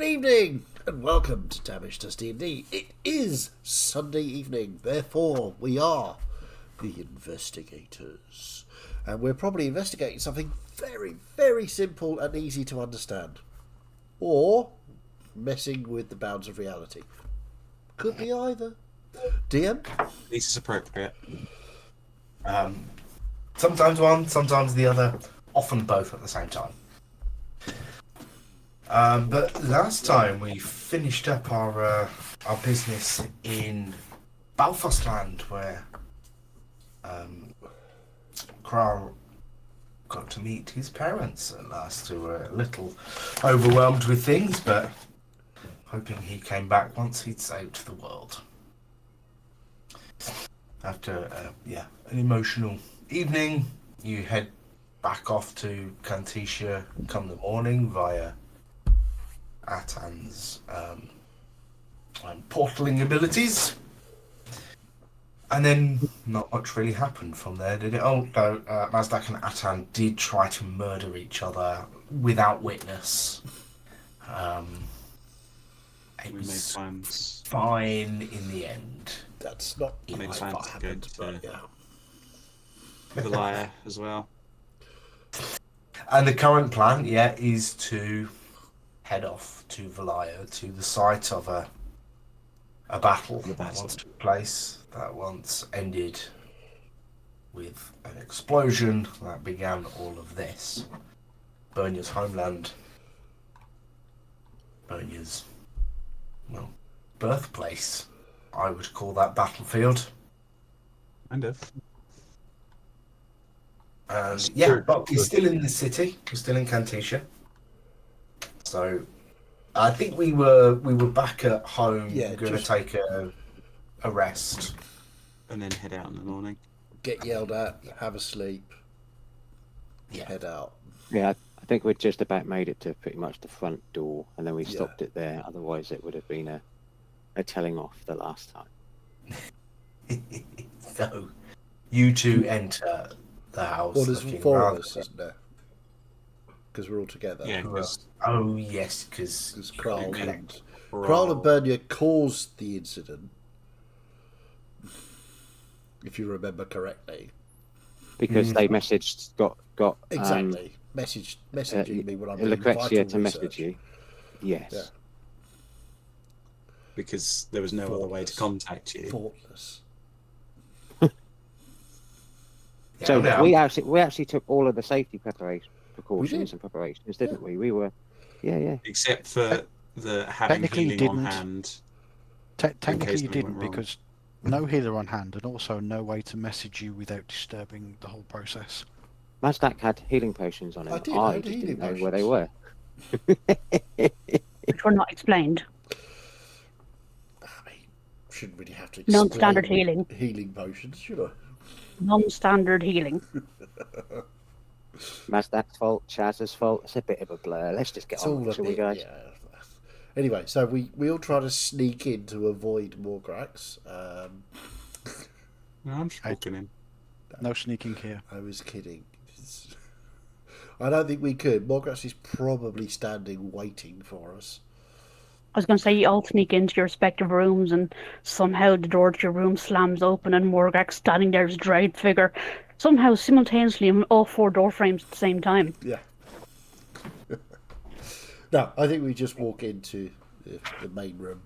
Good evening, and welcome to Tavish Does D&D. It is Sunday evening, therefore we are the investigators. And we're probably investigating something very, very simple and easy to understand. Or messing with the bounds of reality. Could be either. DM? This is appropriate. Sometimes one, sometimes the other, often both at the same time. But last time we finished up our business in Belfast Land, where Kral got to meet his parents at last, who were a little overwhelmed with things, but hoping he came back once he'd saved the world. After an emotional evening, you head back off to Cantisha come the morning via Atan's portaling abilities. And then not much really happened from there, did it? Oh, no, Mazdak and Atan did try to murder each other without witness. It We made was plans. fine in the end. That's not Made quite plans what to happened, go but to- yeah. The liar as well. And the current plan, is to head off to Valaya, to the site of a battle that once took place, that once ended with an explosion that began all of this. Bernya's homeland, Bernya's, birthplace. I would call that battlefield. Kind of. And Sure. but we're still in the city. We're still in Cantisha. So I think we were back at home. Yeah, going to just- take a rest. And then head out in the morning. Get yelled at, have a sleep, Yeah. head out. Yeah, I think we'd just about made it to pretty much the front door, and then we Yeah. stopped it there. Otherwise, it would have been a telling off the last time. So you two enter the house. Well, there's looking four of rather- us, isn't there? Because we're all together. Yeah, because Oh yes, because Because Kral Okay. and Bernia caused the incident, if you remember correctly. Because they messaged, got Exactly. Messaging me when I'm doing Lucrezia vital to message research. you. Yes. Yeah. because there was no other way to contact you. Thoughtless. So Yeah, we actually took all of the safety precautions did. and preparations, didn't we? We were, yeah. Except for the having Technically you healing on didn't. hand. Technically, case you something didn't went wrong. because no healer on hand, and also no way to message you without disturbing the whole process. Mazdak had healing potions on him. I did, I had just healing didn't know where they potions. were. Which were not explained. I mean, shouldn't really have to explain Non-standard healing. healing potions, should I? Non-standard healing. Mazdak's fault, Chaz's fault. It's a bit of a blur. Let's just get It's on all with a it, shall we, bit, guys? yeah. Anyway, so we all try to sneak in to avoid Morgrax. No, I'm just walking in. No sneaking here. I was kidding. I don't think we could. Morgrax is probably standing waiting for us. I was going to say you all sneak into your respective rooms and somehow the door to your room slams open and Morgax standing there as a dread figure. Somehow simultaneously in all four door frames at the same time. Yeah. No, I think we just walk into the main room.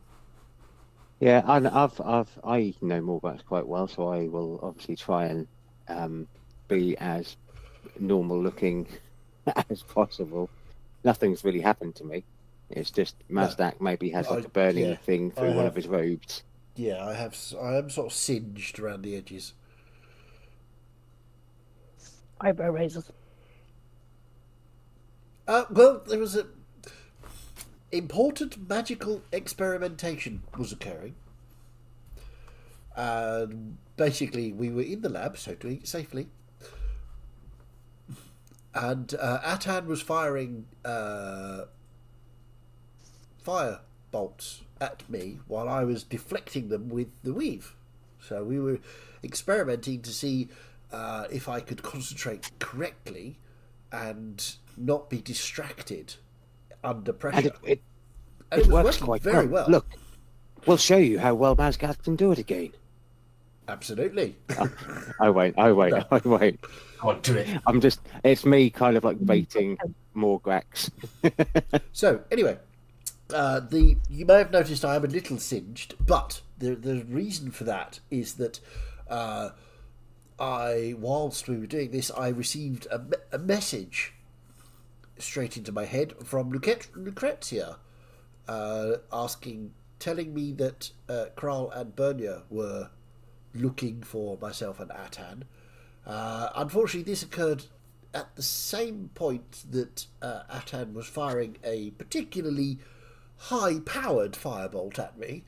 Yeah, and I know Morvax quite well, so I will obviously try and be as normal looking as possible. Nothing's really happened to me. It's just Mazdak maybe has like a burning thing through one of his robes. Yeah, I am sort of singed around the edges. Eyebrow raises. Well, there was a important magical experimentation was occurring. And basically, we were in the lab, so doing it safely. And Atan was firing fire bolts at me while I was deflecting them with the weave. So we were experimenting to see if I could concentrate correctly and not be distracted under pressure. And And It it was works working quite very well. Look, we'll show you how well Mazgat can do it again. Absolutely. I won't. No. I won't. Go on, do it. It's me kind of like baiting Morgrax. So anyway, you may have noticed I am a little singed, but the reason for that is that whilst we were doing this, I received a message straight into my head from Lucrezia, telling me that Kral and Bernia were looking for myself and Atan. Unfortunately, this occurred at the same point that Atan was firing a particularly high-powered firebolt at me,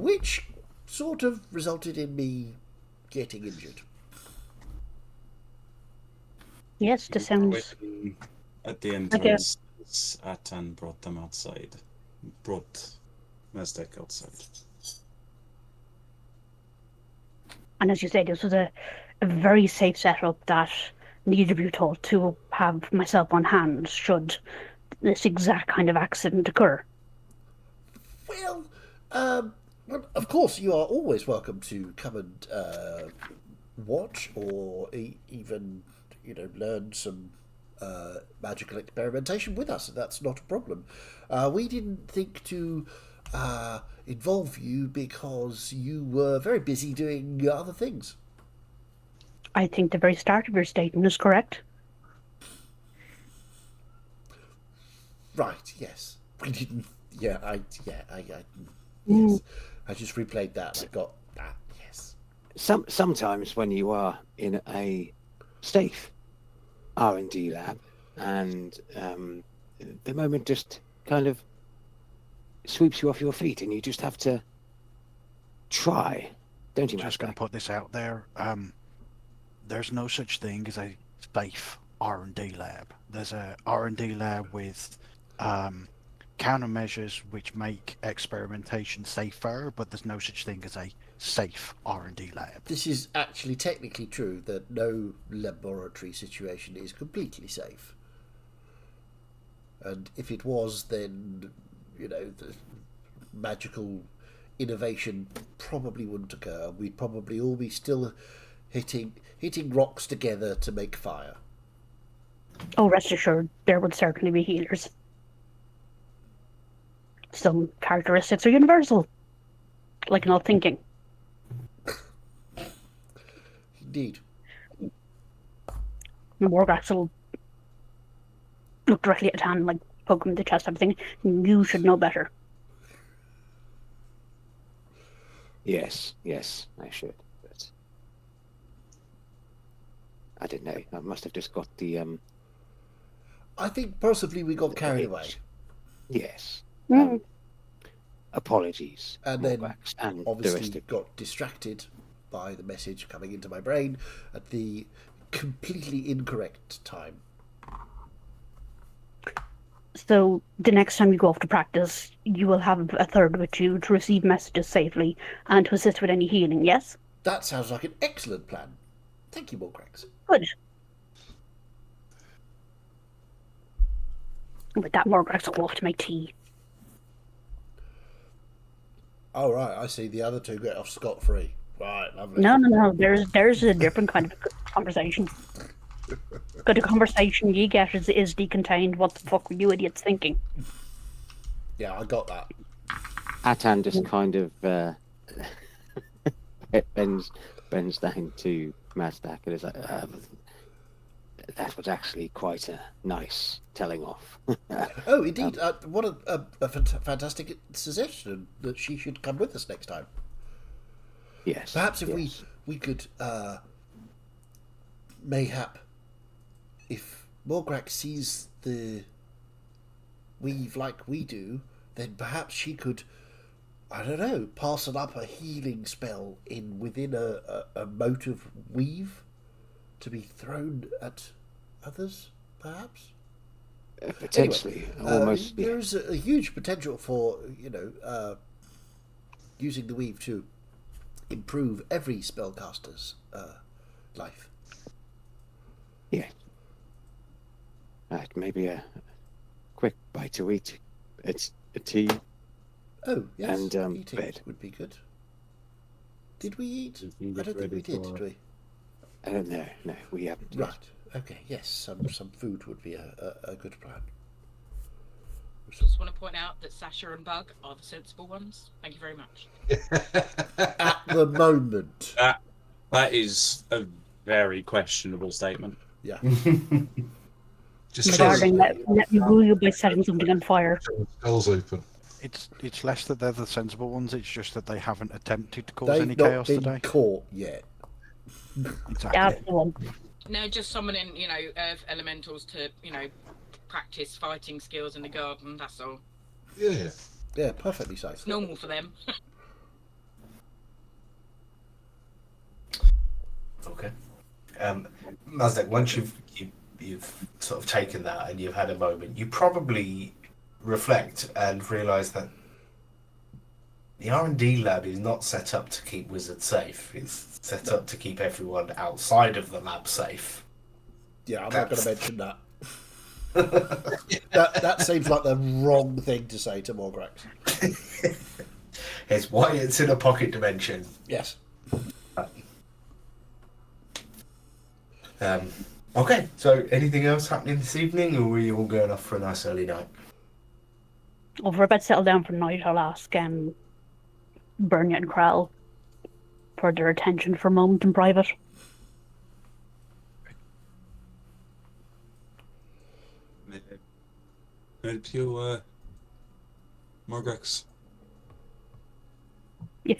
which sort of resulted in me getting injured. Yes, this sounds. At the entrance, Atan brought them outside. Brought Mazdak outside. And as you say, this was a very safe setup that neither of you thought to have myself on hand should this exact kind of accident occur. Well, of course, you are always welcome to come and watch or even, learn some magical experimentation with us. That's not a problem. We didn't think to involve you because you were very busy doing other things. I think the very start of your statement is correct. Right, yes. We didn't... Yes. I just replayed that. I got that, yes. Sometimes when you are in a safe R&D lab and the moment just kind of sweeps you off your feet and you just have to try, don't you, Just going to put this out there. There's no such thing as a safe R&D lab. There's a R&D lab with countermeasures which make experimentation safer, but there's no such thing as a safe R&D lab. This is actually technically true that no laboratory situation is completely safe. And if it was, then, the magical innovation probably wouldn't occur. We'd probably all be still hitting rocks together to make fire. Oh, rest assured, there would certainly be healers. Some characteristics are universal, like not thinking. Indeed. Morgrax will look directly at Tan, like poke him in the chest, everything. You should know better. Yes, I should. But I didn't know. I must have just got the I think possibly we got carried away. Yes. Mm. Apologies. And then Morgrax, and the obviously rest of got distracted by the message coming into my brain at the completely incorrect time. So the next time you go off to practice, you will have a third with you to receive messages safely and to assist with any healing, yes? That sounds like an excellent plan. Thank you, Morgrax. Good. With that, Morgrax will go off to make tea. Oh, right, I see. The other two get off scot-free. Right, lovely. No. There's a different kind of conversation. But the conversation you get is decontained. What the fuck were you idiots thinking? Yeah, I got that. Atan just kind of bends down to Mazdak and is like, that was actually quite a nice telling off. Oh, indeed. What a fantastic suggestion that she should come with us next time. Yes. Perhaps if yes. we could, mayhap, if Morgrax sees the weave like we do, then perhaps she could, I don't know, parcel up a healing spell within a mote of weave to be thrown at others, perhaps? Potentially, Anyway, almost. Yeah. There's a huge potential for, using the weave to improve every spellcaster's life. Yeah. Maybe a quick bite to eat. It's a tea. Oh, yes. And, Eating bed. would be good. Did we eat? You can I get don't think we ready did, for- did we? No, we haven't. yet. Right. Okay. Yes. Some food would be a good plan. Just want to point out that Sasha and Bug are the sensible ones. Thank you very much. At the moment. That is a very questionable statement. Yeah. Just Regarding let me rule you by setting something on fire. skulls open. It's less that they're the sensible ones. It's just that they haven't attempted to cause They've any not chaos been today. caught yet. Exactly. That's the one. No, just summoning, earth elementals to, practice fighting skills in the garden. That's all. Yeah. Yeah, perfectly safe. It's normal for them. Okay. Mazdak, once you've sort of taken that and you've had a moment, you probably reflect and realise that the R&D lab is not set up to keep wizards safe. It's set up to keep everyone outside of the lab safe. Yeah, I'm not going to mention that. that seems like the wrong thing to say to Morgrax. It's why it's in a pocket dimension. Yes. Okay, so anything else happening this evening, or are you all going off for a nice early night? Well, if we're about to settle down for the night, I'll ask Bernia and Krell for their attention for a moment in private. Help you, Morgrax? If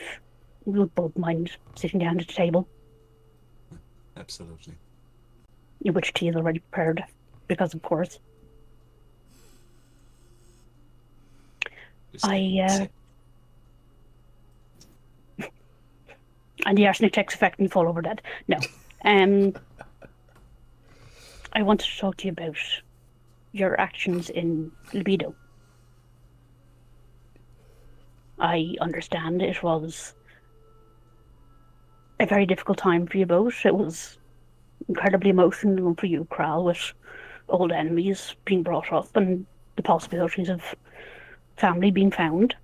we would both mind sitting down at the table, Absolutely. in which tea is already prepared, because of course. Just And the arsenic takes effect and you fall over dead. No. I wanted to talk to you about your actions in Libido. I understand it was a very difficult time for you both. It was incredibly emotional for you, Kral, with old enemies being brought up and the possibilities of family being found.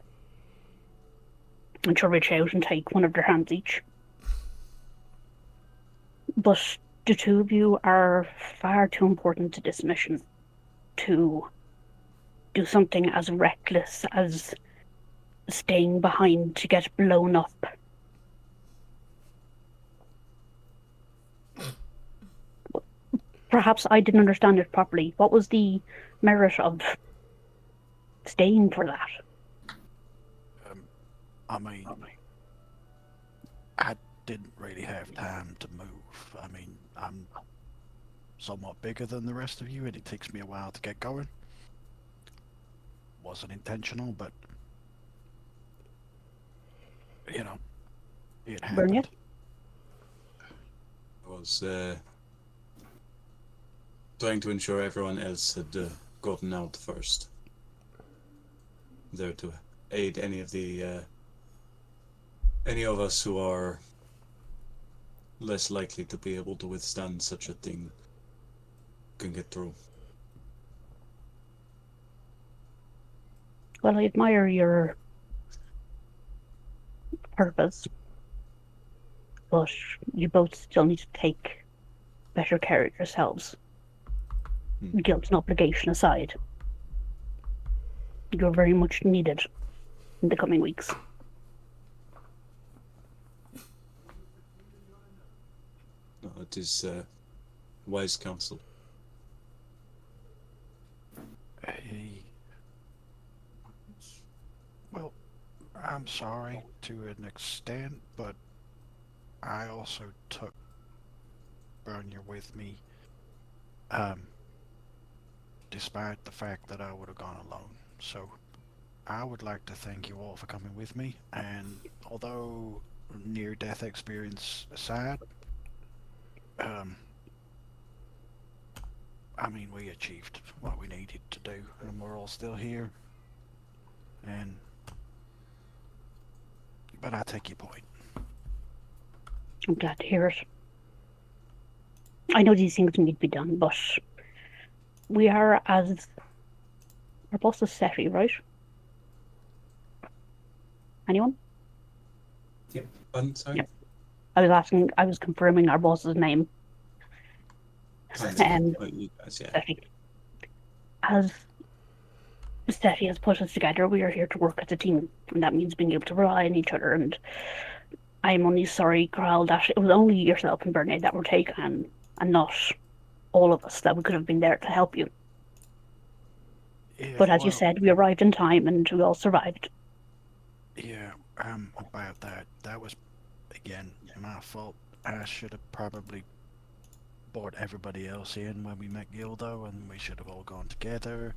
And she'll reach out and take one of their hands each. But the two of you are far too important to this mission to do something as reckless as staying behind to get blown up. Perhaps I didn't understand it properly. What was the merit of staying for that? I mean, I didn't really have time to move. I mean, I'm somewhat bigger than the rest of you, and it takes me a while to get going. Wasn't intentional, but it happened. Bernia? I was trying to ensure everyone else had gotten out first. There to aid any of us who are less likely to be able to withstand such a thing can get through. Well, I admire your purpose, but you both still need to take better care of yourselves. Guilt and obligation aside, you're very much needed in the coming weeks. No, it is wise counsel. Well, I'm sorry to an extent, but I also took Bernia with me, despite the fact that I would have gone alone. So I would like to thank you all for coming with me, and although near-death experience aside, I mean, we achieved what we needed to do, and we're all still here. But I take your point. I'm glad to hear it. I know these things need to be done, but we are, as our boss is Seti, right? Anyone? Sorry? Yep. I was confirming our boss's name. You guys, yeah. Steffi. As Steffi has put us together, we are here to work as a team, and that means being able to rely on each other. And I'm only sorry, Corral, that it was only yourself and Bernard that were taken, and not all of us that we could have been there to help you. Yeah, But as you well, said, we arrived in time and we all survived. Yeah, about that was, again, my fault. I should have probably brought everybody else in when we met Gildo, and we should have all gone together,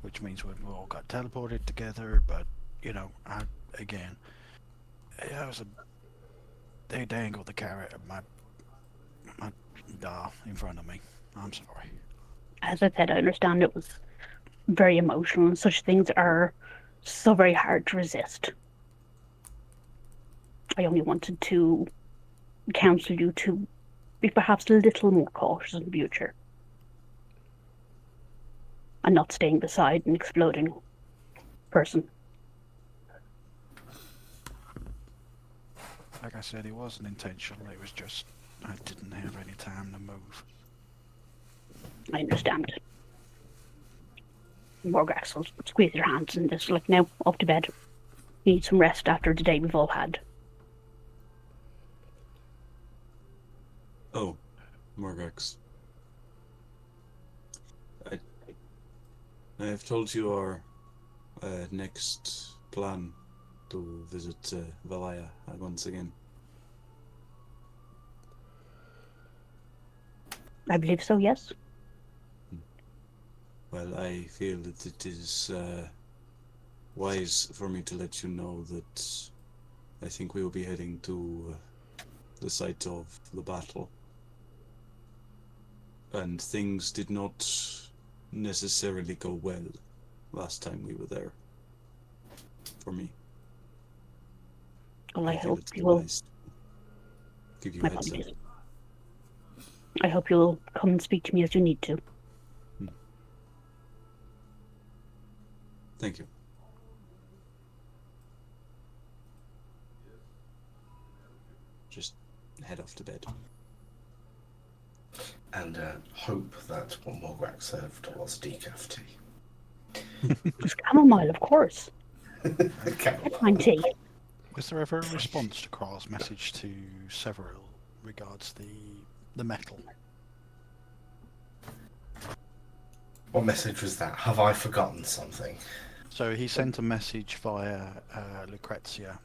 which means we all got teleported together, but, you know, they dangled the carrot at my in front of me. I'm sorry. As I said, I understand it was very emotional, and such things are so very hard to resist. I only wanted to counsel you to be perhaps a little more cautious in the future. And not staying beside an exploding person. Like I said, it wasn't intentional. It was just I didn't have any time to move. I understand. Morgax will squeeze your hands and just like, now, up to bed. You need some rest after the day we've all had. Oh, Morgax. I have told you our next plan to visit Valaya once again. I believe so, yes. Well, I feel that it is wise for me to let you know that I think we will be heading to the site of the battle. And things did not necessarily go well last time we were there. For me. Well, I feel hope it's you will. wise to give you My a heads up. apologies. I hope you'll come and speak to me as you need to. Thank you. Just head off to bed. And hope that what Morgrax served was decaf tea. Just chamomile, of course. Okay. Bedtime tea. Was there ever a response to Carl's message to Severil regards the metal? What message was that? Have I forgotten something? So he sent a message via Lucrezia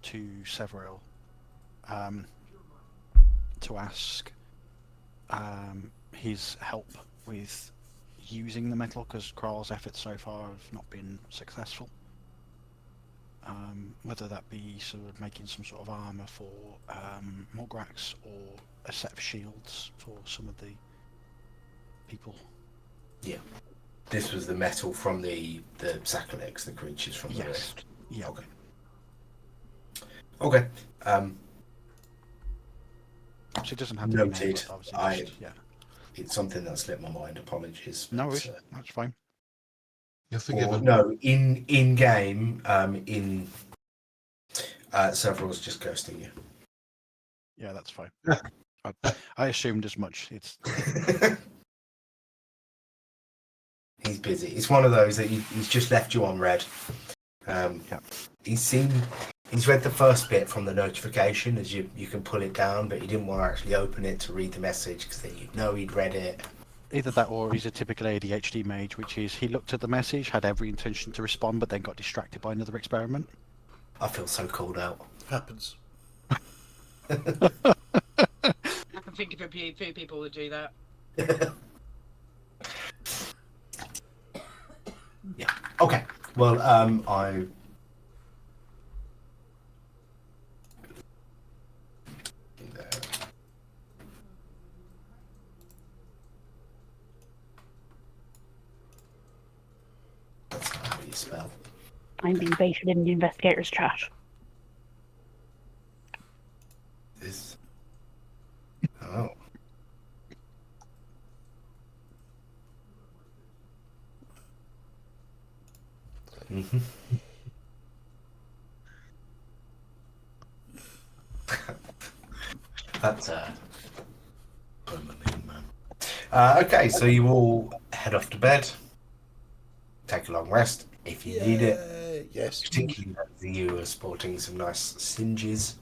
to Severil to ask his help with using the metal, because Kral's efforts so far have not been successful. Whether that be sort of making some sort of armour for Morgrax or a set of shields for some of the people. Yeah. This was the metal from the Sacalegs, the creatures from the Rift. Yeah. Okay. Okay. So it doesn't have to be Noted. named, obviously. It's something that slipped my mind. Apologies. No but, worries. That's fine. You're or, forgiven. no, in game, Several's just ghosting you. Yeah, that's fine. I assumed as much. It's He's busy. It's one of those that he's just left you on red. He's read the first bit from the notification as you can pull it down, but he didn't want to actually open it to read the message because then you'd know he'd read it. either that or he's a typical ADHD mage, which is he looked at the message, had every intention to respond, but then got distracted by another experiment. I feel so called out. Happens. I can think of a few people that do that. Yeah. Okay. Well, I. That's not how you spell. I'm being baited in the investigators chat. This. Oh. That's permanently, man. Okay, so you all head off to bed. Take a long rest if you need it. Yes. Particularly as you are sporting some nice singes.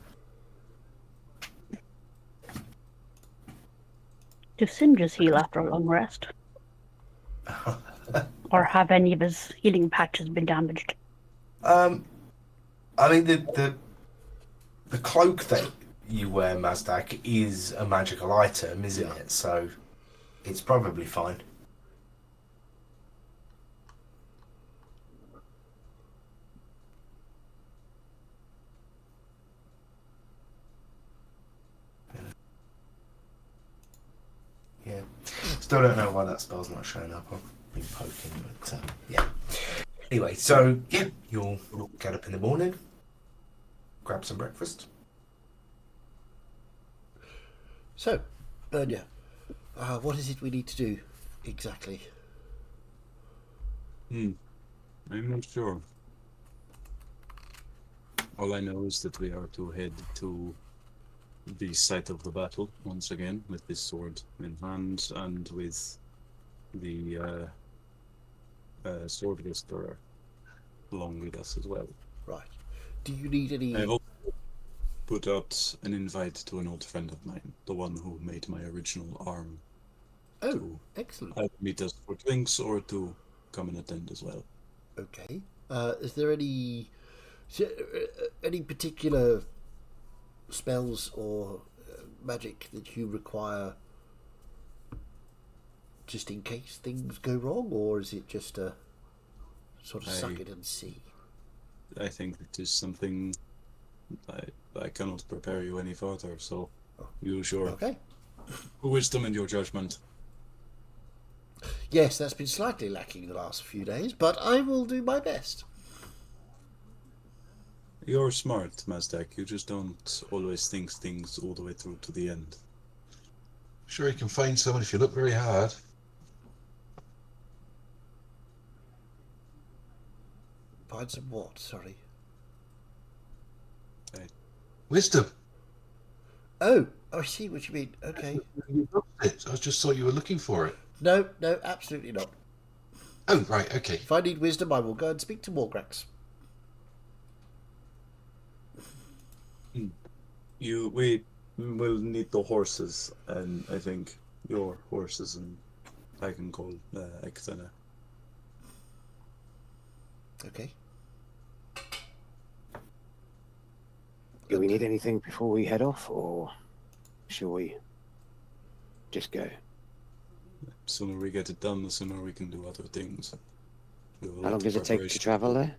Do Singes heal after a long rest? Or have any of his healing patches been damaged? I mean the cloak that you wear, Mazdak, is a magical item, isn't it? So it's probably fine. Yeah. Still don't know why that spell's not showing up. I've been poking, but yeah. Anyway, so yeah, you'll get up in the morning, grab some breakfast. So, Bernia, what is it we need to do exactly? I'm not sure. All I know is that we are to head to the site of the battle once again with this sword in hand and with the sword whisperer along with us as well. Right. Do you need any... I have also put out an invite to an old friend of mine, the one who made my original arm. Oh, excellent. Either meet us for drinks or to come and attend as well. Okay. Is there any particular spells or magic that you require just in case things go wrong, or is it just a sort of suck it and see? I think it is something I cannot prepare you any further, so use your wisdom and your judgment. Yes, that's been slightly lacking the last few days, but I will do my best. You're smart, Mazdak. You just don't always think things all the way through to the end. Sure, you can find someone if you look very hard. Find some what? Sorry. Wisdom. Oh, I see what you mean. Okay. I just thought you were looking for it. No, absolutely not. Oh, right, okay. If I need wisdom, I will go and speak to Morgrax. We will need the horses, and I think your horses, and I can call Ekthana. Okay. Do we need anything before we head off, or shall we just go? The sooner we get it done, the sooner we can do other things. How long does it take to travel there?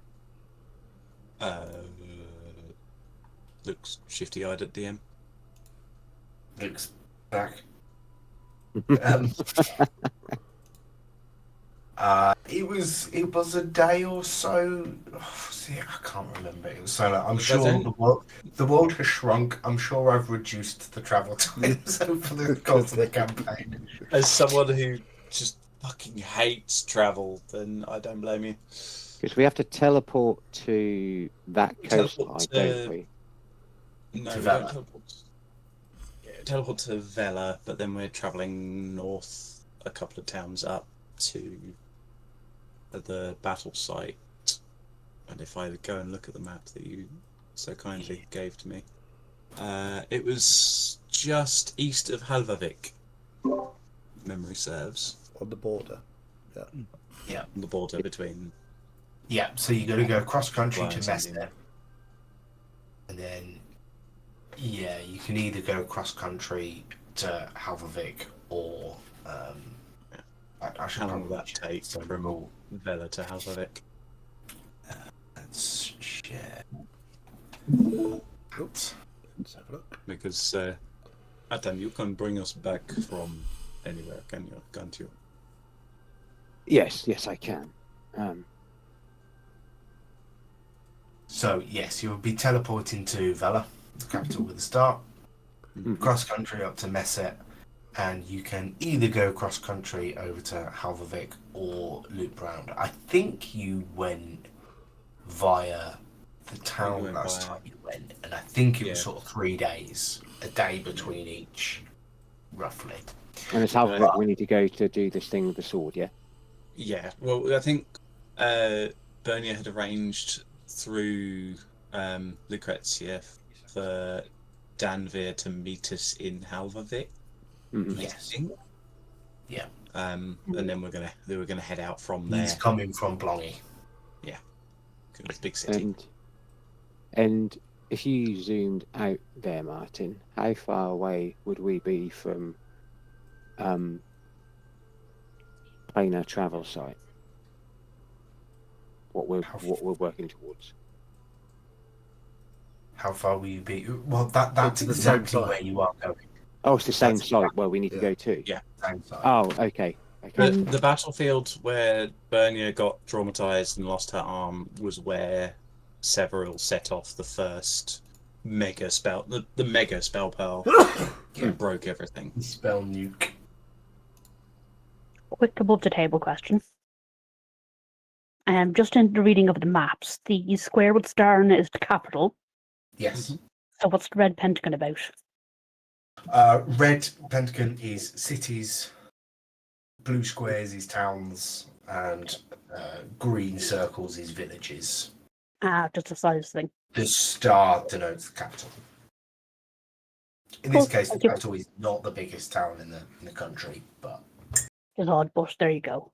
Looks shifty-eyed at DM. Looks back. It was a day or so. See, I can't remember. It was so long. I'm sure the world has shrunk. I'm sure I've reduced the travel times over the course of the campaign. As someone who just fucking hates travel, then I don't blame you. Because we have to teleport to that coastline, don't we? No, To we Vela. don't teleport. Yeah, teleport to Vela, but then we're travelling north a couple of towns up to the battle site. And if I go and look at the map that you so kindly gave to me, it was just east of Halvavik. Memory serves. On the border. Yeah. Yeah. On the border between. Yeah, so you got to go cross country to Lions and Mestre, and then you can either go cross country to Halvavik or I should How long will probably that check take some from more. Vela to Halvavik? Let's share. Oops. Let's have a look. Because Adam, you can bring us back from anywhere, can't you? Yes, I can. So yes, you'll be teleporting to Vela, the capital with a start. Cross country up to Messet, and you can either go cross country over to Halvavik or loop round. I think you went via the town went last via- time you went, and I think it was Yeah. sort of 3 days. a day between each, roughly. And it's how we need to go to do this thing with the sword, yeah? Yeah, well, I think Bernier had arranged through Lucrezia for Danvir to meet us in Halvavik. Mhm. Yes. Yeah. And then they were gonna head out from there. He's coming from Blongy. It's a big city. And if you zoomed out there, Martin, how far away would we be from playing our travel site? What we're working towards. How far will you be? Well, that's It's the same exactly site. where you are going. Oh, it's the same That's site where we need to go to. Yeah. Same site. Oh, okay. The battlefield where Bernier got traumatized and lost her arm was where Severil set off the first mega spell, the mega spell pearl, and broke everything. Spell nuke. Quick above the table question. Just in the reading of the maps, the square with star in it is the capital. Yes. So what's the red pentagon about? Red pentagon is cities, blue squares is towns, and green circles is villages. Just a size thing. The star denotes the capital. In Cool, this case, the thank you. capital is not the biggest town in the country, but Just odd, but there you go.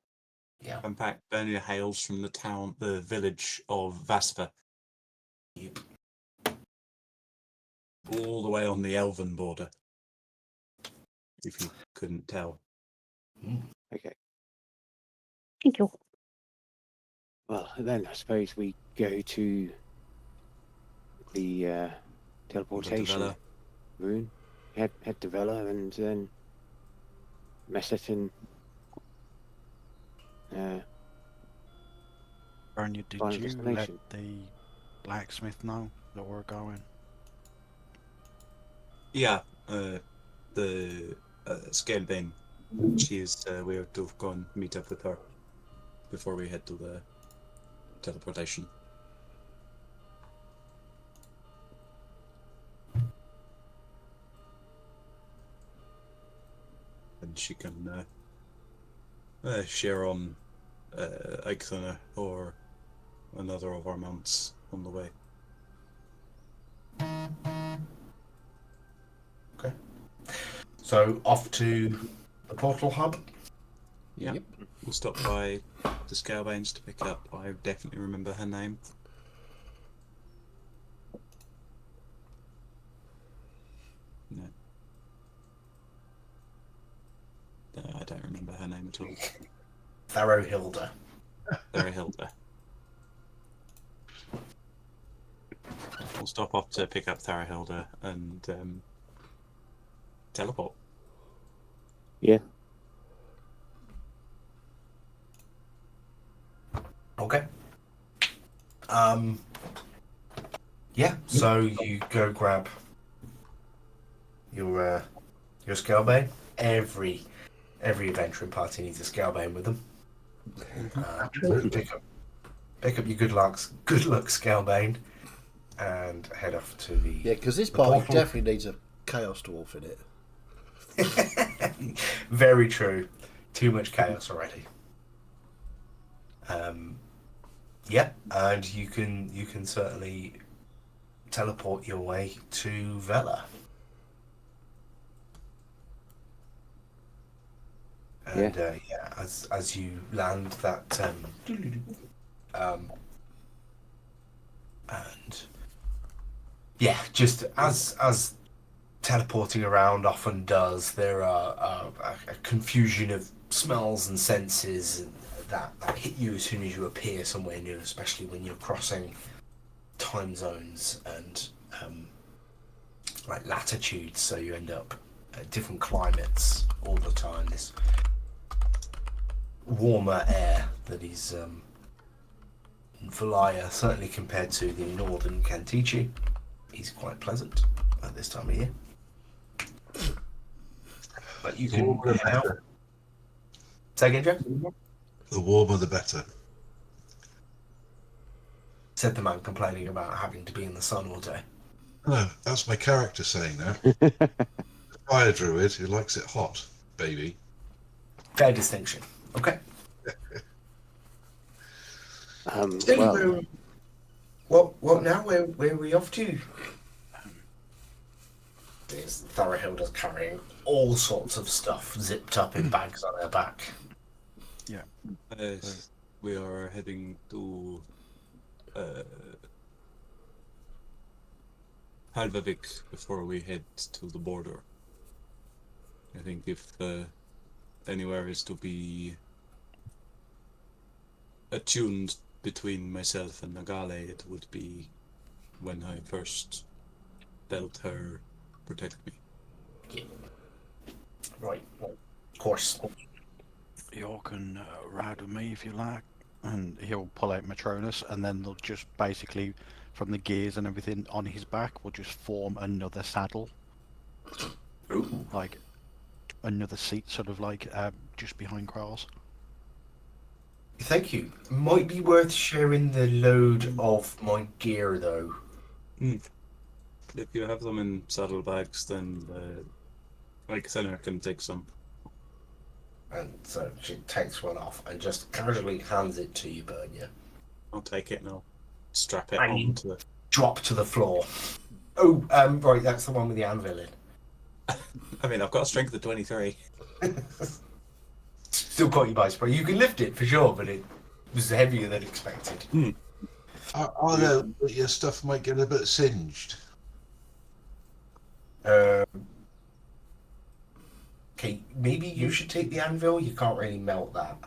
yeah. In fact, Bernier hails from the village of Vasva, Yep. all the way on the Elven border. If you couldn't tell. Okay. Thank you. Well, then I suppose we go to the teleportation Vela. room, head to Vela, and then Messet and Bernie, did Final you let destination. the blacksmith know that we're going? Yeah, the Skelbane. She is. We are to go and meet up with her before we head to the teleportation. And she can share on Eichthana or another of our mounts on the way. Okay. So off to the portal hub. Yeah. Yep. We'll stop by the Scalebanes to pick up. I definitely remember her name. No. No, I don't remember her name at all. Tharrohilda. Very Hilda. We'll stop off to pick up Tharahilda and teleport. yeah. Okay. Yeah. So you go grab your Scalebane. Every adventuring party needs a Scalebane with them. Pick up your good luck Scalebane and head off to the Yeah, because this the party portal. definitely needs a Chaos Dwarf in it. Very true. Too much chaos already. Yeah, and you can certainly teleport your way to Vela. And yeah, as you land that and yeah, just as teleporting around often does, there are a confusion of smells and senses that hit you as soon as you appear somewhere new, especially when you're crossing time zones and like latitudes, so you end up at different climates all the time. This warmer air that is in Valaya, certainly compared to the northern Kantichi, is quite pleasant at this time of year. But you can Warmer the head out. better. Say again, Joe? The warmer the better. Said the man complaining about having to be in the sun all day. No, that's my character saying that. Fire druid who likes it hot, baby. Fair distinction. Okay. Well, What now? Where are we off to? There's Thorahilda's carrying all sorts of stuff zipped up in bags on her back. We are heading to Halvavik before we head to the border. I think if anywhere is to be attuned between myself and Nagale, it would be when I first felt her protect me. Right. Well, of course. You can ride with me if you like. And he'll pull out Matronus, and then they'll just basically, from the gears and everything on his back, will just form another saddle. Ooh. Like another seat, sort of like just behind Kral's. Thank you. Might be worth sharing the load of my gear, though. If you have them in saddlebags, then Senna can take some. And so she takes one off and just casually hands it to you, Bernia. I'll take it and I'll strap it Bang. onto the... Drop to the floor. Oh, right, that's the one with the anvil in. I mean, I've got a strength of 23. Still caught you by surprise. You can lift it for sure, but it was heavier than expected. I know that your stuff might get a bit singed. Okay, maybe you should take the anvil. You can't really melt that.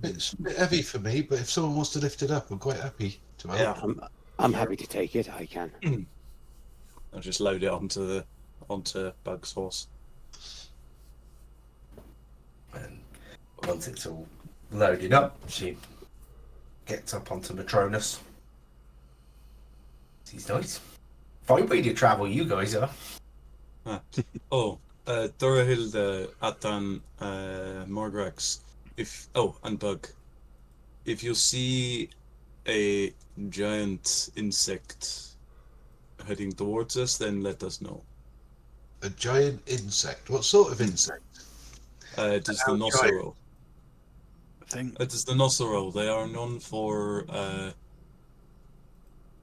It's a bit heavy for me, but if someone wants to lift it up, I'm quite happy to help. Yeah. I'm happy to take it. I can. I'll just load it onto Bug's horse. And once it's all loaded up, she gets up onto Matronus. She's nice. Fine way to travel, you guys are. Thorahilda, Atan, Morgrax, and Bug. If you see a giant insect heading towards us, then let us know. A giant insect. What sort of insect? It is the Nosero. It is the Nosero. They are known for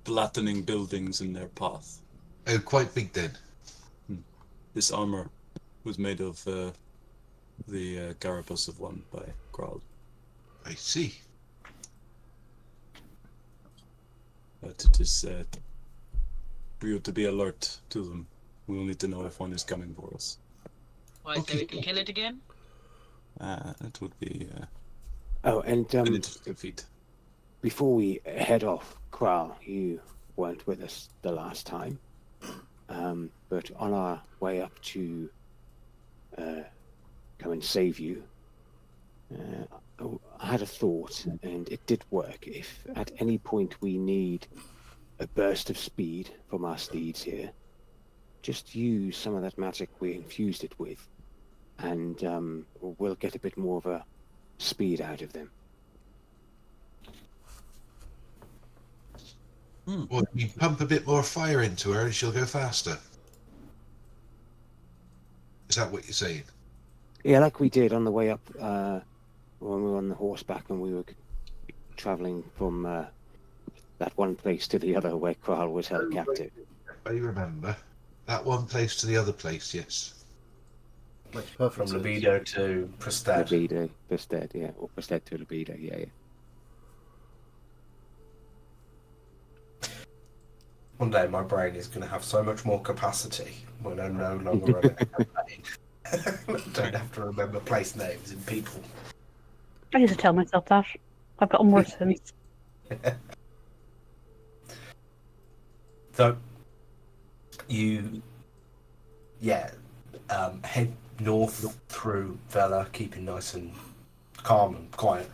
flattening buildings in their path. Oh, quite big then. This armor was made of the carapace of one by Kral. I see. But it is for you to be alert to them. We will need to know if one is coming for us. Why, so we can kill it again? It would be And an interesting feat. before we head off, Kral, you weren't with us the last time. But on our way up to come and save you, I had a thought, and it did work. If at any point we need a burst of speed from our steeds here, just use some of that magic we infused it with, and we'll get a bit more of a speed out of them. Well, you pump a bit more fire into her and she'll go faster. Is that what you're saying? Yeah, like we did on the way up when we were on the horseback and we were travelling from that one place to the other where Kral was held captive. I remember. That one place to the other place, yes. Makes perfect From sense. libido to Prested. Libido, Prested, yeah, or Prested to Libido, yeah. One day my brain is going to have so much more capacity when I'm no longer running a campaign. I don't have to remember place names and people. I used to tell myself that. I've got more sense. So, you, head north through Vela, keeping nice and calm and quiet.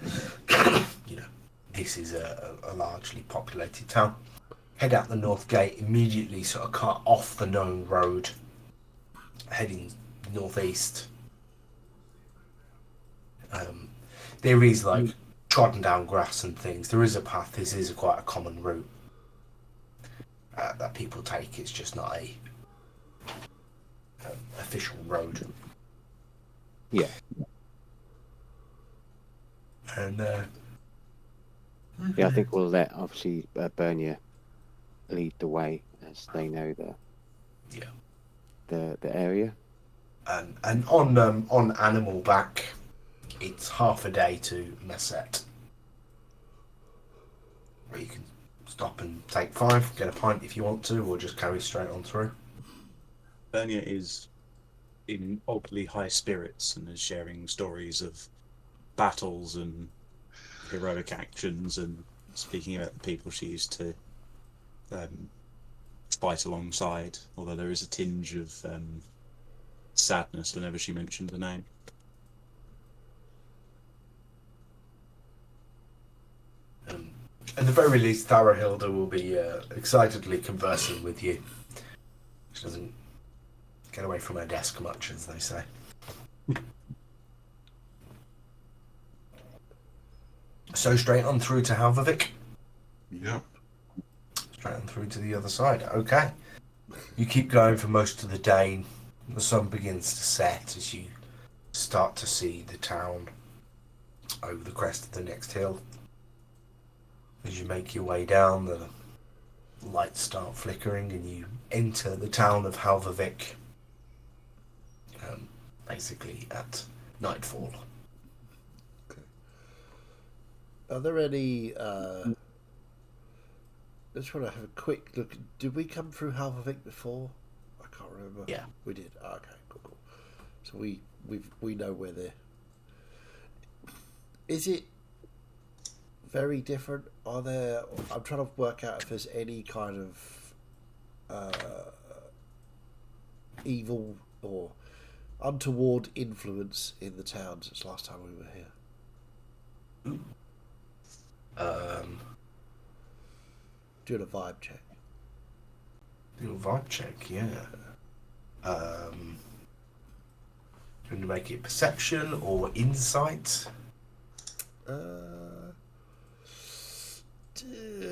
This is a largely populated town. Head out the north gate, immediately sort of cut off the known road, heading northeast. There is trodden down grass and things. There is a path. This is quite a common route. that people take. It's just not a official road. Yeah. And Yeah, I think we'll let obviously Bernia lead the way as they know the area. and on Animal Back, it's half a day to Messet, where you can stop and take 5, get a pint if you want to, or just carry straight on through. Bernia is in oddly high spirits and is sharing stories of battles and heroic actions and speaking about the people she used to fight alongside, although there is a tinge of sadness whenever she mentioned the name. At the very least, Thorahilda will be excitedly conversing with you. She doesn't get away from her desk much, as they say. So straight on through to Halvavik. Yep. Straight on through to the other side. Okay. You keep going for most of the day. The sun begins to set as you start to see the town over the crest of the next hill. As you make your way down, the lights start flickering and you enter the town of Halvavik, basically at nightfall. Are there any... Let's try to have a quick look. Did we come through Halvavik before? I can't remember. Yeah. We did. Oh, okay, cool. So we know where they're... Is it very different? Are there... I'm trying to work out if there's any kind of evil or untoward influence in the town since last time we were here. Doing a vibe check. Do a vibe check, yeah. Going to make it perception or insight?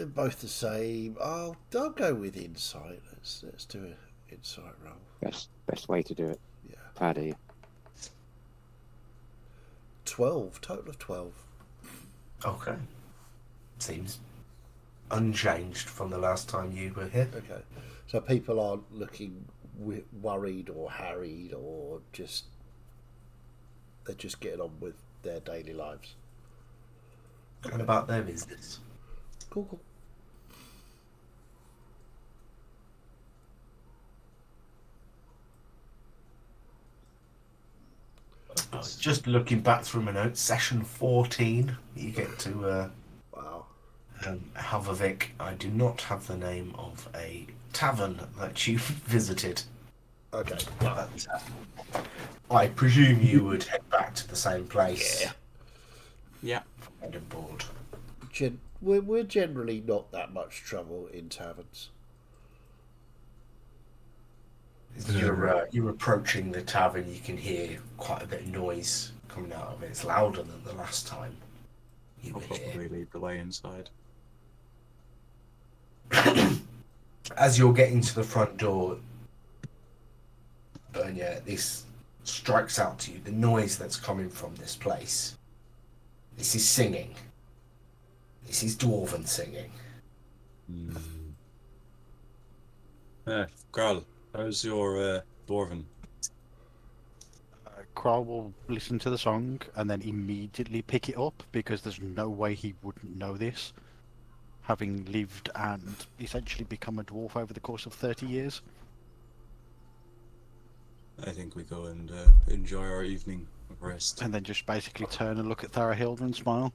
Both the same. I'll go with insight. Let's do an insight roll. Best way to do it. Yeah. Proud of you. 12. Total of 12. Okay. Seems unchanged from the last time you were here. Okay. So people aren't looking worried or harried or just... They're just getting on with their daily lives. And about their business. Cool. Just looking back through my notes, session 14, you get to Wow. Halvavik. I do not have the name of a tavern that you visited. Okay. But I presume you would head back to the same place. Yeah. Head aboard. We're generally not that much trouble in taverns. As you're approaching the tavern, you can hear quite a bit of noise coming out of it. It's louder than the last time you I'll were here. probably lead the way inside. As you're getting to the front door, Bernia, this strikes out to you. The noise that's coming from this place. This is singing. This is dwarven singing. Graal, how's your dwarven? Kral will listen to the song and then immediately pick it up because there's no way he wouldn't know this, having lived and essentially become a dwarf over the course of 30 years. I think we go and enjoy our evening of rest. And then just basically turn and look at Thorahilda and smile.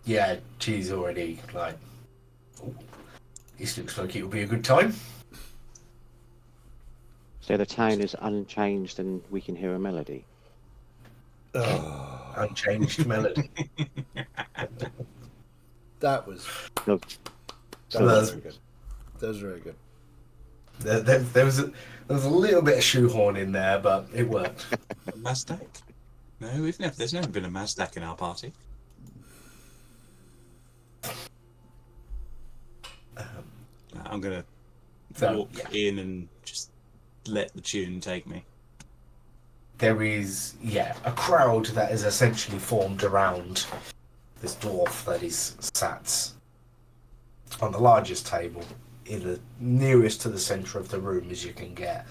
Yeah, she's already like, "Ooh, this looks like it'll be a good time." So the town is unchanged and we can hear a melody. Unchanged melody. That was No, very good. That was very good. There was a little bit of shoehorn in there, but it worked. A Mazdak? No, there's never been a Mazdak in our party. I'm gonna So, walk yeah. in and just let the tune take me. There is, a crowd that is essentially formed around this dwarf that is sat on the largest table, in the nearest to the centre of the room as you can get,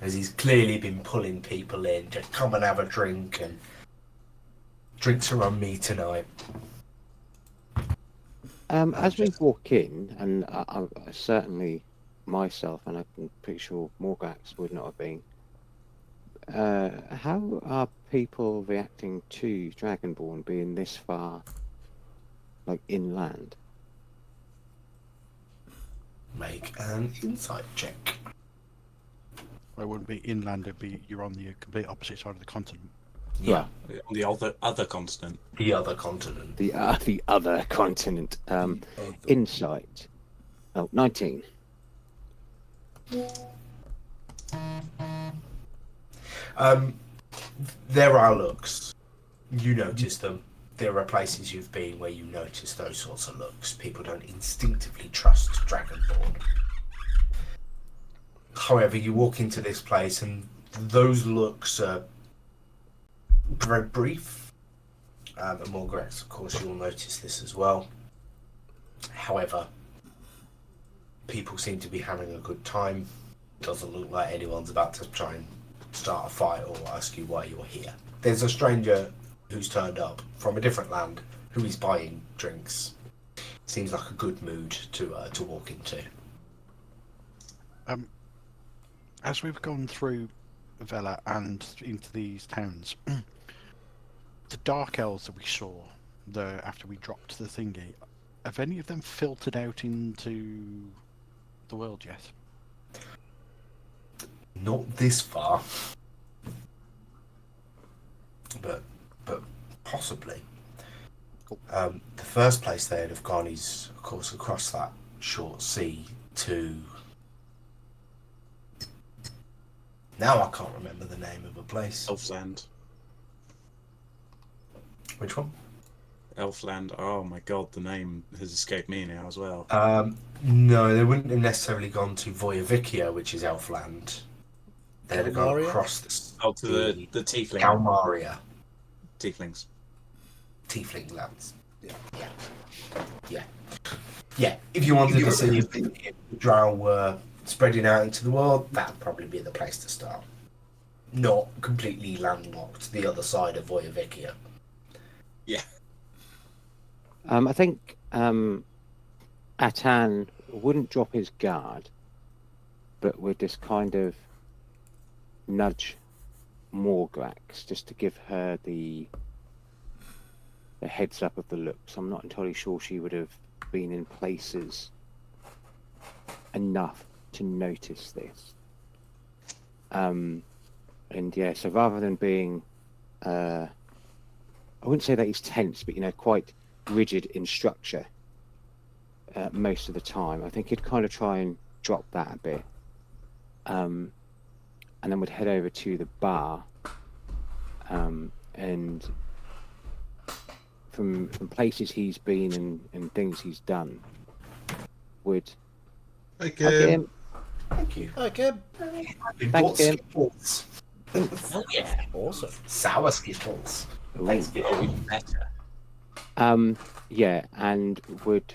as he's clearly been pulling people in to come and have a drink, and drinks are on me tonight. As we walk in, and I certainly myself, and I'm pretty sure Morgax would not have been. How are people reacting to Dragonborn being this far, like, inland? Make an insight check. It wouldn't be inland, it'd be you're on the complete opposite side of the continent. Yeah, On the other continent. the other continent. The other continent. Insight. Oh, 19. There are looks. You notice them. There are places you've been where you notice those sorts of looks. People don't instinctively trust Dragonborn. However, you walk into this place and those looks are very brief. And Morgax, of course, you'll notice this as well. However, people seem to be having a good time. Doesn't look like anyone's about to try and start a fight or ask you why you're here. There's a stranger who's turned up from a different land who is buying drinks. Seems like a good mood to walk into. As we've gone through Vela and into these towns, the dark elves that we saw after we dropped the thingy, have any of them filtered out into the world yet? Not this far, but possibly. Cool. The first place they'd have gone is, of course, across that short sea to. Now I can't remember the name of a place. Elfland. Which one? Elfland. Oh my god, the name has escaped me now as well. No, they wouldn't have necessarily gone to Voyavikia, which is Elfland. They'd have gone Kalmaria? across the Oh, to the tiefling. Kalmaria. Tieflings. Tiefling lands. Yeah. If you wanted to see if the drow were spreading out into the world, that'd probably be the place to start. Not completely landlocked, the other side of Voyavikia. Yeah. I think Atan wouldn't drop his guard, but would just kind of nudge Morgax just to give her the heads up of the looks. I'm not entirely sure she would have been in places enough to notice this. And yeah, so rather than being, I wouldn't say that he's tense, but quite rigid in structure most of the time, I think he'd kind of try and drop that a bit, and then would head over to the bar, and from places he's been and things he's done, would Hey, hug Kim. him. Thank you. Okay. We Thanks, bought Kim. Skittles. Oh yeah. Awesome. Sour Skittles. Ooh. Thanks, Oh, even better. Yeah, and would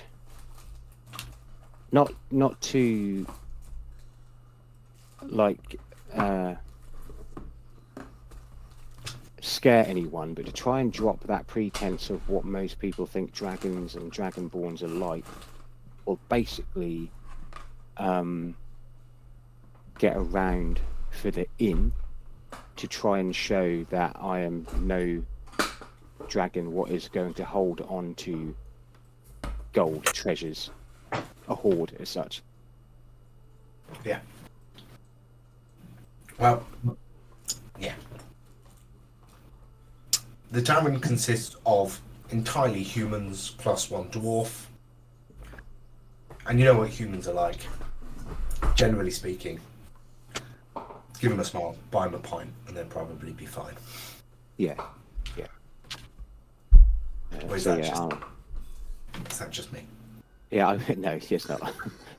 not to like scare anyone, but to try and drop that pretense of what most people think dragons and dragonborns are like, or basically get around for the inn to try and show that I am no dragon what is going to hold on to gold treasures, a hoard as such. Yeah. Well, yeah. The tavern consists of entirely humans plus one dwarf. And you know what humans are like. Generally speaking, give them a smile, buy them a pint, and they'll probably be fine. Yeah. Or is So that yeah, just- I'll- Is that just me? Yeah, no, it's not.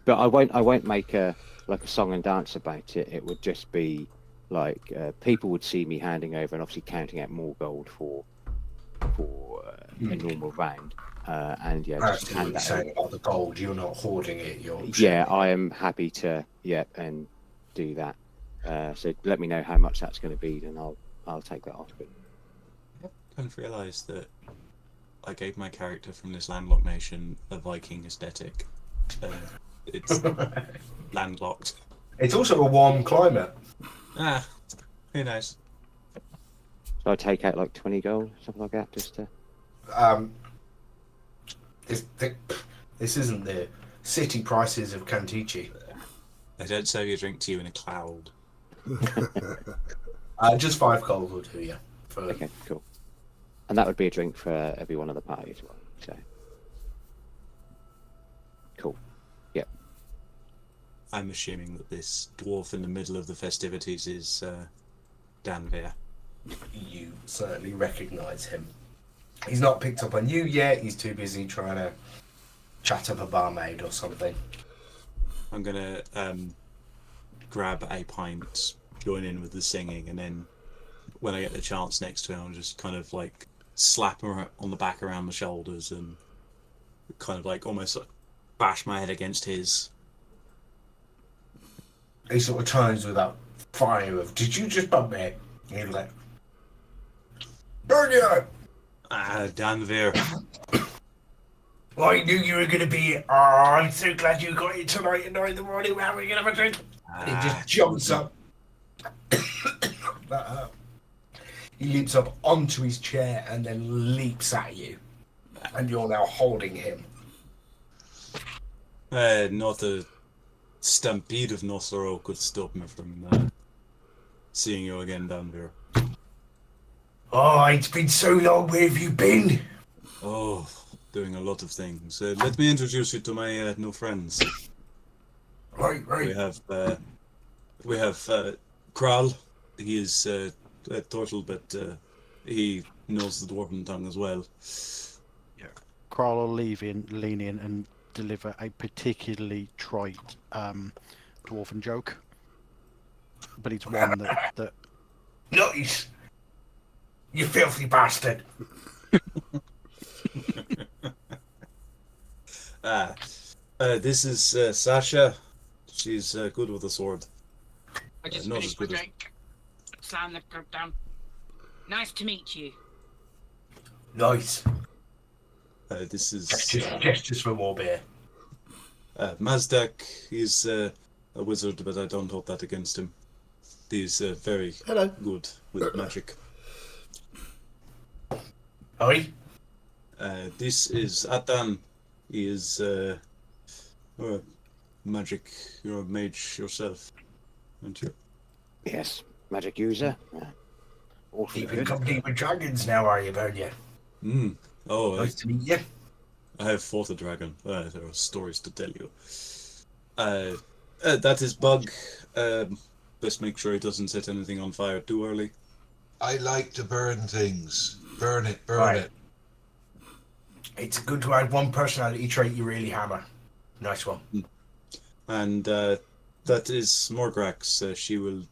But I won't make a song and dance about it. It would just be like people would see me handing over and obviously counting out more gold for a normal round. And yeah, That's just what hand you're that saying over. about the gold. You're not hoarding it. You're Yeah, sharing it. I am happy to and do that. So let me know how much that's going to be, and I'll take that off. But I didn't realise that I gave my character from this landlocked nation a Viking aesthetic. It's landlocked. It's also a warm climate. Ah, who knows? so I take out like 20 gold, something like that, just to. This isn't the city prices of Kantichi. They don't serve your drink to you in a cloud. Just 5 gold will do you. For... Okay, cool. And that would be a drink for every one of the party as well. So cool. Yep. I'm assuming that this dwarf in the middle of the festivities is Danvir. You certainly recognise him. He's not picked up on you yet. He's too busy trying to chat up a barmaid or something. I'm gonna grab a pint, join in with the singing, and then when I get the chance next to him, I'll just kind of like slap him on the back around the shoulders and kind of like almost like bash my head against his. He sort of turns with that fire of, did you just bump me? And he's like, burn you! Ah, Danvir. I knew you were going to be here. Oh, I'm so glad you got it tonight at 9 in the morning. We're going to have a drink. And he just jumps up. That hurt. He leaps up onto his chair and then leaps at you. And you're now holding him. Not a stampede of Nosoro could stop me from seeing you again, Danvir. Oh, it's been so long. Where have you been? Oh, doing a lot of things. Let me introduce you to my new friends. Right. We have Kral. He is a turtle, but he knows the dwarven tongue as well. Yeah. Kral will lean in and deliver a particularly trite dwarven joke. But it's one that Nice. You filthy bastard. This is Sasha. She's good with a sword. I just not as finished my good as- drink. Slam the cup down. Nice to meet you. Nice. This is Gestures for more beer. Mazdak. He's a wizard, but I don't hold that against him. He's very Hello. good with magic. Oi? This is Atan. He is magic. You're a mage yourself, aren't you? Yes, magic user. Awfully Keeping good. company with dragons now, are you, Bernia? Oh, Nice to meet you. I have fought a dragon. There are stories to tell you. That is Bug. Best make sure he doesn't set anything on fire too early. I like to burn things. Burn it, burn Right. it. It's good to have one personality trait you really hammer. Nice one. And that is Morgrax. She will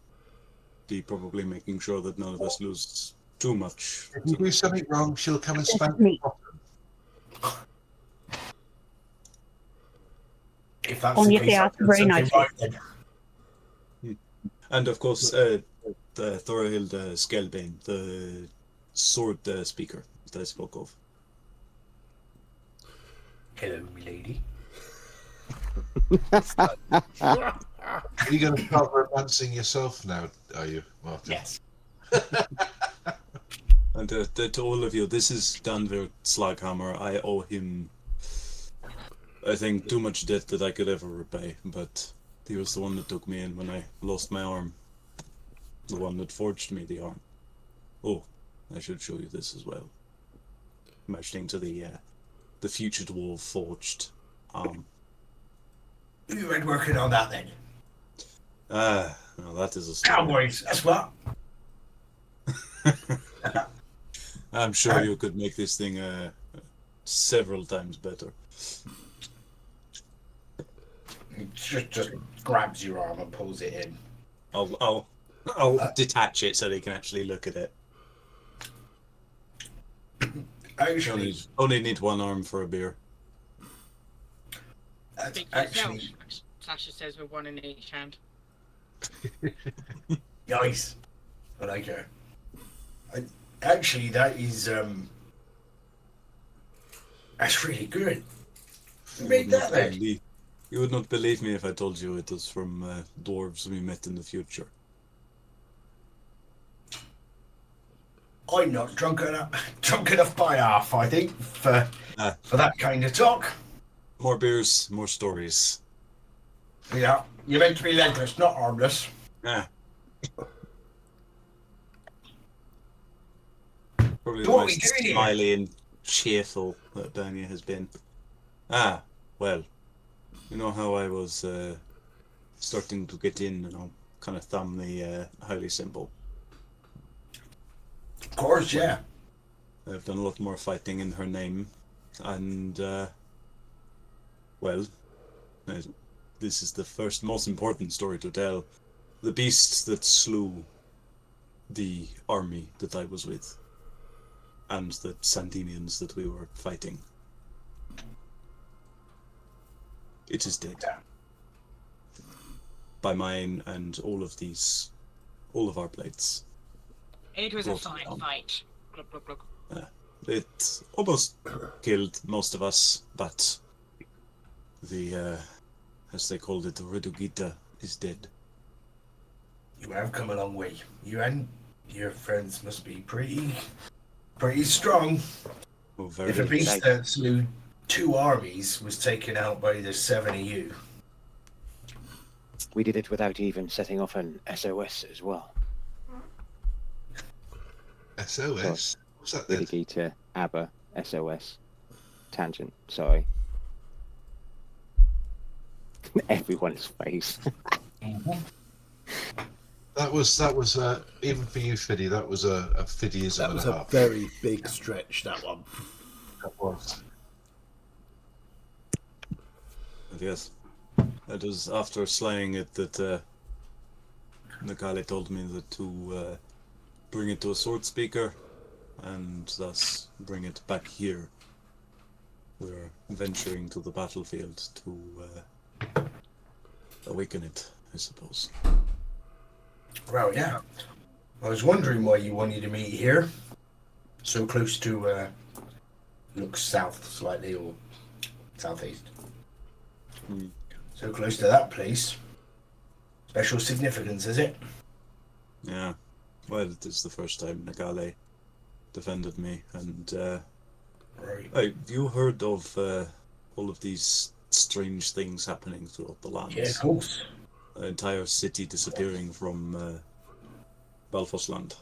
be probably making sure that none of us lose too much. If you do something wrong, she'll come and spank Me. you. If that's Only the if they case, ask I'll very send you nicely. right then. And of course, the Thorhild Skelbane, the sword speaker that I spoke of. Hello, milady. Are you going to start romancing yourself now, are you, Martin? Yes. And to all of you, this is Danvir Slaghammer. I owe him, I think, too much debt that I could ever repay, but he was the one that took me in when I lost my arm. The one that forged me the arm. Oh, I should show you this as well. Mentioning to the future dwarf forged arm. You've been working on that then. Well, that is a story. Cowboys, that's what. I'm sure you could make this thing several times better. He just grabs your arm and pulls it in. I'll detach it so they can actually look at it. Actually, Only need one arm for a beer. Speak for yourself. Sasha says with one in each hand. Nice. I like her. Actually, that is that's really good. You made that then? You would not believe me if I told you it was from dwarves we met in the future. I'm not drunk enough by half, I think, for that kind of talk. More beers, more stories. Yeah, you're meant to be legless, not armless. Ah. Probably So the what are we most doing here? smiley and cheerful that Bernia has been. Ah, well, you know how I was starting to get in, kind of thumb the holy symbol. Of course, yeah. I've done a lot more fighting in her name, and well, this is the first most important story to tell. The beast that slew the army that I was with, and the Sandinians that we were fighting. It is dead. By mine and all of our blades. It was a Brought fine down. fight. Look, look, look. It almost killed most of us, but the, as they called it, the Redugita is dead. You have come a long way. You and your friends must be pretty strong. Oh, very If a beast that slew 2 armies was taken out by the 7 of you. We did it without even setting off an SOS as well. SOS? What's that then? Redugita, ABBA, SOS. Tangent, sorry. Everyone's face. That was even for you, Fiddy. That was a Fiddyism That and was a a half. very big stretch, that one. That was. But yes, it was after slaying it that Nakale told me that to bring it to a sword speaker, and thus bring it back here. We're venturing to the battlefield to awaken it, I suppose. Well, yeah. I was wondering why you wanted to meet here. So close to, looks south slightly, or southeast. Hmm. So close to that place. Special significance, is it? Yeah, well, it is the first time Nagale defended me, and Right. have you heard of all of these strange things happening throughout the lands? Yeah, of course. An entire city disappearing from Balfosland.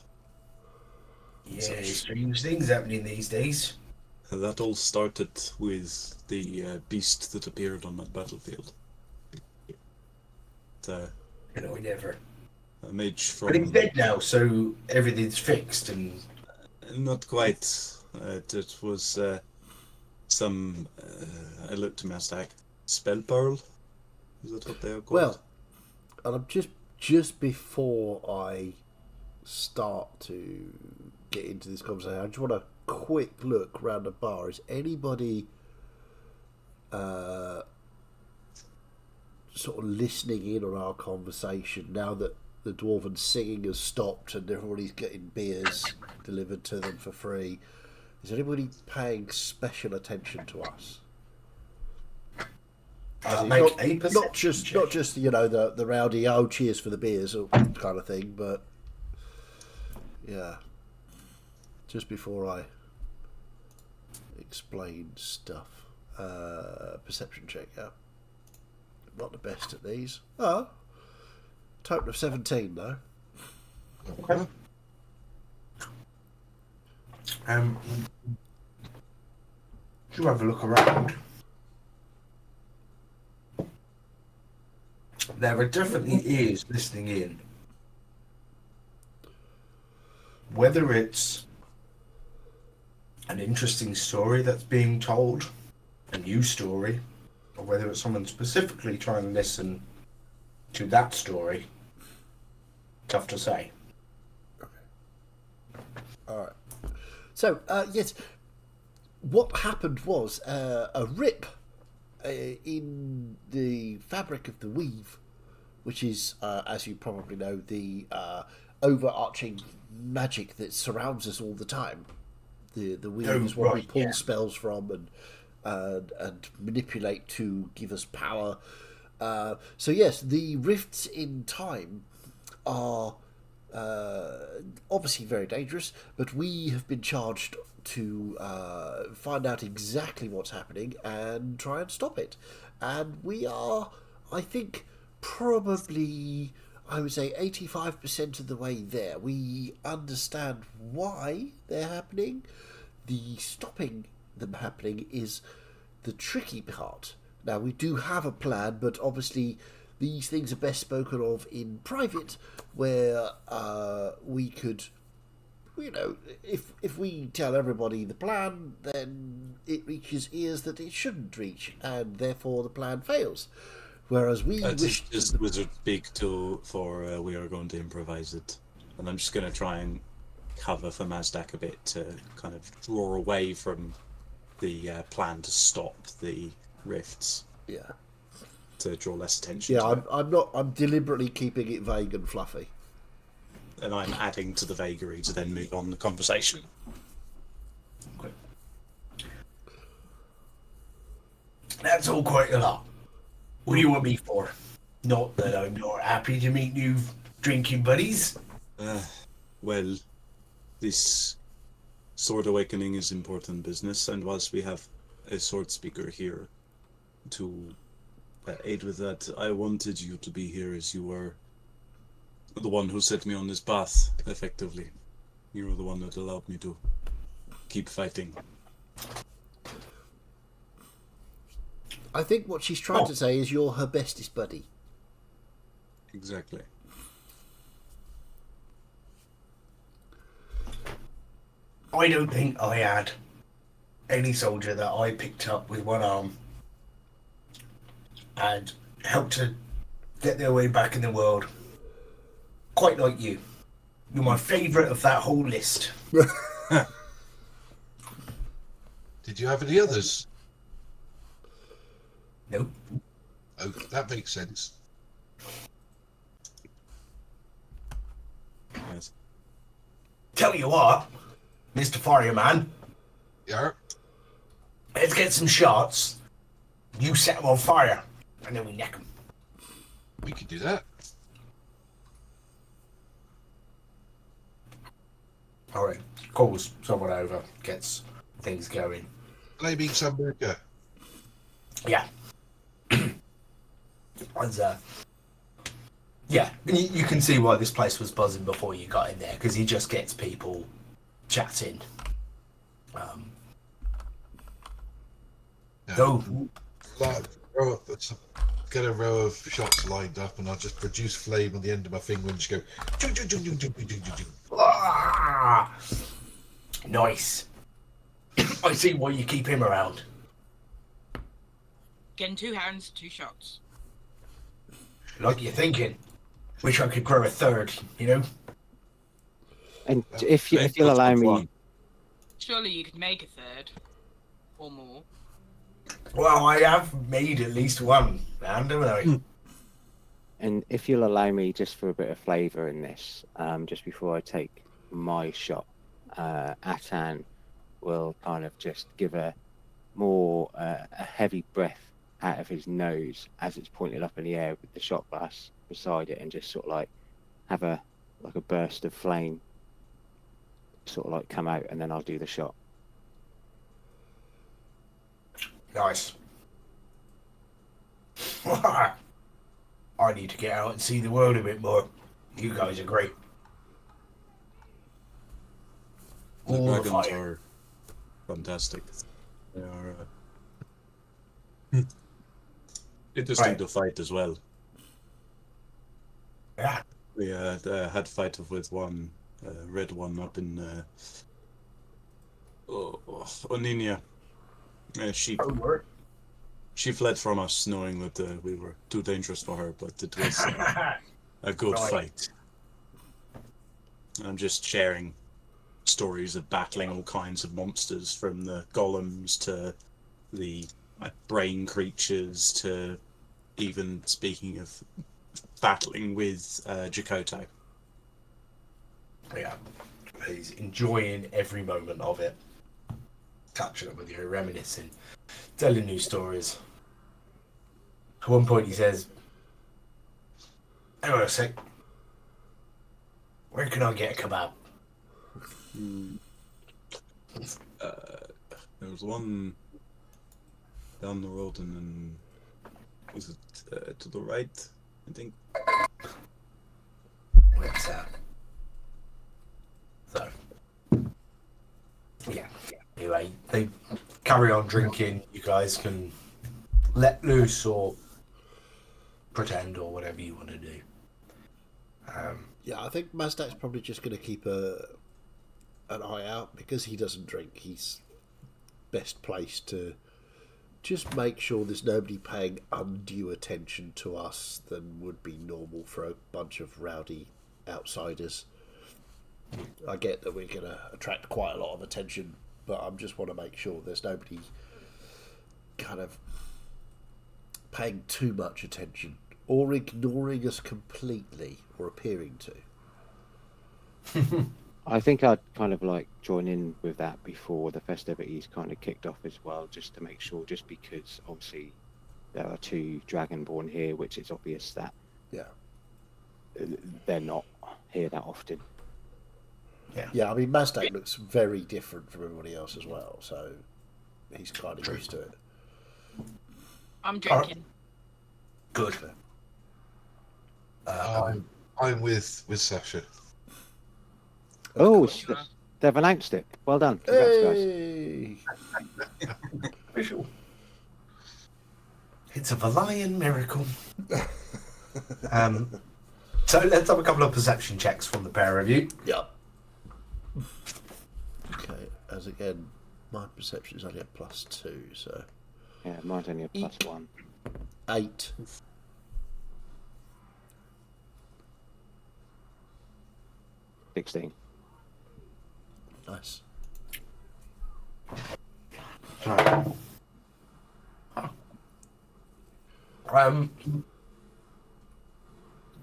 Yeah, strange things happening these days. That all started with the beast that appeared on that battlefield. You know, never. A mage from... But he's dead now, so everything's fixed and... Not quite. It was some... I looked to my stack. Spell Pearl? Is that what they are called? Well, and I'm just before I start to get into this conversation, I just want a quick look round the bar. Is anybody sort of listening in on our conversation now that the dwarven singing has stopped and everybody's getting beers delivered to them for free? Is anybody paying special attention to us? Not just you know the rowdy cheers for the beers kind of thing, but yeah, just before I explain stuff, perception check. Yeah, not the best at these. Oh, total of 17 though. Okay. You have a look around. There definitely is listening in. Whether it's an interesting story that's being told, a new story, or or whether it's someone specifically trying to listen to that story, tough to say. All right. So, yes, what happened was a rip in the fabric of the weave, which is, as you probably know, the overarching magic that surrounds us all the time. The weave is what we pull spells from and manipulate to give us power. So yes, the rifts in time are obviously very dangerous, but we have been charged to find out exactly what's happening and try and stop it. And we are, I think, probably, I would say, 85% of the way there. We understand why they're happening. The stopping them happening is the tricky part. Now, we do have a plan, but obviously these things are best spoken of in private, where we could, you know, if we tell everybody the plan, then it reaches ears that it shouldn't reach, and therefore the plan fails. Whereas we wish just Wizard speak to for we are going to improvise it, and I'm just going to try and cover for Mazdak a bit to kind of draw away from the plan to stop the rifts. Yeah. To draw less attention. Yeah, I'm deliberately keeping it vague and fluffy. And I'm adding to the vagary to then move on the conversation. Okay. That's all quite a lot. What do you want me for? Not that I'm not happy to meet new drinking buddies. Well, this sword awakening is important business, and whilst we have a sword speaker here to aid with that, I wanted you to be here as you were the one who set me on this path, effectively. You were the one that allowed me to keep fighting. I think what she's trying to say is you're her bestest buddy. Exactly. I don't think I had any soldier that I picked up with one arm and helped to get their way back in the world quite like you. You're my favourite of that whole list. Did you have any others? No. Oh, that makes sense. Yes. Tell you what, Mr. Fireman, Yeah. let's get some shots. You set them on fire, and then we neck them. We could do that. All right. Calls someone over, gets things going. Flaming Sambuca. Yeah. And, yeah, you can see why this place was buzzing before you got in there, because he just gets people chatting. Yeah. Go. Get a row of shots lined up, and I'll just produce flame on the end of my finger and just go. Chung, chung, chung, chung, chung, chung, chung, chung. Ah! Nice. I see why you keep him around. Getting 2 hands, 2 shots. Like you're thinking. Wish I could grow a third, you know? And if you'll allow me, Surely you could make a third. Or more. Well, I have made at least one, haven't I? and if you'll allow me, just for a bit of flavour in this, just before I take my shot, Atan will kind of just give a more a heavy breath out of his nose as it's pointed up in the air with the shot glass beside it, and just sort of like have a burst of flame sort of like come out, and then I'll do the shot. Nice. I need to get out and see the world a bit more. You guys are great. The All the dragons fire. are fantastic. They are interesting Right. to fight as well. Yeah. We had fight with one red one up in Oninia. Sheep. Oh, word. She fled from us knowing that we were too dangerous for her, but it was a good Right. fight. I'm just sharing stories of battling all kinds of monsters, from the golems to the brain creatures to even speaking of battling with Jakoto. Yeah, he's enjoying every moment of it. Catching up with you, reminiscing, telling new stories. At one point, he says, "Hang on a sec. Where can I get a kebab?" There was one down the road, and then was it to the right? I think. Where's that? So, yeah. Anyway, they carry on drinking. You guys can let loose or pretend or whatever you want to do. Yeah, I think Mazdak's probably just going to keep an eye out, because he doesn't drink. He's best placed to just make sure there's nobody paying undue attention to us than would be normal for a bunch of rowdy outsiders. I get that we're going to attract quite a lot of attention, but I just want to make sure there's nobody kind of paying too much attention or ignoring us completely, or appearing to. I think I'd kind of like join in with that before the festivities kind of kicked off as well, just to make sure, just because obviously there are 2 Dragonborn here, which is obvious that Yeah. they're not here that often. Yeah, I mean, Mazdak looks very different from everybody else as well, so he's kind of used to it. I'm drinking. Good. I'm with Sasha. Oh, course you are. they've announced it. Well done. Congrats, guys. Hey! Visual. It's a Valayan miracle. So let's have a couple of perception checks from the pair of you. Yep. Okay, as again, my perception is only a +2, so Yeah, mine's only a +1. 8. +16. Nice.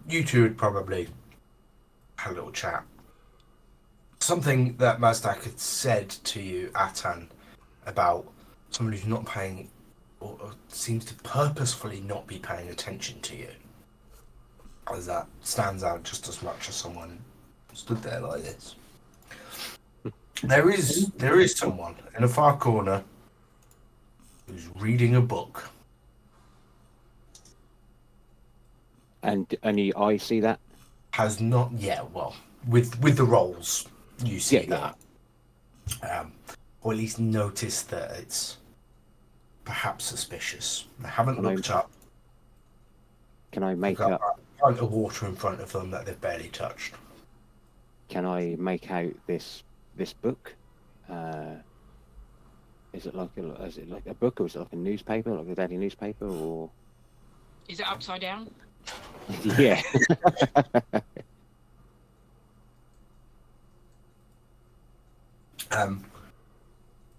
You two would probably have a little chat. Something that Mazdak had said to you, Atan, about someone who's not paying, or seems to purposefully not be paying attention to you, as that stands out just as much as someone stood there like this. There is someone in a far corner who's reading a book. And only I see that? Has not yet. Well, with the rolls, you see Yeah, that, or at least notice that it's perhaps suspicious. They haven't Can I- looked up. Can I make They've got up? a pint of water in front of them that they've barely touched. Can I make out this book? Is it like a book, or is it like a newspaper, like a daily newspaper, or? Is it upside down? Yeah.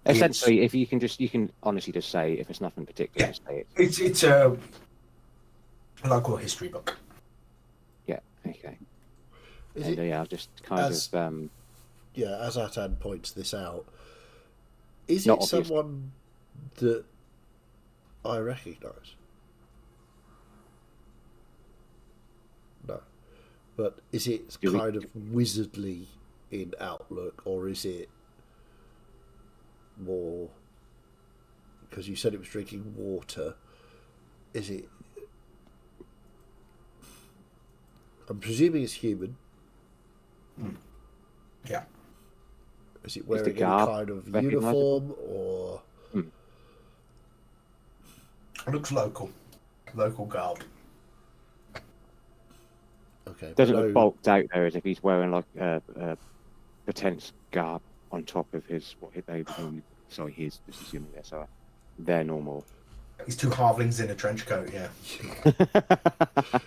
Essentially, if you can honestly just say, if it's nothing particular, just say it. It's a local history book. Yeah. Okay. Is And it, yeah, I'll just kind as- of yeah, as Atan points this out, is Not it obvious. someone that I recognise? No. But is it Do we- kind of wizardly in outlook, or is it more, because you said it was drinking water, is it, I'm presuming it's human. Yeah. Is it the wearing any garb kind of recognisable? uniform, or It looks local. Local garb. okay? doesn't no- look bulked out there as if he's wearing like a pretense garb on top of his his. Just assuming they're normal. He's 2 halflings in a trench coat, yeah.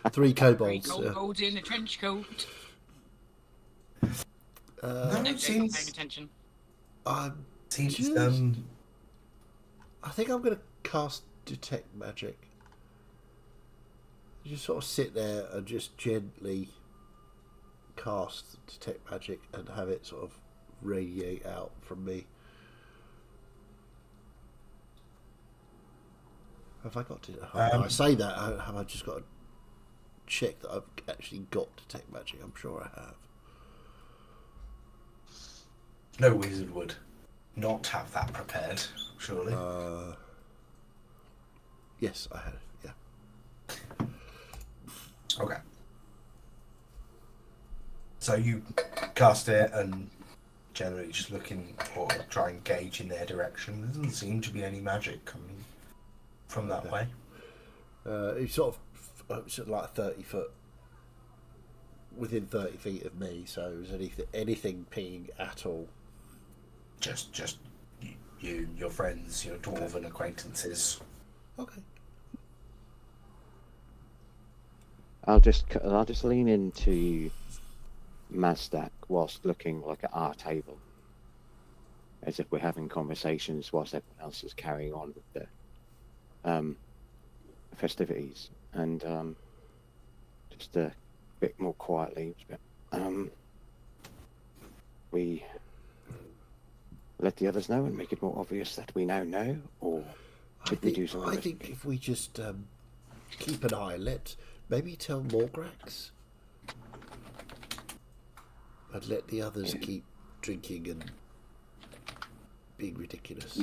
3 Three kobolds. kobolds in a trench coat. No, No, it Jake's not seems... paying attention. I'm Seems, just... I think I'm going to cast Detect Magic. You just sort of sit there and just gently cast Detect Magic and have it sort of radiate out from me. Have I got to? I say that. Have I just got to check that I've actually got Detect Magic? I'm sure I have. No wizard would not have that prepared, surely. Yes, I had it. Yeah. Okay. So you cast it and generally just looking or try and gauge in their direction. There doesn't seem to be any magic coming from that way. It's sort of like 30 foot, within 30 feet of me. So is anything pinging at all? Just you, your friends, your dwarven acquaintances. Okay. I'll just lean into Mazdak whilst looking like at our table, as if we're having conversations whilst everyone else is carrying on with the festivities, and just a bit more quietly. We let the others know and make it more obvious that we now know, or should we do something? I think if we just keep an eye, maybe tell Morgrax, and let the others keep drinking and being ridiculous.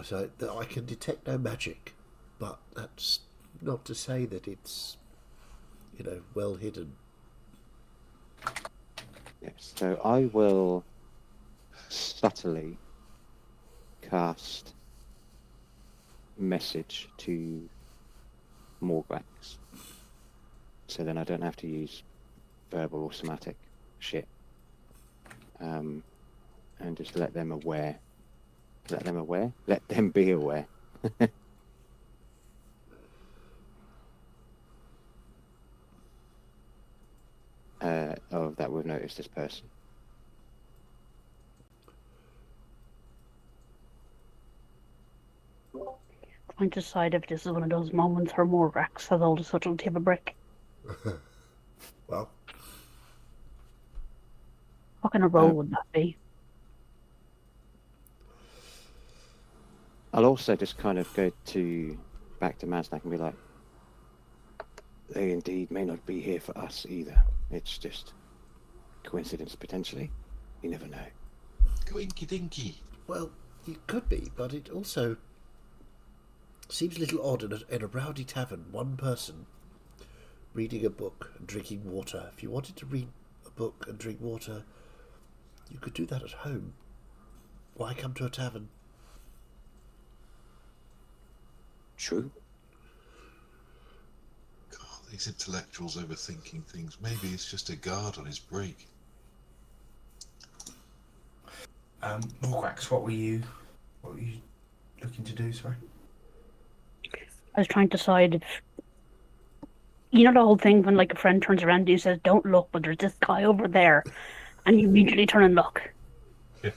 So that I can detect no magic, but that's not to say that it's, well hidden. Yes, so I will subtly cast message to Morgrax, so then I don't have to use verbal or somatic shit, and just let them be aware. Of that we've noticed this person. Trying to decide if this is one of those moments where Morgrax has all the subtlety of a brick. Well, What kind of role would that be? I'll also just kind of go back to Maznak and be like, they indeed may not be here for us either. It's just coincidence, potentially. You never know. Goinky dinky. well, it could be, but it also seems a little odd in a rowdy tavern. One person reading a book and drinking water. If you wanted to read a book and drink water, you could do that at home. Why come to a tavern? True. God, these intellectuals overthinking things. Maybe it's just a guard on his break. Morgrax, what were you looking to do, sorry? I was trying to decide if... You know the whole thing when like a friend turns around and he says, "Don't look, but there's this guy over there," and you immediately turn and look. Yeah.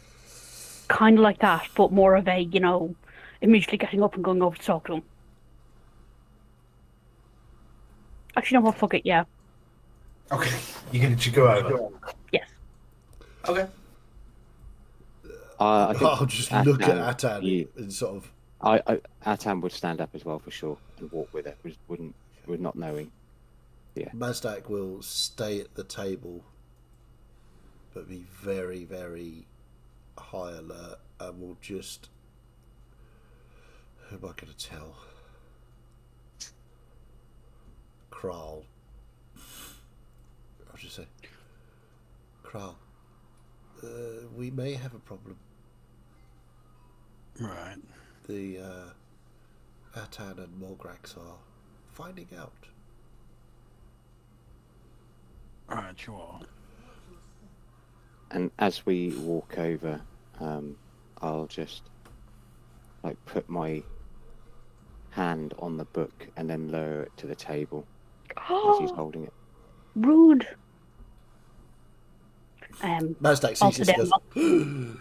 Kind of like that, but more of a, immediately getting up and going over to talk to him. Actually, no, well, fuck it, yeah. Okay, you're going to go over? Yes. Okay. I think I'll just look at Atan, Atan and sort of... Atan would stand up as well for sure and walk with it. Would not knowing. Yeah. Mazdak will stay at the table, but be very, very high alert, and will just... Who am I going to tell? Kral. I'll just say, Kral, we may have a problem. Right. The Atan and Morgrax are finding out. Right, sure. And as we walk over, I'll just put my hand on the book and then lower it to the table as he's Oh, holding it. rude. Mazdak I'll sees sit this and down. goes,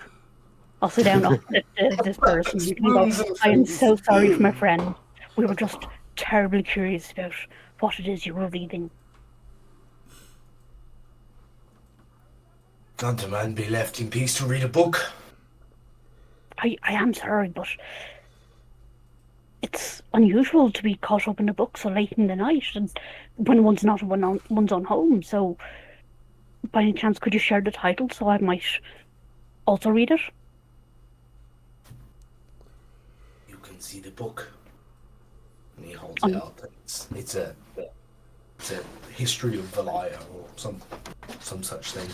I'll sit down opposite this person and go, I am so sorry for my friend. We were just terribly curious about what it is you were reading. Can't a man be left in peace to read a book? I am sorry, but it's unusual to be caught up in a book so late in the night and when one's not in one's own home. So, by any chance, could you share the title so I might also read it? You can see the book. And he holds it up. It's a history of Valaya or some such thing.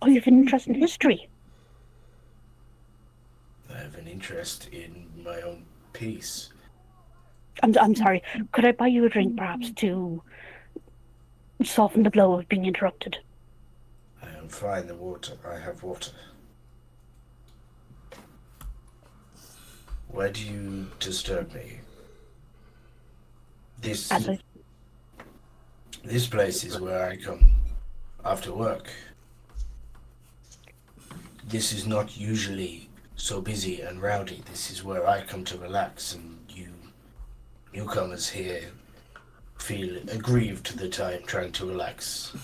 Oh, you have an interest in history. I have an interest in my own peace. I'm sorry. Could I buy you a drink, perhaps, to soften the blow of being interrupted? I am fine. The water. I have water. Why do you disturb me? This place is where I come after work. This is not usually so busy and rowdy. This is where I come to relax, and you newcomers here feel aggrieved to the time trying to relax.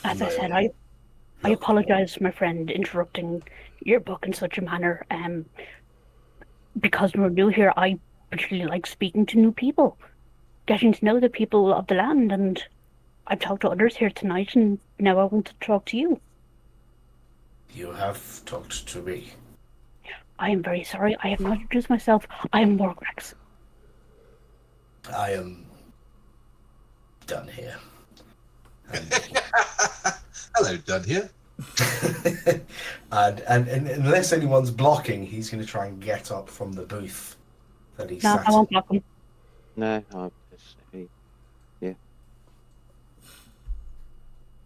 As I said, I apologize, my friend, interrupting your book in such a manner. Because we're new here, I particularly like speaking to new people, getting to know the people of the land, and I've talked to others here tonight, and now I want to talk to you. You have talked to me. I am very sorry. I have not introduced myself. I am Morgrax. I am done here. Hello, done here. and unless anyone's blocking, he's going to try and get up from the booth that he No, sat I won't block him. No,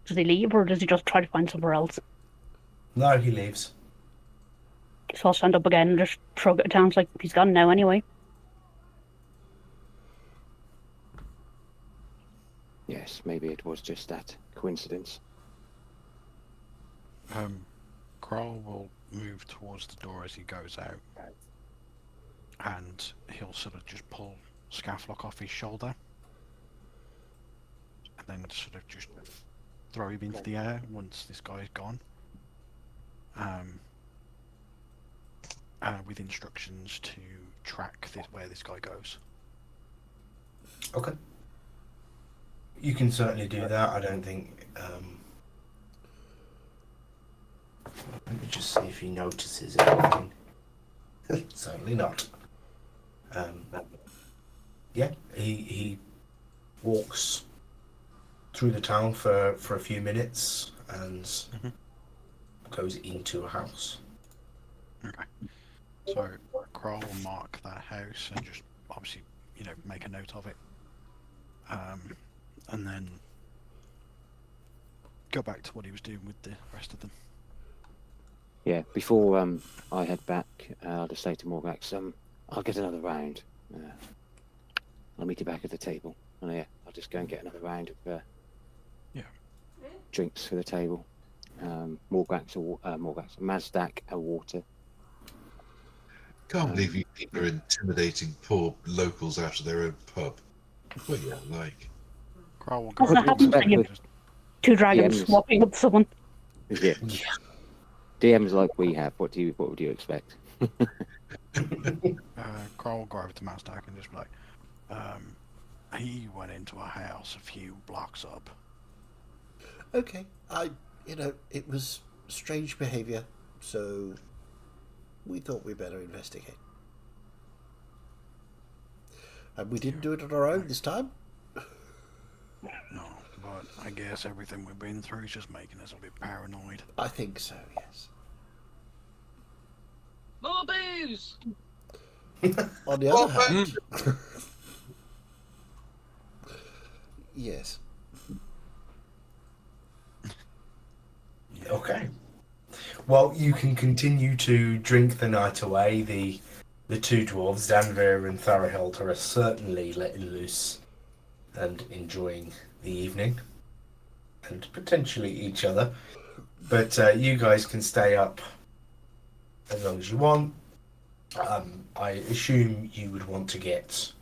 Does he leave, or does he just try to find somewhere else? No, he leaves. So I'll stand up again and just shrug it down. It's like he's gone now anyway. yes, maybe it was just that coincidence. Kroll will move towards the door as he goes out, and he'll sort of just pull Scafflock off his shoulder, and then sort of just throw him into the air once this guy's gone. With instructions to track where this guy goes. Okay. You can certainly do that. I don't think. Let me just see if he notices anything. Certainly not. Yeah, he walks through the town for a few minutes and goes into a house. Okay. So Kroll will mark that house and just obviously, make a note of it. And then go back to what he was doing with the rest of them. Yeah, before I head back, I'll just say to Morgax, I'll get another round. I'll meet you back at the table. And yeah, I'll just go and get another round of drinks for the table. Mazdak a water. Can't believe you people are intimidating poor locals out of their own pub. What are you like? Kroll will That's go not happening when you have two dragons DMs. swapping with someone. Yeah. DMs like we have. What would you expect? Kroll will go over to Mazdak and just be like, he went into a house a few blocks up. okay, it was strange behaviour, so we thought we'd better investigate. And we didn't do it on our own this time. No, but I guess everything we've been through is just making us a bit paranoid. I think so, yes. More booze! On the Well, other hand, yes. Okay. Well, you can continue to drink the night away. The the two dwarves, Danvir and Tharahild, are certainly letting loose and enjoying the evening, and potentially each other. But you guys can stay up as long as you want. I assume you would want to get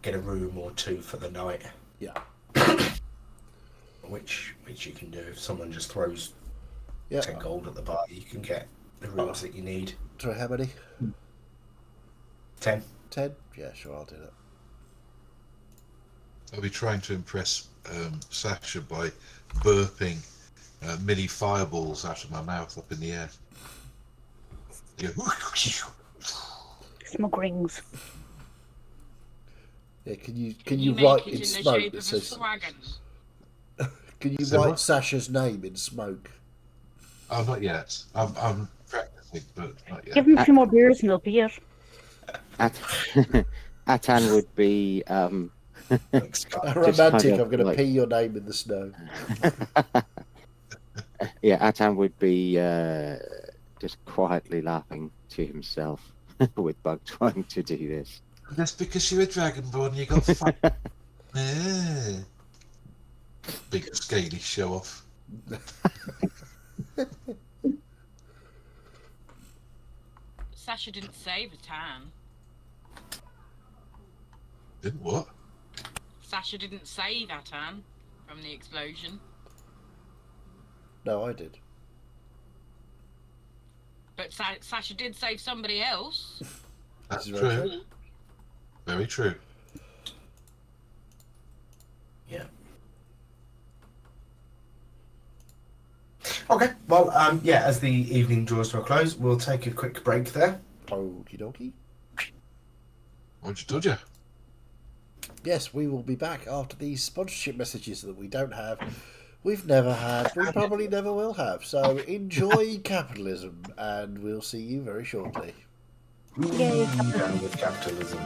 a room or two for the night. Yeah. Which you can do. If someone just throws Yeah. 10 gold at the bar, you can get the rooms that you need. Sorry, how many? 10. 10? Yeah, sure, I'll do that. I'll be trying to impress Sasha by burping mini fireballs out of my mouth up in the air. Yeah. Smoke rings. Yeah, can you make write it in the smoke shape that of a says... swagon? Can you So write what? Sasha's name in smoke? Oh, not yet. I'm practicing, but not yet. Give him a few more beers and they'll be it. Atan would be Thanks, guys. How romantic, kind of I'm going to like- pee your name in the snow. yeah, Atan would be just quietly laughing to himself with Bug trying to do this. That's because you're a dragonborn. You got fun. Yeah. Big scaly show off. Sasha didn't save a tan. Didn't what? Sasha didn't save Atan from the explosion. No, I did. But Sasha did save somebody else. That's This is very true. true. Very true. Yeah. Okay, well, yeah, as the evening draws to a close, we'll take a quick break there. Okie dokie. What'd you told you? Yes, we will be back after these sponsorship messages that we don't have. We've never had. We probably never will have. So enjoy capitalism, and we'll see you very shortly. Yay, Down with capitalism.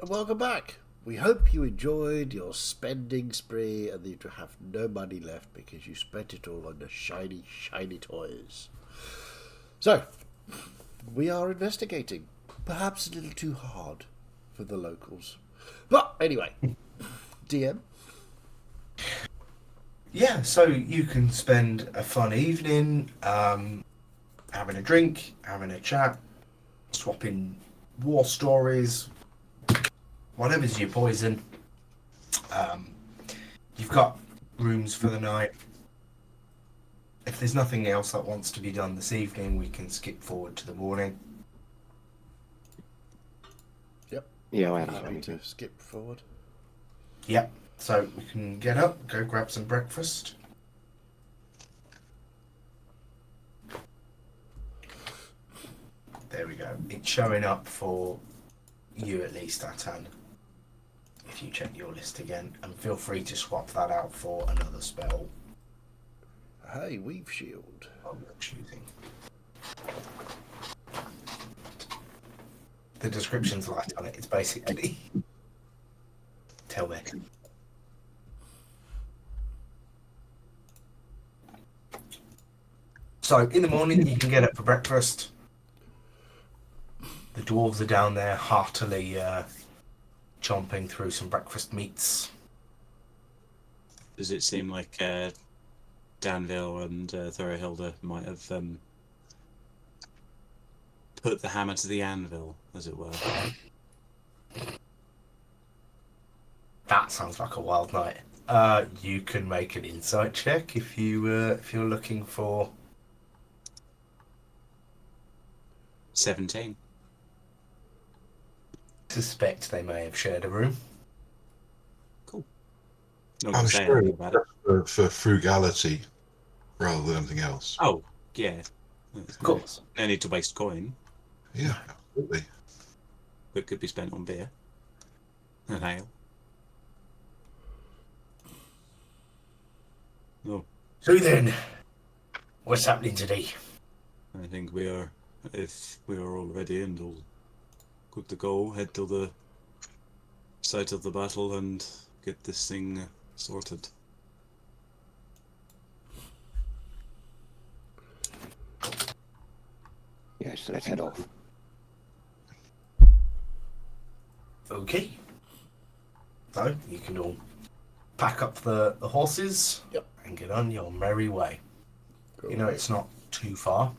and welcome back. We hope you enjoyed your spending spree and that you have no money left because you spent it all on the shiny, shiny toys. So, we are investigating. Perhaps a little too hard for the locals. But anyway, DM? Yeah, so you can spend a fun evening having a drink, having a chat, swapping war stories, whatever's your poison. You've got rooms for the night. If there's nothing else that wants to be done this evening, we can skip forward to the morning. Yep. Yeah, I am Happy happy to skip forward. Yep. So we can get up, go grab some breakfast. There we go. It's showing up for you at least, Atan. If you check your list again, and feel free to swap that out for another spell Hey, Weave Shield. of your choosing. The description's light on it. It's basically tell me. So in the morning you can get up for breakfast. The dwarves are down there heartily chomping through some breakfast meats. Does it seem like Danville and Thorahilda might have put the hammer to the anvil, as it were? That sounds like a wild night. You can make an insight check if you're looking for 17. Suspect they may have shared a room. Cool. Not I'm gonna say sure anything about it. for frugality rather than anything else. Oh, yeah. Of course. No need to waste coin. Yeah, absolutely. It could be spent on beer and ale. Oh, So then, what's happening today? I think we are, if we are all ready and all good to go, head to the site of the battle and get this thing sorted. Yes, so let's head off. Okay. So you can all pack up the horses. Yep. And get on your merry way. Cool. You know, it's not too far.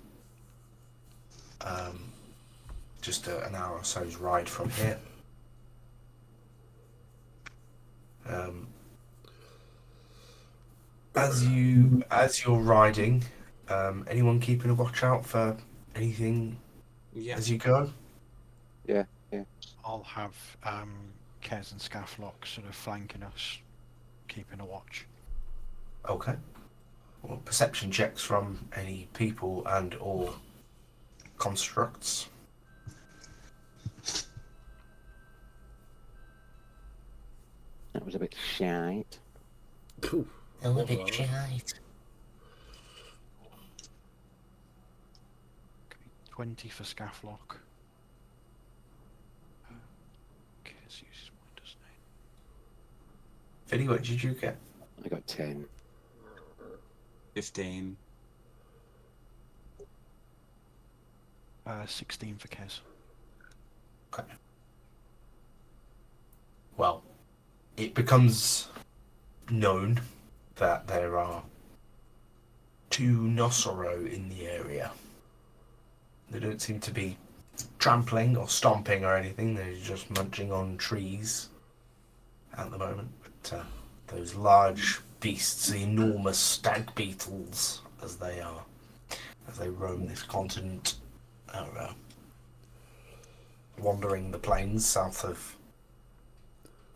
Just an hour or so's ride from here. As you're riding, anyone keeping a watch out for anything Yeah. as you go? Yeah. I'll have Kez and Scafflock sort of flanking us, keeping a watch. Okay. Well, perception checks from any people and or constructs. That was a bit shite. Cool. A little bit shite. Okay, 20 for Scafflock. Kez uses one, doesn't he? Vinny, what did you get? I got 10. 15. 16 for Kez. Okay. Well, it becomes known that there are 2 Nosoro in the area. They don't seem to be trampling or stomping or anything. They're just munching on trees at the moment. But those large beasts, the enormous stag beetles, as they roam this continent, are wandering the plains south of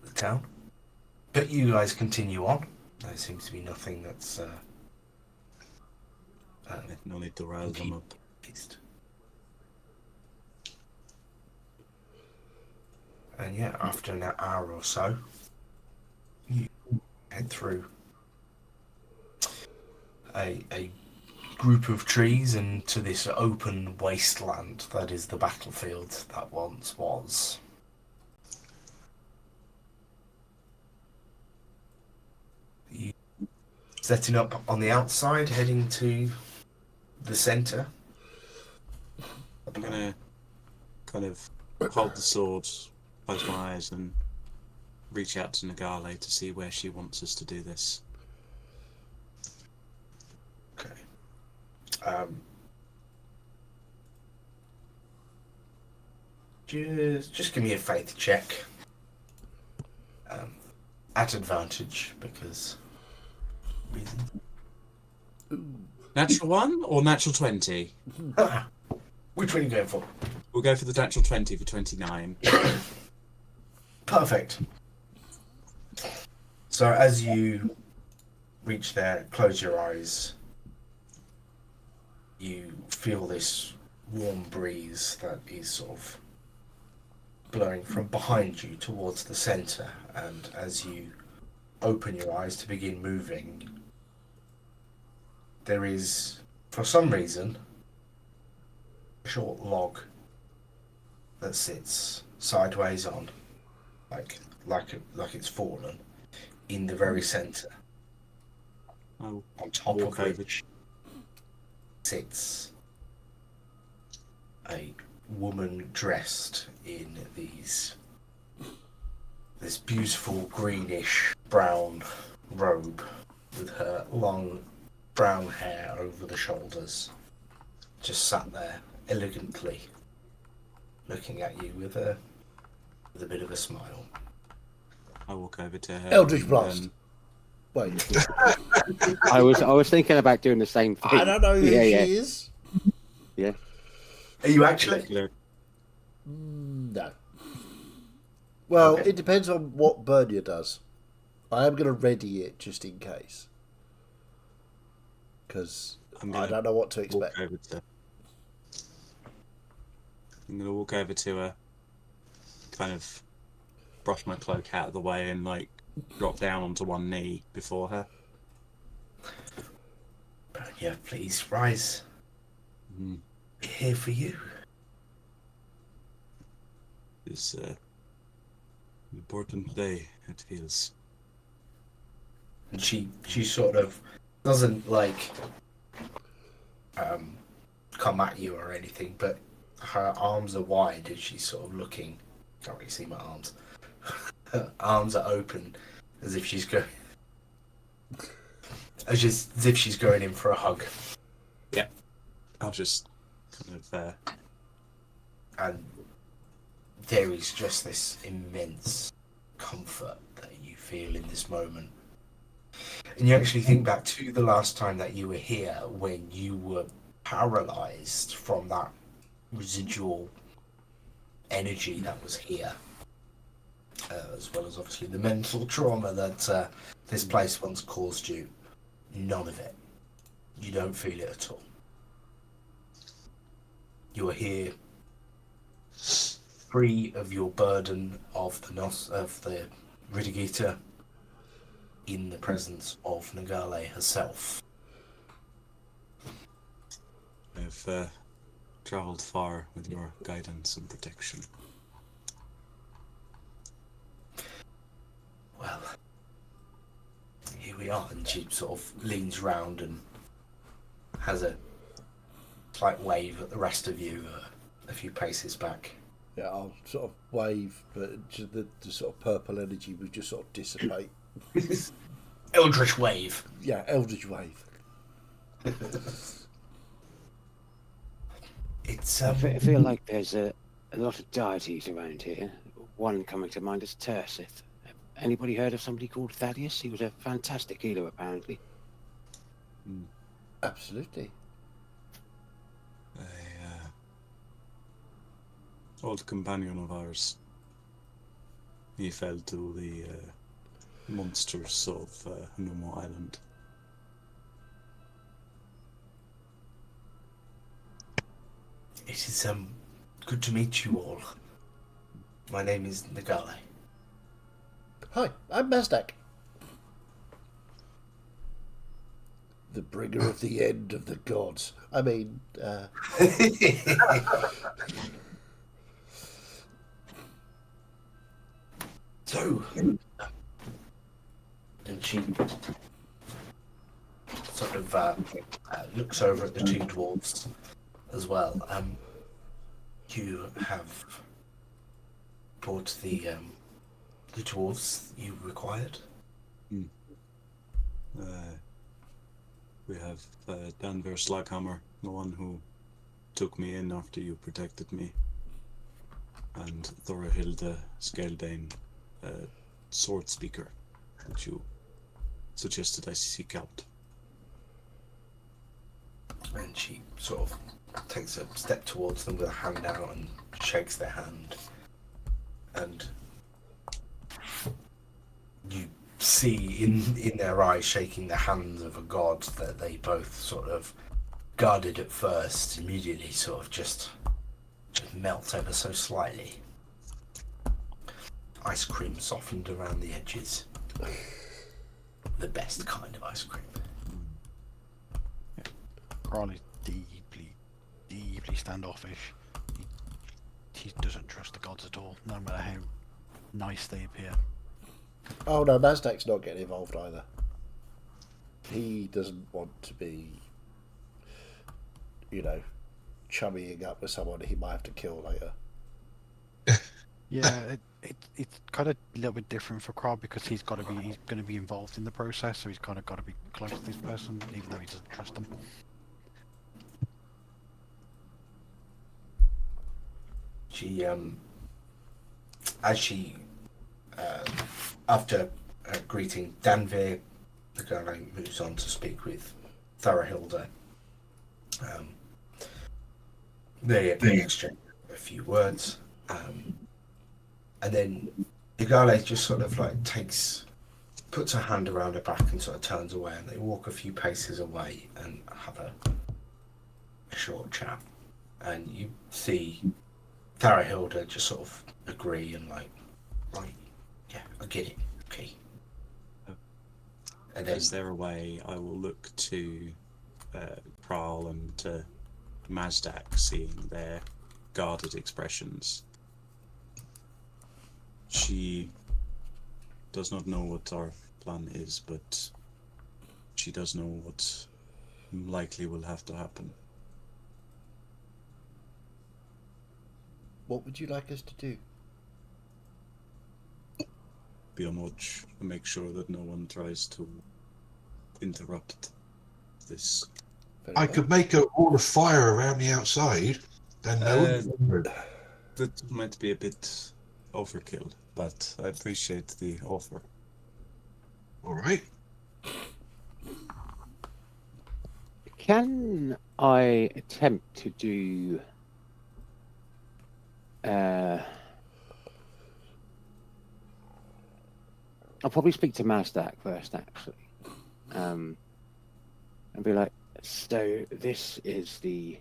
the town. But you guys continue on. There seems to be nothing that's No need to rile them up. east. And yeah, after an hour or so, you head through a group of trees and to this open wasteland that is the battlefield that once was. setting up on the outside, heading to the centre. I'm gonna kind of hold the sword, close my eyes, and reach out to Nagale to see where she wants us to do this. Okay. Just give me a faith check. At advantage, because reasons. Natural 1 or natural 20? Which one are you going for? We'll go for the natural 20 for 29. Perfect. So as you reach there, close your eyes, you feel this warm breeze that is sort of blowing from behind you towards the centre, and as you open your eyes to begin moving, there is, for some reason, a short log that sits sideways on, like it's fallen, in the very centre. I'll On top walk of over. which sits a woman dressed in this beautiful greenish brown robe with her long brown hair over the shoulders, just sat there elegantly looking at you with a bit of a smile. I walk over to her. Eldritch and, Blast. Wait, I was thinking about doing the same thing. I don't know who Yeah, she yeah. is. Yeah. Are you actually? No. Well, Okay. it depends on what Bernia does. I am going to ready it just in case. Because I'm I gonna don't know what to expect. I'm gonna walk over to her, kind of brush my cloak out of the way, and like drop down onto one knee before her. Yeah, please rise. Mm. Here for you. It's an important day, it feels. And she sort of doesn't come at you or anything, but her arms are wide and she's sort of looking. Can't really see my arms. Her arms are open as if she's going as if she's going in for a hug. Yeah. I'll just kind of And there is just this immense comfort that you feel in this moment. And you actually think back to the last time that you were here when you were paralyzed from that residual energy that was here. As well as obviously the mental trauma that this place once caused you. None of it. You don't feel it at all. You are here free of your burden of the Ridigita, in the presence of Nagale herself. I've travelled far with your guidance and protection. Well, here we are, and she sort of leans round and has a slight wave at the rest of you a few paces back. Yeah, I'll sort of wave, but just the sort of purple energy would just sort of dissipate. Eldritch wave. Yeah, Eldritch wave. It's I feel like there's a lot of deities around here. One coming to mind is Tersith. Anybody heard of somebody called Thaddeus? He was a fantastic healer, apparently. Absolutely. Old companion of ours. He fell to the monsters of Nomo Island. It is good to meet you all. My name is Nagale. Hi, I'm Mazdak. The bringer of the end of the gods. I mean, So, and she sort of looks over at the two dwarves as well. You have brought the dwarves you required. We have Danver Slaghammer, the one who took me in after you protected me, and Thorahilde Skeldane, Sword Speaker, which you suggested I seek out. And she sort of takes a step towards them with a hand out and shakes their hand. And you see in their eyes, shaking the hands of a god, that they both sort of guarded at first, immediately sort of just melt ever so slightly. Ice cream softened around the edges. The best kind of ice cream. Crawley's deeply standoffish. He doesn't trust the gods at all, no matter how nice they appear. Oh no, Nasdaq's not getting involved either. He doesn't want to be, chummying up with someone he might have to kill later. Yeah, it's kind of a little bit different for Krog because he's going to be involved in the process, so he's kind of got to be close to this person, even though he doesn't trust them. She, as she, after greeting Danver, the girl moves on to speak with Thorahilde. They exchange a few words, and then Igale just sort of puts her hand around her back and sort of turns away, and they walk a few paces away and have a short chat. And you see Thorahilde just sort of agree and right, yeah, I get it, okay. And then, is there a way I will look to Prahl and to Mazdak, seeing their guarded expressions? She does not know what our plan is, but she does know what likely will have to happen. What would you like us to do? Be on watch and make sure that no one tries to interrupt this. I could make a wall of fire around the outside, then That might be a bit overkill, but I appreciate the offer. all right. Can I attempt to do I'll probably speak to Mazdak first, actually, and be like, so this is the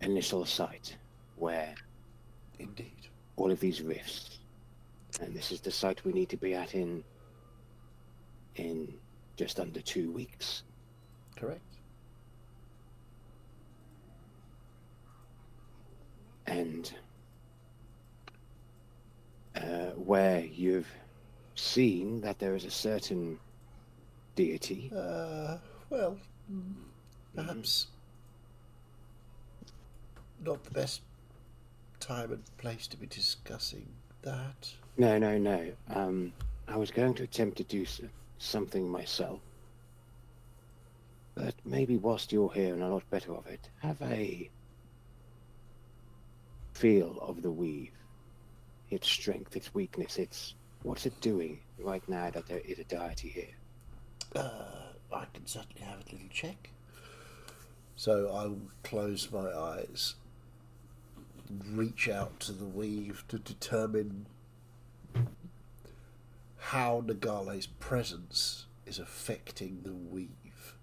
initial site where Indeed. all of these rifts, and this is the site we need to be at in just under 2 weeks. Correct. And where you've seen that there is a certain deity. Well, perhaps not the best time and place to be discussing that. No. I was going to attempt to do something myself. But maybe whilst you're here and a lot better of it, have a feel of the weave. Its strength, its weakness, what's it doing right now that there is a deity here? I can certainly have a little check. So I will close my eyes, reach out to the weave to determine how Nagale's presence is affecting the weave.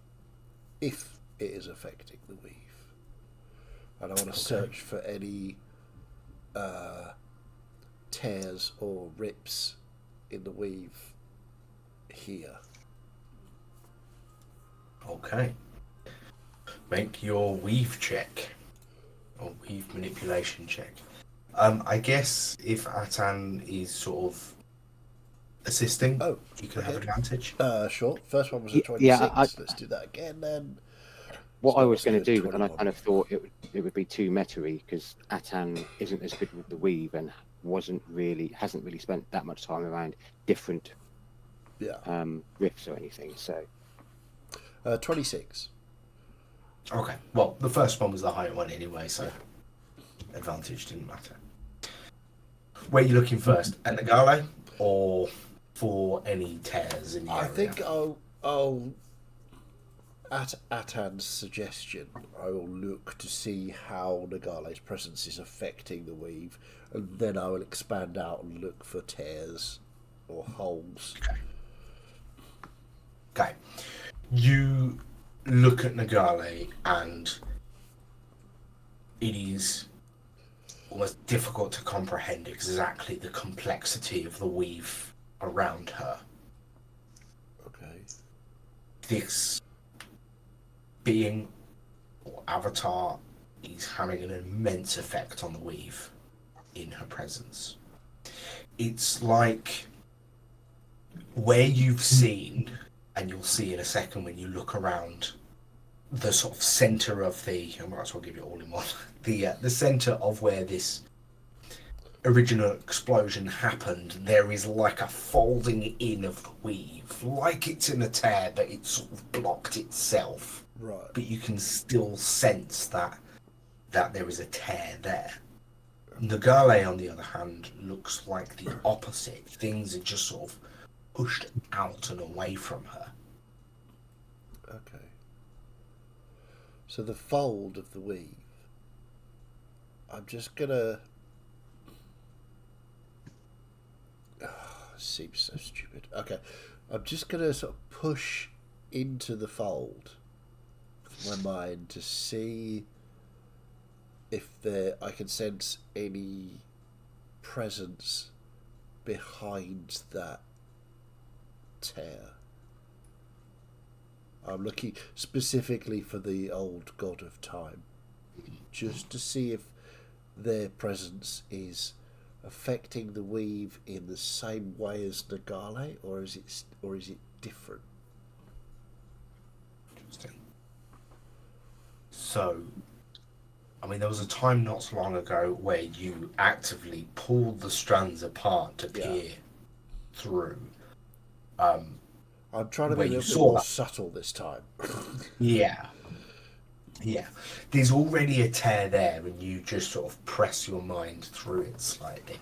If it is affecting the weave. And I want to search for any tears or rips in the weave here. okay. Make your weave check. Or weave manipulation check. I guess if Atan is sort of assisting. Oh, You can have okay. advantage. Sure. First one was a 26. Yeah, Let's do that again then. What So I that was going to a do, and I 21. kind of thought it would be too meta-y because Atan isn't as good with the weave and hasn't really spent that much time around different Yeah. riffs or anything. So 26. Okay. Well, the first one was the higher one anyway, so advantage didn't matter. Where are you looking first? At Nagale or for any tears in the area? I think I'll at Atan's suggestion, I will look to see how Nagale's presence is affecting the weave, and then I will expand out and look for tears or holes. Okay. You look at Nagale and it is almost difficult to comprehend exactly the complexity of the weave around her. Okay. This being or avatar is having an immense effect on the weave in her presence. It's like where you've seen, and you'll see in a second when you look around, the sort of center of the, I might as well give you all in one, the center of where this original explosion happened, there is like a folding in of the weave, like it's in a tear, but it's sort of blocked itself. Right. But you can still sense that there is a tear there. Nagale, on the other hand, looks like the opposite. Things are just sort of pushed out and away from her. Okay. So the fold of the weave. I'm just gonna. Seems so stupid. Okay, I'm just gonna sort of push into the fold with my mind to see if I can sense any presence behind that tear. I'm looking specifically for the old god of time, just to see if their presence is affecting the weave in the same way as Nagale, or is it different? Interesting. So, I mean, there was a time not so long ago where you actively pulled the strands apart to peer through. I'm trying to be a Where you little bit saw more that. subtle this time. Yeah. Yeah. There's already a tear there, and you just sort of press your mind through it slightly.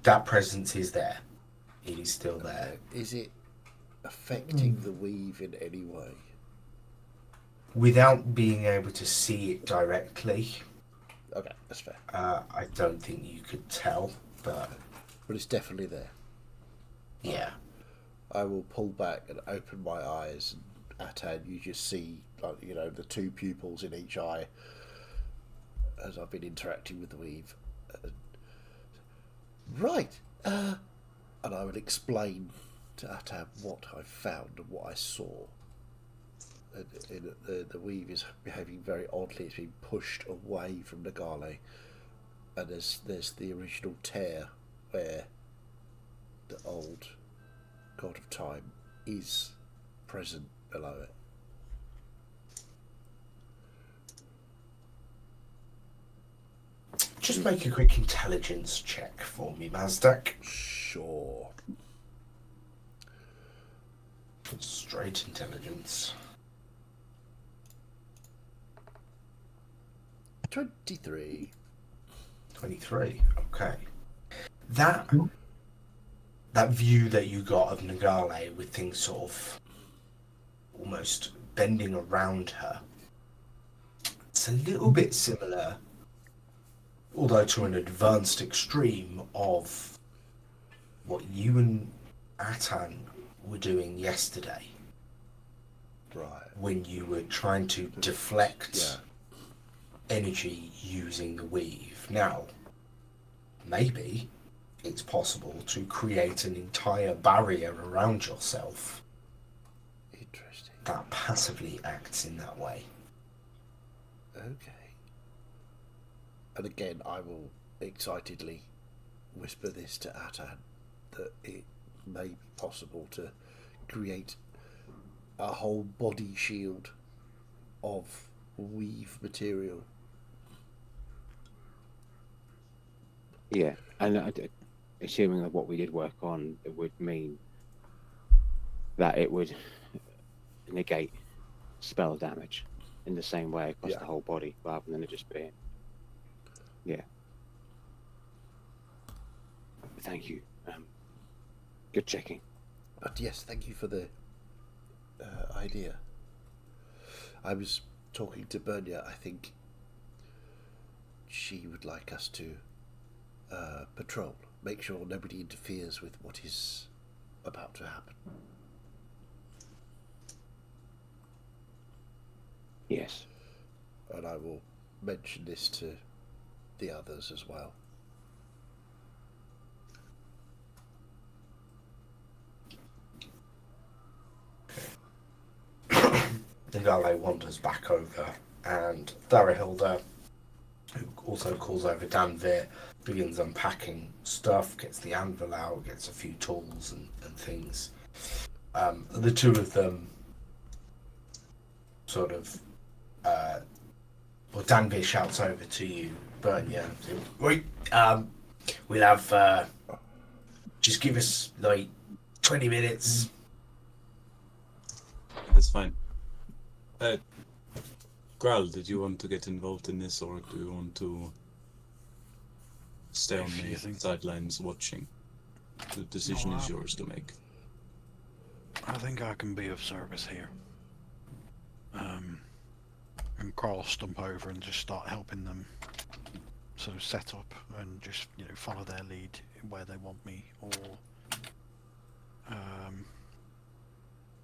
That presence is there. It is still there. Is it affecting the weave in any way? Without being able to see it directly, Okay, that's fair. I don't think you could tell, but But it's definitely there. yeah. I will pull back and open my eyes, and Atan, you just see, like, the two pupils in each eye as I've been interacting with the weave. Right. And I will explain to Atan what I found and what I saw. The weave is behaving very oddly. It's been pushed away from Nagale, and there's the original tear where the old god of time is present below it. Just make a quick intelligence check for me, Mazdak. Sure. Straight intelligence. 23. 23. Okay. That view that you got of Nagale with things sort of almost bending around her, it's a little bit similar, although to an advanced extreme, of what you and Atan were doing yesterday. Right. When you were trying to deflect energy using the weave. Now, maybe it's possible to create an entire barrier around yourself Interesting. that passively acts in that way. Okay. And again, I will excitedly whisper this to Atan, that it may be possible to create a whole body shield of weave material. Yeah, and assuming that what we did work on, it would mean that it would negate spell damage in the same way across the whole body, rather than it just being. Yeah. Thank you. Good checking. But yes, thank you for the idea. I was talking to Bernia. I think she would like us to patrol, make sure nobody interferes with what is about to happen. Yes. And I will mention this to the others as well. Nigale wanders back over, and Darahilda, who also calls over Danvir, begins unpacking stuff, gets the anvil out, gets a few tools and things. The two of them sort of, well, Danvir shouts over to you, Bernia, wait, we'll have, just give us like 20 minutes. That's fine. Graal, did you want to get involved in this, or do you want to stay on the sidelines watching? The decision is yours to make. I think I can be of service here. And Carl stump over and just start helping them sort of set up and just, you know, follow their lead where they want me, or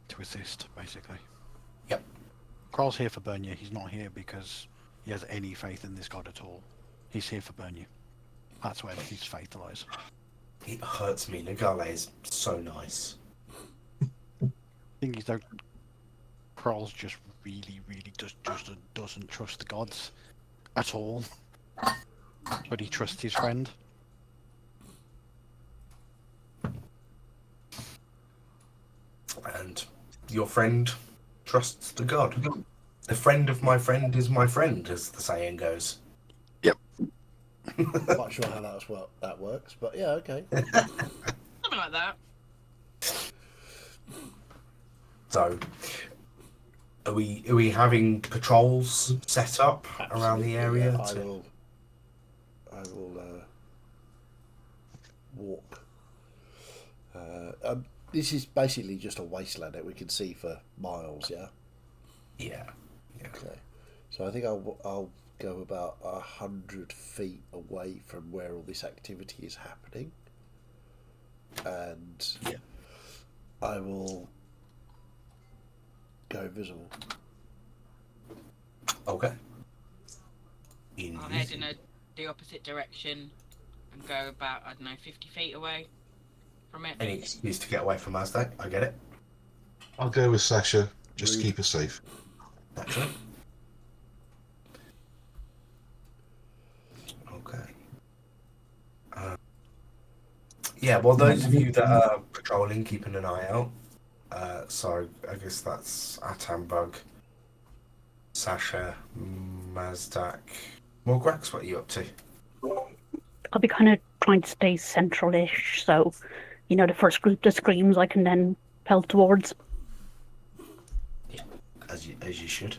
to assist, basically. Yep. Carl's here for Bernia. He's not here because he has any faith in this god at all. He's here for Bernia. That's where his faith lies. It hurts me. Nigale is so nice. Thing is, though, Carl's just really doesn't trust the gods at all. But he trusts his friend. And your friend trusts the god. The friend of my friend is my friend, as the saying goes. Yep. Not quite sure how that works, but yeah, okay. Something like that. So, are we having patrols set up around the area? Yeah, I will walk. This is basically just a wasteland that we can see for miles. Yeah. Yeah. Okay. So I think I'll go about 100 feet away from where all this activity is happening, and I will go invisible. Okay. I'll head in the opposite direction and go about, I don't know, 50 feet away from it. Any excuse to get away from us, though. I get it. I'll go with Sasha, just to keep her safe. Naturally. Okay. Yeah, well, those of you that are patrolling, keeping an eye out. So I guess that's Atambug, Sasha, Mazdak, Morgrax. What are you up to? I'll be kind of trying to stay central-ish, so, you know, the first group that screams I can then pelt towards. Yeah, as you should.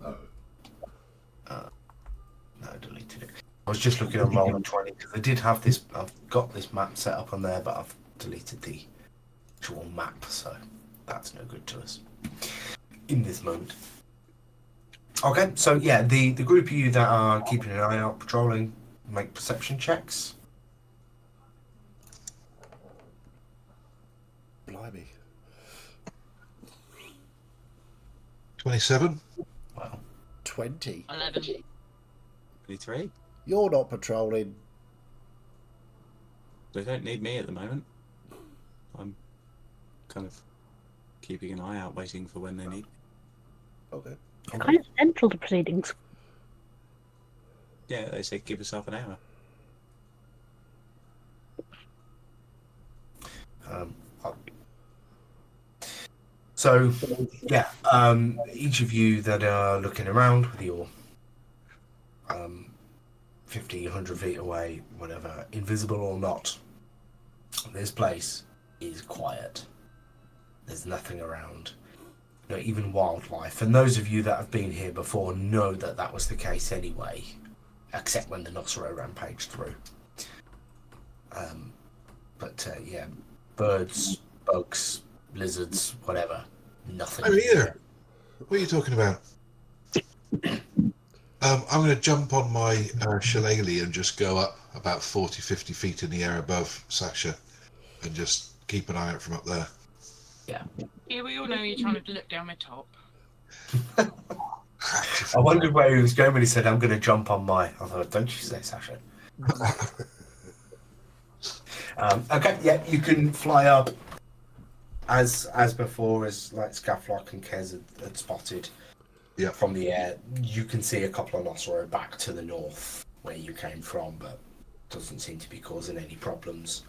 No, I deleted it. I was just looking at Roll20 because I did have this. I've got this map set up on there, but I've deleted the actual map, so that's no good to us in this moment. Okay, so yeah, the group of you that are keeping an eye out, patrolling, make perception checks. Blimey. 27. Wow. 20. 11. 23. You're not patrolling. They don't need me at the moment. I'm kind of keeping an eye out, waiting for when they need me. Okay. Kind of central to proceedings. Yeah, they say give yourself an hour. So, yeah, each of you that are looking around with your 50, 100 feet away, whatever, invisible or not, this place is quiet. There's nothing around. Not even wildlife. And those of you that have been here before know that that was the case anyway, except when the Nosero rampaged through. Yeah, birds, bugs, lizards, whatever, nothing. I'm here. What are you talking about? I'm going to jump on my shillelagh and just go up about 40, 50 feet in the air above Sasha and just keep an eye out from up there. Yeah. Yeah, we all know you're trying to look down my top. I wondered where he was going when he said, I'm going to jump on my... I thought, don't you say, Sasha. Okay, yeah, you can fly up as before, as like Scafflock and Kez had spotted. Yeah. From the air, you can see a couple of Nosero back to the north where you came from, but doesn't seem to be causing any problems.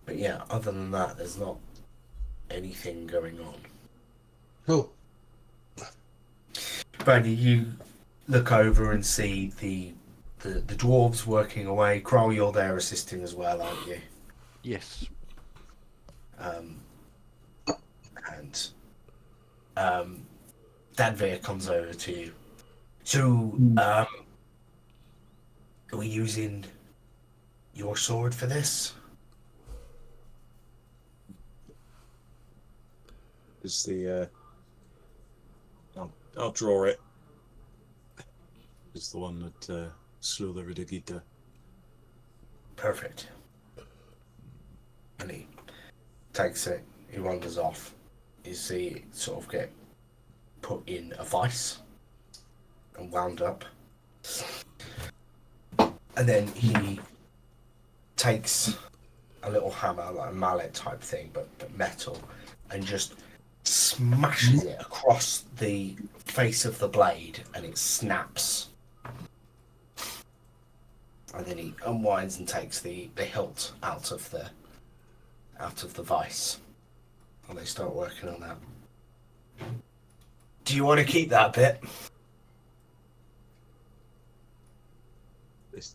But yeah, other than that, there's not anything going on. Cool. Bernie, you look over and see the dwarves working away. Kroll, you're there assisting as well, aren't you? Yes. Dadveer comes over to you. So, are we using your sword for this? Is the I'll draw it. It's the one that slew the Ridagita. Perfect. And he takes it, he wanders off. You see it sort of get put in a vice and wound up. And then he takes a little hammer, like a mallet type thing, but metal, and just smashes it across the face of the blade, and it snaps. And then he unwinds and takes the hilt out of the vice, and they start working on that. Do you want to keep that bit?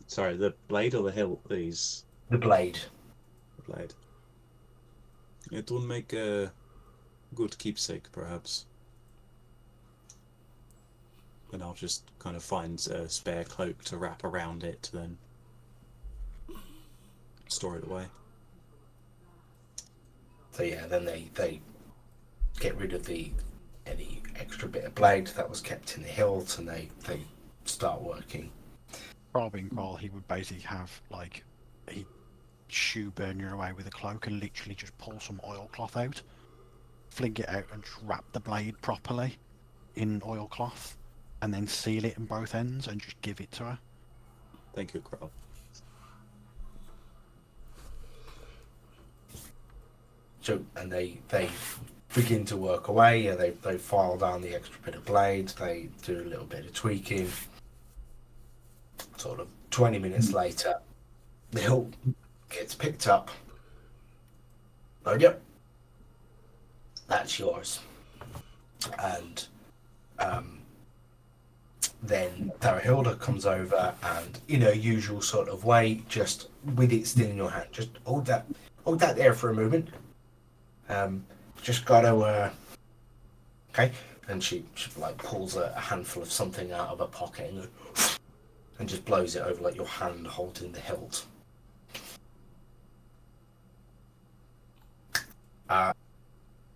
Sorry, the blade or the hilt? These. The blade. The blade. It will make a good keepsake, perhaps. And I'll just kind of find a spare cloak to wrap around it, then store it away. So yeah, then they get rid of any extra bit of blade that was kept in the hilt, and they start working. Probably Kroll, he would basically have like he'd shoe burner away with a cloak and literally just pull some oilcloth out, fling it out, and just wrap the blade properly in oilcloth, and then seal it in both ends and just give it to her. Thank you, Kroll. So, and they begin to work away. They file down the extra bit of blade. They do a little bit of tweaking. Sort of 20 minutes later, the hilt gets picked up. Oh, yep, that's yours. And then Tharahilda comes over, and in her usual sort of way, just with it still in your hand, just hold that there for a moment. Just gotta okay. And she like pulls a handful of something out of her pocket and just blows it over like your hand holding the hilt.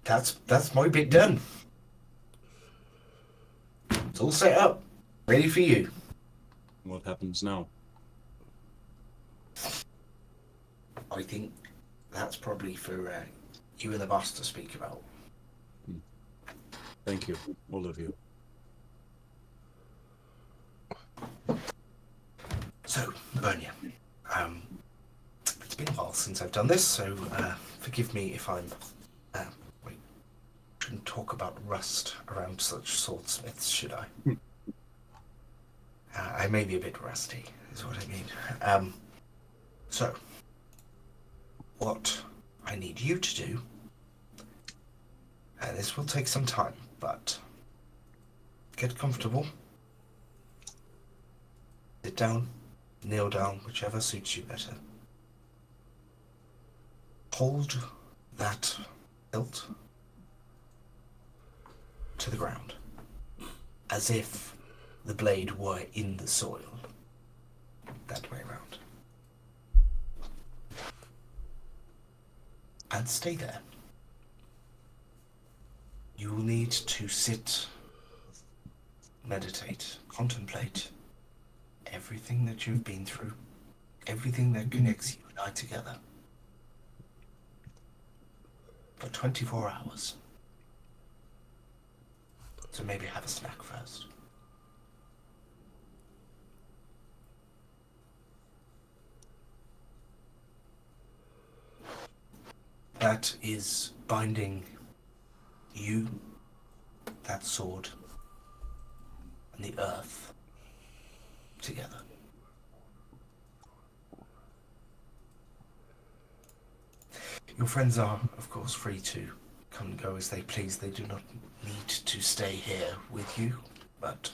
That's my bit done. It's all set up, ready for you. What happens now? I think that's probably for you and the boss to speak about. Thank you, all of you. So, Bernia, it's been a while since I've done this, so forgive me if I'm... we shouldn't talk about rust around such swordsmiths, should I? I may be a bit rusty, is what I mean. So, what I need you to do And this will take some time, but get comfortable. Sit down, kneel down, whichever suits you better. Hold that hilt to the ground, as if the blade were in the soil. That way around. And stay there. You will need to sit, meditate, contemplate everything that you've been through, everything that connects you and I together. For 24 hours. So maybe have a snack first. That is binding you, that sword, and the earth together. Your friends are, of course, free to come and go as they please. They do not need to stay here with you, but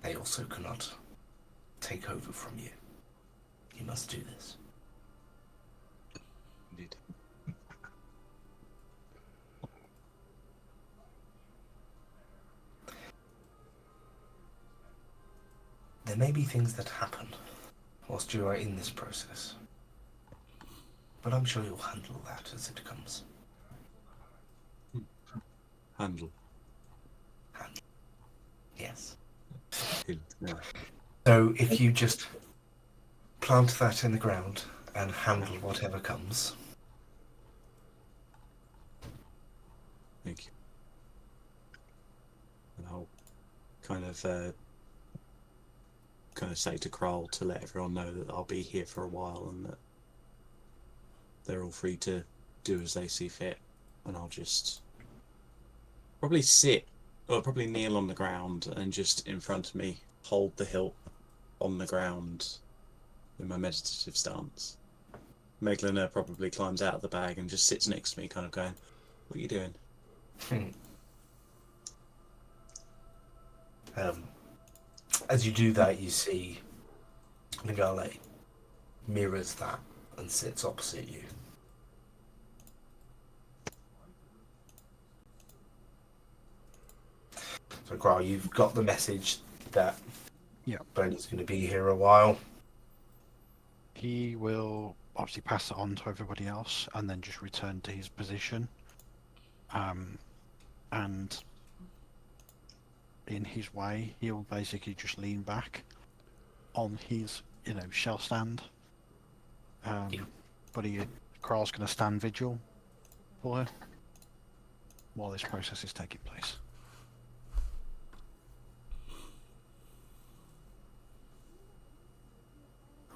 they also cannot take over from you. You must do this. Indeed. There may be things that happen whilst you are in this process, but I'm sure you'll handle that as it comes. Handle. Yes. Yeah. So if you just plant that in the ground and handle whatever comes. Thank you. And I'll kind of say to Kral to let everyone know that I'll be here for a while and that they're all free to do as they see fit. And I'll just probably sit, or probably kneel on the ground and just in front of me hold the hilt on the ground in my meditative stance. Meglina probably climbs out of the bag and just sits next to me, kind of going, "What are you doing?" As you do that, you see Nagale mirrors that and sits opposite you. So, Kral, you've got the message that Bernie's going to be here a while. He will obviously pass it on to everybody else and then just return to his position. And in his way, he'll basically just lean back on his, shell stand. But Kral's going to stand vigil for her while this process is taking place.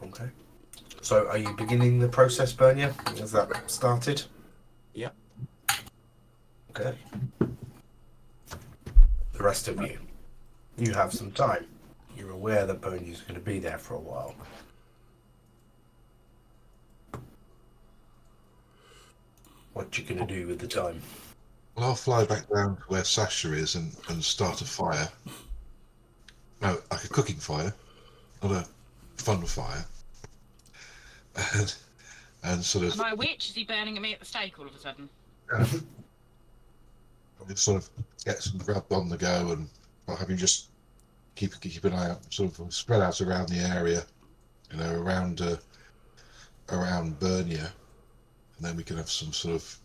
Okay. So, are you beginning the process, Bernia? Has that started? Yep. Okay. The rest of you, you have some time. You're aware that Bernia's going to be there for a while. What you going to do with the time? Well, I'll fly back down to where Sasha is and start a fire. No, like a cooking fire, not a fun fire. And sort of... Am I a witch? Is he burning at me at the stake all of a sudden? Sort of get some grub on the go and having just keep an eye out, sort of spread out around the area, around Bernia, and then we can have some sort of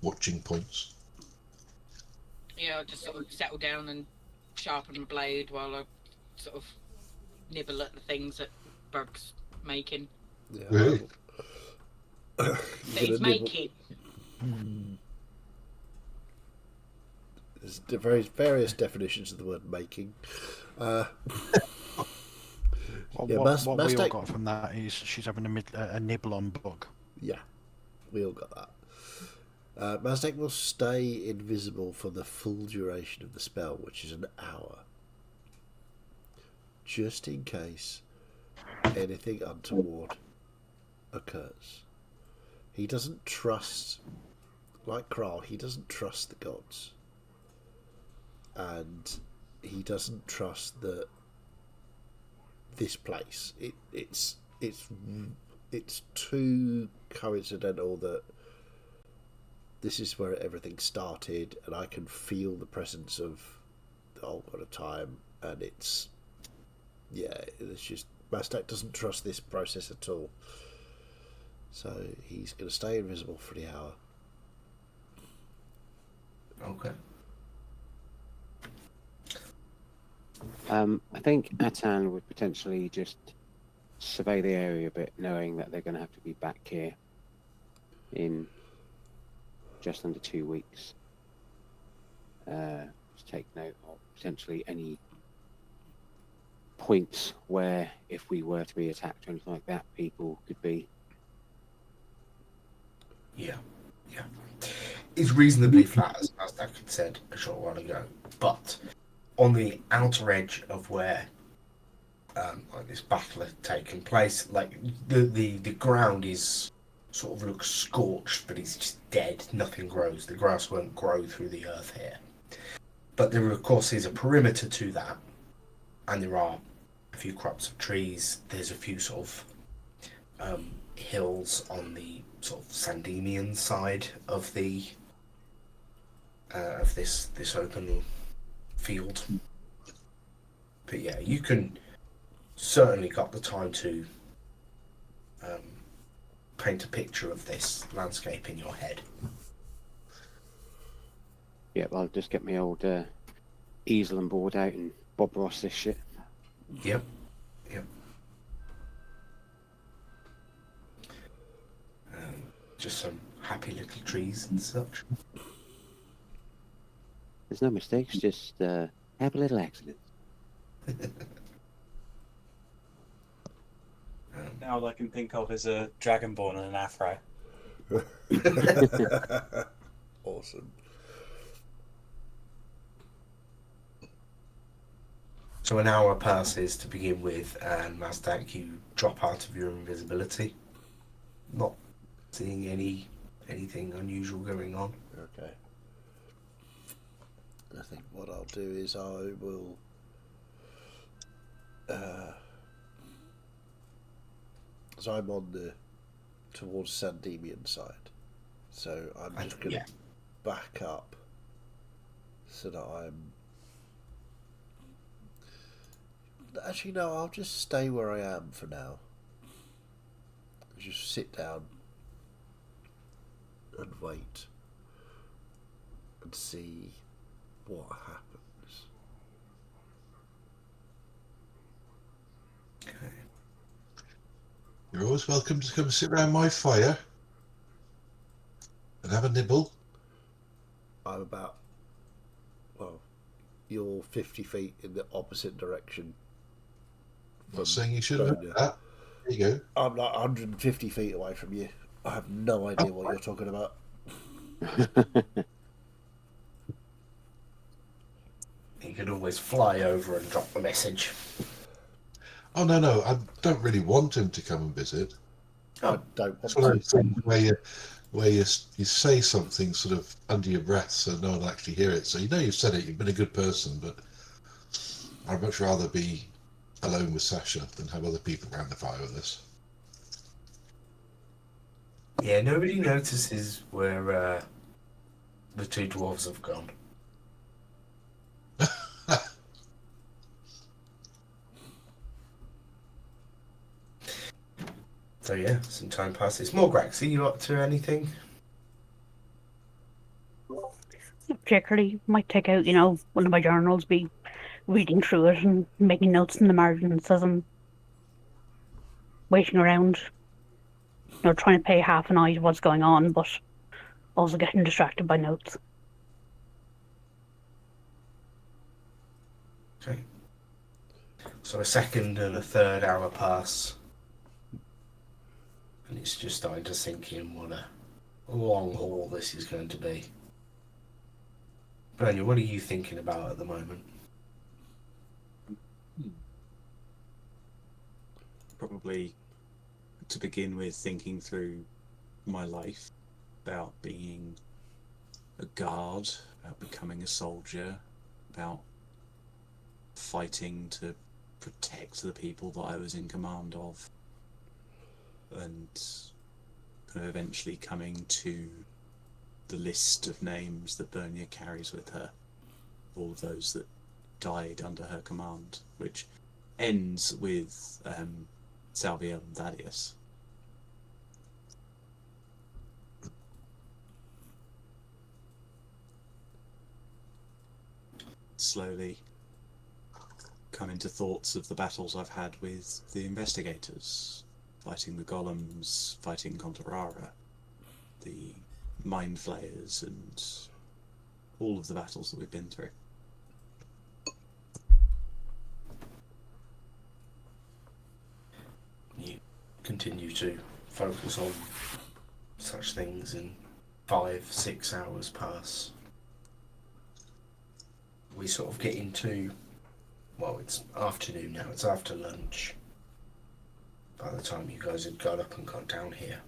watching points. Yeah, I'll just sort of settle down and sharpen the blade while I sort of nibble at the things that Berg's making. Yeah. Really? That he's making. There's various definitions of the word making. Well, Yeah, what we all Mastek- got from that is she's having a nibble on Bug. Yeah, we all got that. Mazdak will stay invisible for the full duration of the spell, which is an hour. Just in case anything untoward occurs. He doesn't trust like Kral, he doesn't trust the gods, and he doesn't trust that this place. It's too coincidental that this is where everything started, and I can feel the presence of the Old God of Time, and it's just Mazdak doesn't trust this process at all. So he's going to stay invisible for the hour. Okay. I think Atan would potentially just survey the area a bit, knowing that they're going to have to be back here in just under 2 weeks. Just take note of potentially any points where, if we were to be attacked or anything like that, people could be. Yeah. It's reasonably flat, as Mazdak had said a short while ago, but on the outer edge of where like this battle had taken place, like the ground is sort of looks scorched, but it's just dead. Nothing grows. The grass won't grow through the earth here. But there, of course, is a perimeter to that, and there are a few crops of trees. There's a few sort of hills on the sort of Sandemian side of the of this open field. But yeah, you can certainly got the time to paint a picture of this landscape in your head. Yeah, I'll just get my old easel and board out and Bob Ross this shit. Yep. Just some happy little trees and such. There's no mistakes, just happy little accidents. Now all I can think of is a Dragonborn and an afro. Awesome. So an hour passes to begin with, and Mazdak, you drop out of your invisibility, not seeing anything unusual going on. Okay. I think what I'll do is I will so I'm on the towards Sandemian side, so I'm just going to back up so that I'm actually no, I'll just stay where I am for now. Just sit down and wait and see what happens. Okay. You're always welcome to come sit around my fire and have a nibble. I'm about, well, you're 50 feet in the opposite direction. I'm not saying you should have done that. There you go. I'm like 150 feet away from you. I have no idea what you're talking about. You could always fly over and drop the message. Oh no, I don't really want him to come and visit. I don't It's want one of to. those things where you say something sort of under your breath so no one will actually hear it. So you know you've said it, you've been a good person, but I'd much rather be alone with Sasha than have other people around the fire with us. Yeah, nobody notices where the two dwarves have gone. So yeah, some time passes. Morgrax, are you up to anything? Not particularly. Might take out, one of my journals, be reading through it and making notes in the margins as I'm waiting around. Trying to pay half an eye to what's going on, but also getting distracted by notes. Okay. So a second and a third hour pass. And it's just starting to sink in what a long haul this is going to be. Bernie, what are you thinking about at the moment? Probably to begin with thinking through my life about being a guard, about becoming a soldier, about fighting to protect the people that I was in command of, and kind of eventually coming to the list of names that Bernia carries with her, all of those that died under her command, which ends with Salviel and Thaddeus. Slowly come into thoughts of the battles I've had with the investigators, fighting the golems, fighting Contarara, the mind flayers, and all of the battles that we've been through. You continue to focus on such things, and 5-6 hours pass. We sort of get into, well, it's afternoon now, it's after lunch by the time you guys had got up and got down here.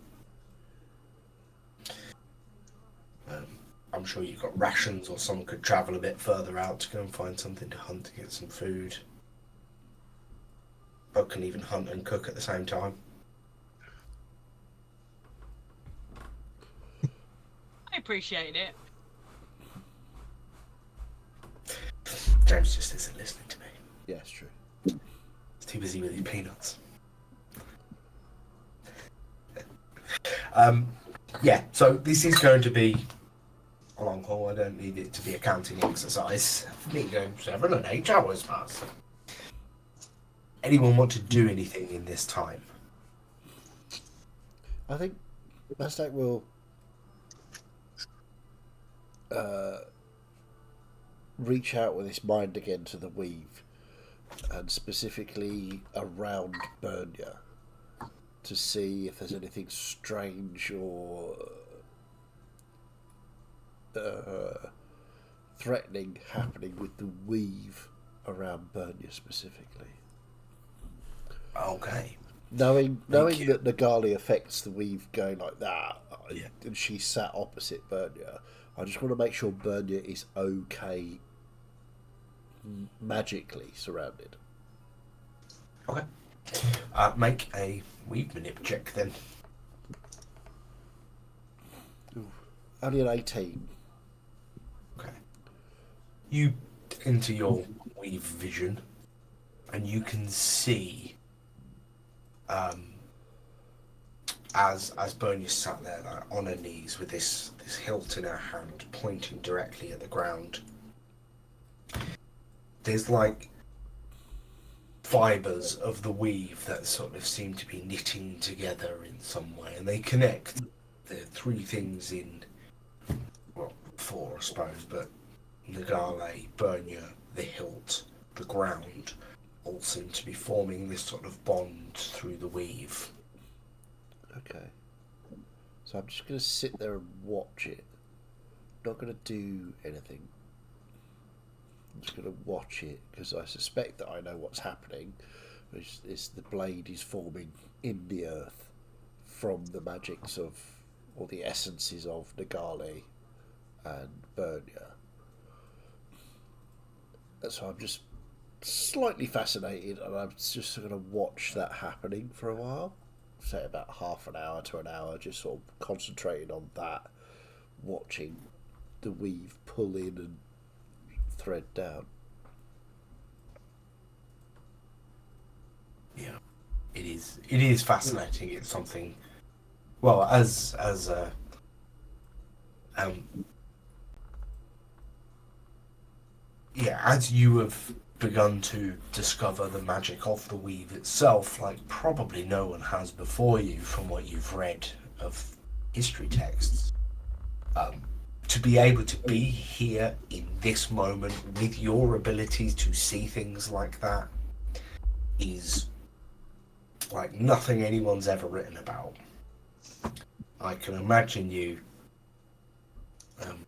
I'm sure you've got rations, or someone could travel a bit further out to go and find something to hunt, to get some food. But can even hunt and cook at the same time. I appreciate it. James just isn't listening to me. Yeah, it's true. He's too busy with his peanuts. Yeah, so this is going to be a long haul. I don't need it to be a counting exercise. Me going 7 and 8 hours past. Anyone want to do anything in this time? I think Mastak will reach out with his mind again to the weave, and specifically around Bernia, to see if there's anything strange or threatening happening with the weave around Bernia specifically. Okay. Knowing you. that Nagali affects the weave going like that, Yeah. and she sat opposite Bernia, I just want to make sure Bernia is okay magically surrounded. Okay. Make a weave manip check then. Only an 18. Okay. You enter your weave vision, and you can see, as Bernia sat there like, on her knees with this hilt in her hand, pointing directly at the ground. There's like fibers of the weave that sort of seem to be knitting together in some way, and they connect the three things in, well, 4 I suppose, but Nagale, Bernia, the hilt, the ground, all seem to be forming this sort of bond through the weave. Okay. So I'm just going to sit there and watch it. Not going to do anything. I'm just going to watch it because I suspect that I know what's happening. Which is the blade is forming in the earth from the magics of, or the essences of Nagale and Bernia. So I'm just slightly fascinated, and I'm just going to watch that happening for a while. Say about half an hour to an hour, just sort of concentrating on that, watching the weave pull in and thread down. Yeah, it is fascinating. It's something, well, as you have begun to discover the magic of the weave itself, like probably no one has before you from what you've read of history texts. To be able to be here in this moment with your abilities to see things like that is like nothing anyone's ever written about. I can imagine you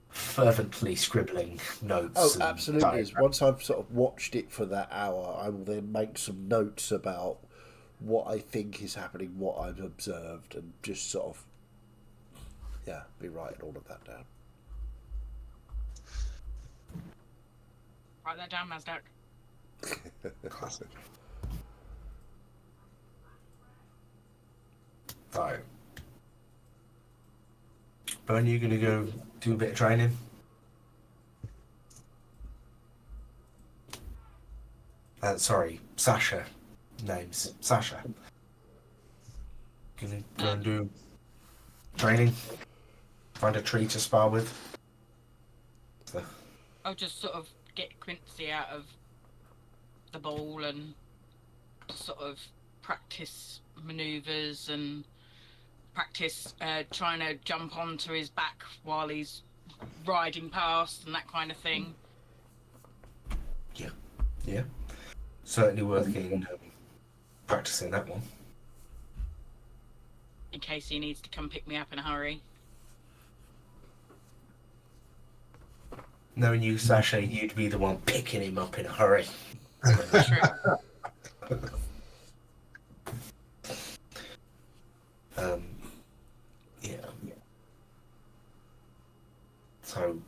fervently scribbling notes. Oh, absolutely. Once I've sort of watched it for that hour, I will then make some notes about what I think is happening, what I've observed, and just sort of, be writing all of that down. Write that down, Mazdak. Classic. Right. Bern, you gonna go do a bit of training? Sorry, Sasha. Names. Sasha. Gonna go and do training? Find a tree to spar with? I'll just sort of get Quincy out of the ball and sort of practice manoeuvres and practice trying to jump onto his back while he's riding past and that kind of thing. Yeah. Certainly worth getting practicing that one. In case he needs to come pick me up in a hurry. Knowing you, Sasha, you'd be the one picking him up in a hurry. True. Yeah. So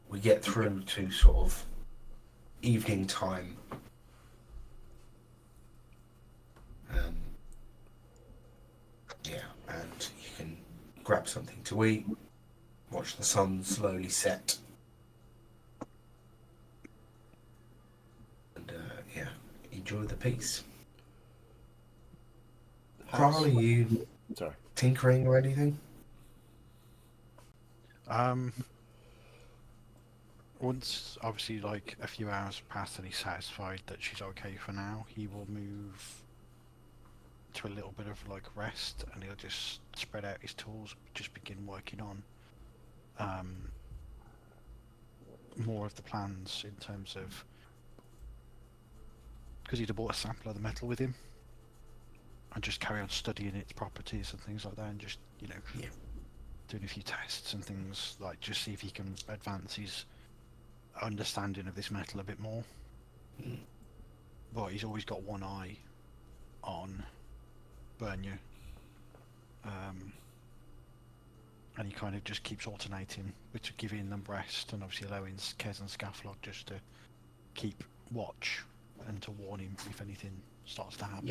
we get through to sort of evening time. And you can grab something to eat, watch the sun slowly set. And enjoy the peace. Carl, are you Sorry. tinkering or anything? Once, obviously, like a few hours pass and he's satisfied that she's okay for now, he will move to a little bit of like rest, and he'll just spread out his tools, just begin working on more of the plans in terms of, because he'd have bought a sample of the metal with him, and just carry on studying its properties and things like that, and just doing a few tests and things, like just see if he can advance his understanding of this metal a bit more. But he's always got one eye on Bernier, and he kind of just keeps alternating between giving them rest and obviously allowing Kez and Scafflog just to keep watch and to warn him if anything starts to happen.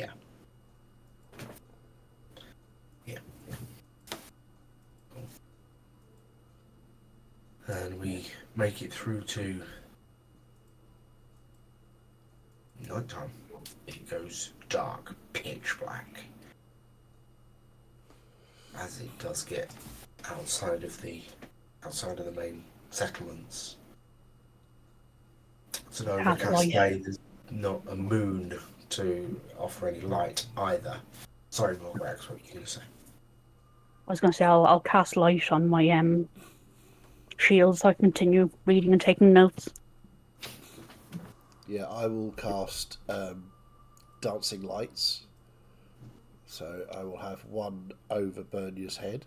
Yeah. And we make it through to nighttime. It goes dark, pitch black, as it does get outside of the main settlements. It's an overcast day. There's not a moon to offer any light either. Sorry, Morgrax, what were you going to say? I was going to say I'll cast light on my shield so I continue reading and taking notes. Yeah, I will cast dancing lights. So I will have one over Bernier's head,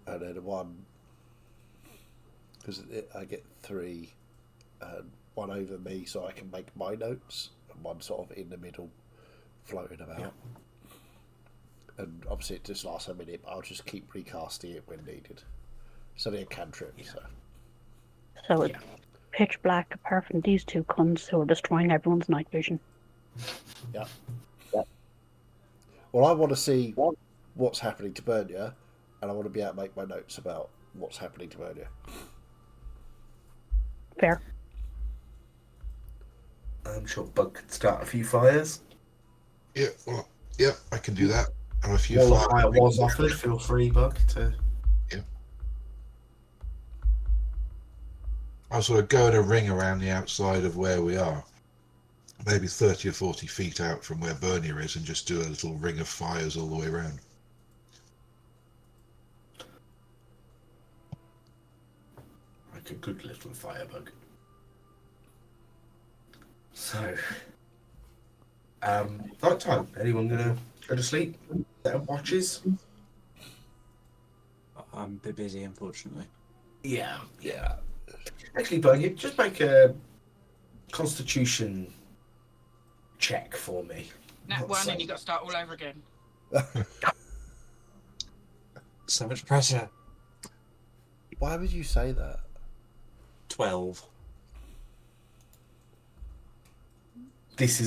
and then one, because I get three, and one over me so I can make my notes, and one sort of in the middle, floating about. Yeah. And obviously it just lasts a minute, but I'll just keep recasting it when needed. So they're cantrip. So it's pitch black apart from these two cunts who are destroying everyone's night vision. Yeah. Well, I want to see what's happening to Bernier, and I want to be able to make my notes about what's happening to Bernier. Fair. I'm sure Bug could start a few fires. Yeah, well, yeah, I can do that. And a few While the fire was offered, feel free, Bug, to... Yeah. I'll sort of go in a ring around the outside of where we are. Maybe 30 or 40 feet out from where Bernier is, and just do a little ring of fires all the way around. Like a good little firebug. So, night time. Anyone gonna go to sleep? Set up watches? I'm a bit busy, unfortunately. Yeah. Actually, Bernier, just make a Constitution check for me. Nat one, and you got to start all over again. So much pressure. Why would you say that? 12. it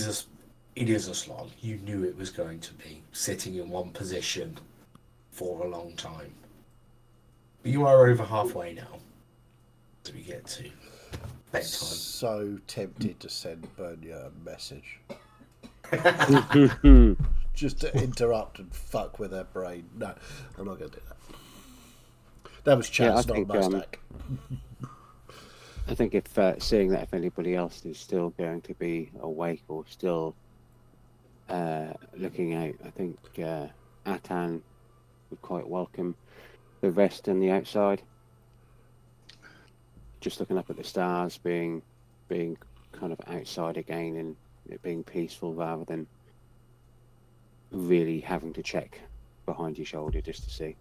is a slog. You knew it was going to be sitting in one position for a long time. But you are over halfway now. As we get to bedtime. So tempted to send Bernia a message. Just to interrupt and fuck with her brain. No, I'm not going to do that. That was Yeah, I Chaz, not think, Mustak. I think if seeing that if anybody else is still going to be awake or still looking out, I think Atan would quite welcome the rest on the outside. Just looking up at the stars, being kind of outside again, and it being peaceful rather than really having to check behind your shoulder just to see.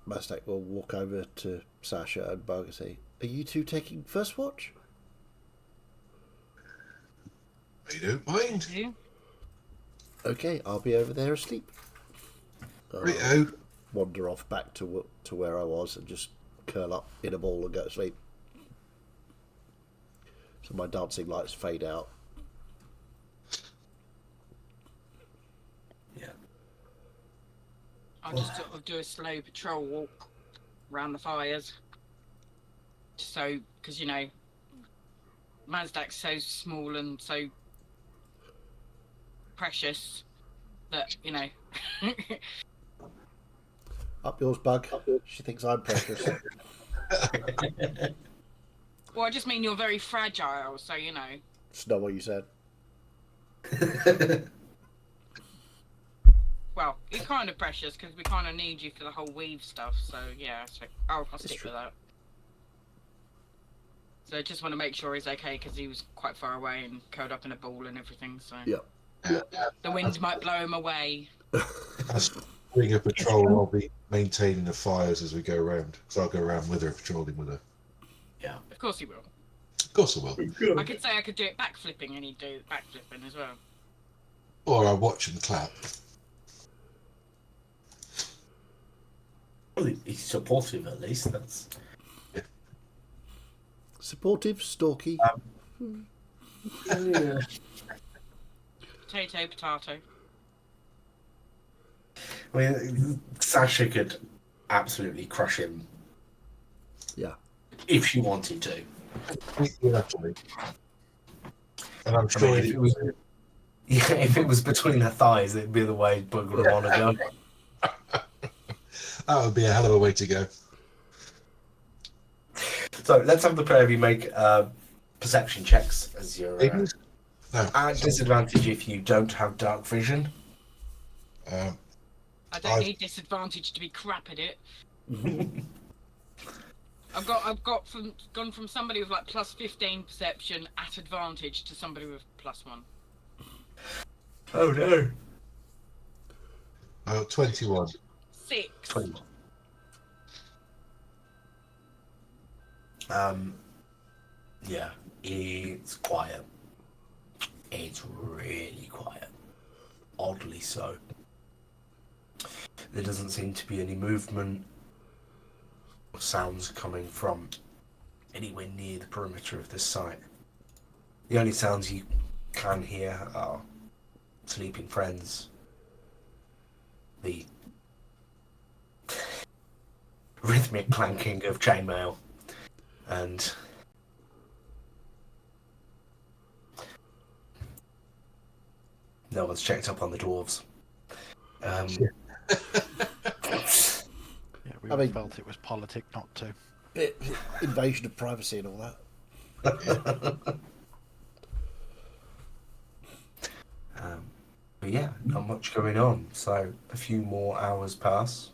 Mustak will walk over to Sasha and Bug and say, "Are you two taking first watch?" I don't mind. You? Okay, I'll be over there asleep. Righto. Wander off back to where I was and just curl up in a ball and go to sleep. So my dancing lights fade out. Yeah. I'll just sort of do a slow patrol walk around the fires. So, because, you know, Mazdak's so small and so precious that, you know. Up yours, Bug. She thinks I'm precious. Well, I just mean you're very fragile, so, you know. It's not what you said. Well, you're kind of precious because we kind of need you for the whole weave stuff, so yeah, so I'll stick true. with that. So I just want to make sure he's okay because he was quite far away and curled up in a ball and everything, so. Yeah. The wind might blow him away. As being a patrol, I'll be maintaining the fires as we go around. So I'll go around with her, patrolling with her. Yeah. Of course he will. Of course I will. I could say I could do it backflipping and he'd do backflipping as well. Or I'll watch and clap. Well, he's supportive at least. That's Supportive, stalky. yeah. Potato, potato. I mean, Sasha could absolutely crush him Yeah. if she wanted to. Actually. And I'm I sure mean, if it was between her thighs, it'd be the way Bug would want to go. that would be a hell of a way to go. So let's have the pair of you make perception checks as you're No. at disadvantage if you don't have dark vision. Um, I don't need disadvantage to be crap at it. I've gone from somebody with like plus 15 perception at advantage to somebody with plus 1. Oh no. 21. 6. 20. Yeah, it's quiet. It's really quiet. Oddly so. There doesn't seem to be any movement or sounds coming from anywhere near the perimeter of this site. The only sounds you can hear are sleeping friends, the rhythmic clanking of chainmail, and no one's checked up on the dwarves. Yeah, we I mean- felt it was politic not to. Invasion of privacy and all that. But yeah, not much going on. So a few more hours pass.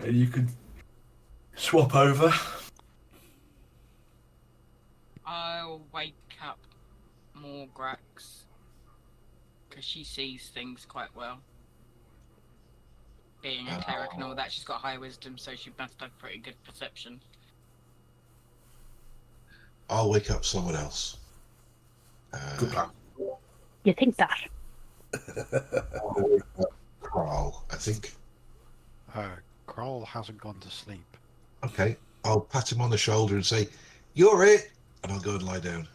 And you could swap over. I'll wake up Morgrax because she sees things quite well. Being a cleric and all that, she's got high wisdom, so she must have pretty good perception. I'll wake up someone else. Good plan. You think that? I'll wake up Kral, I think. Kroll hasn't gone to sleep. Okay, I'll pat him on the shoulder and say, "You're it," and I'll go and lie down.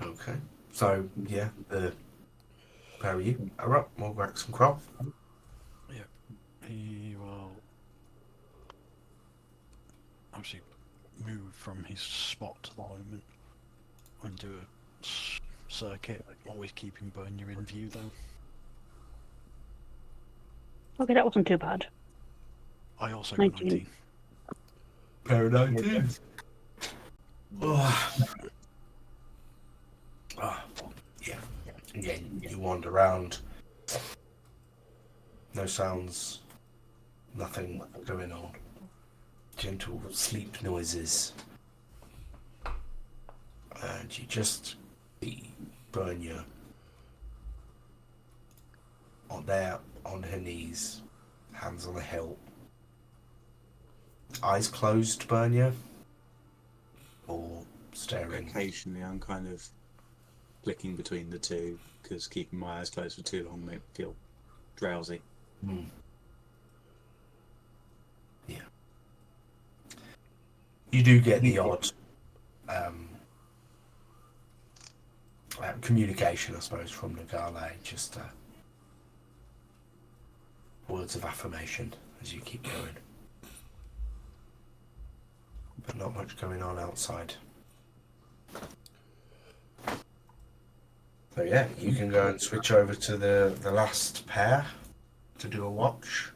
Okay. So, yeah, the pair of you are up. Morgrax and Kroll. Yep. He will obviously move from his spot at the moment and do a circuit, always keeping Bernier in view, though. Okay, that wasn't too bad. I also got 19. 19. Pair of 19s. Oh. Ah, yeah. Again, you wander around. No sounds. Nothing going on. Gentle sleep noises. And you just see Bernier on her knees, hands on the hilt. Eyes closed, Bernier? Or staring? Occasionally, I'm kind of flicking between the two because keeping my eyes closed for too long makes me feel drowsy. Hmm. Yeah. You do get the odd communication, I suppose, from Nagale, just words of affirmation as you keep going. But not much going on outside. So yeah, you can go and switch over to the last pair to do a watch.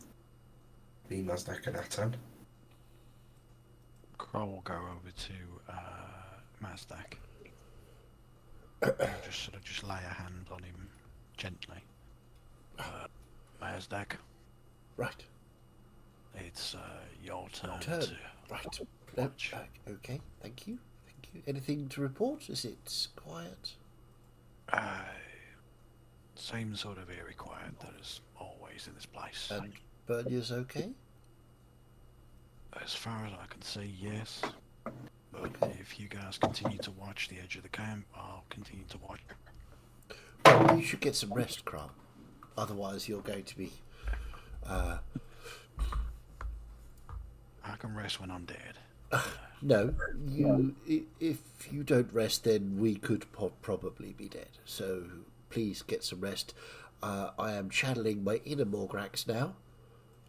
The Mazdak and Atan. Kroll will go over to Mazdak. Just sort of just lay a hand on him gently. Mazdak, Right. it's your turn. Turn. Right. No, Watch. okay, thank you. Thank you. Anything to report? Is it quiet? Same sort of eerie quiet that is always in this place. And Bernier's okay? As far as I can see, yes. But Okay. if you guys continue to watch the edge of the camp, I'll continue to watch. Well, you should get some rest, Krull. Otherwise, you're going to be. I can rest when I'm dead. No, if you don't rest, then we could probably be dead. So please get some rest. I am channeling my inner Morgrax now,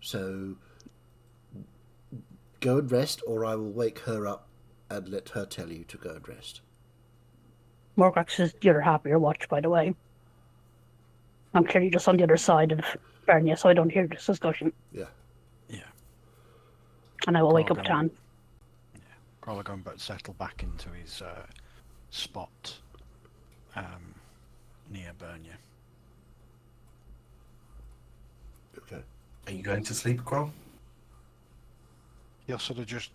so go and rest, or I will wake her up and let her tell you to go and rest. Morgrax is the other half of your watch, by the way. I'm clearly just on the other side of Bernier, so I don't hear this discussion. Yeah. Yeah. And I will wake up Okay. Tan. Kroll will go and settle back into his spot near Bernier. Okay. Are you going to sleep, Kroll? He'll sort of just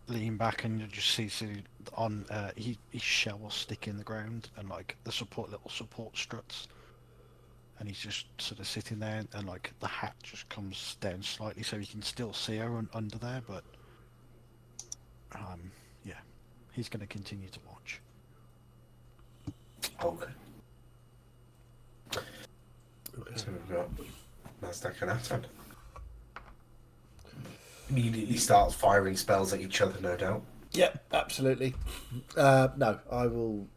lean back and you just see on his shell will stick in the ground and like the little support struts, and he's just sort of sitting there and like the hat just comes down slightly so you can still see her under there, but yeah, he's going to continue to watch. Okay. Okay. So we've got Mazdak and Atan. Immediately starts firing spells at each other, no doubt. Yep, absolutely. No, I will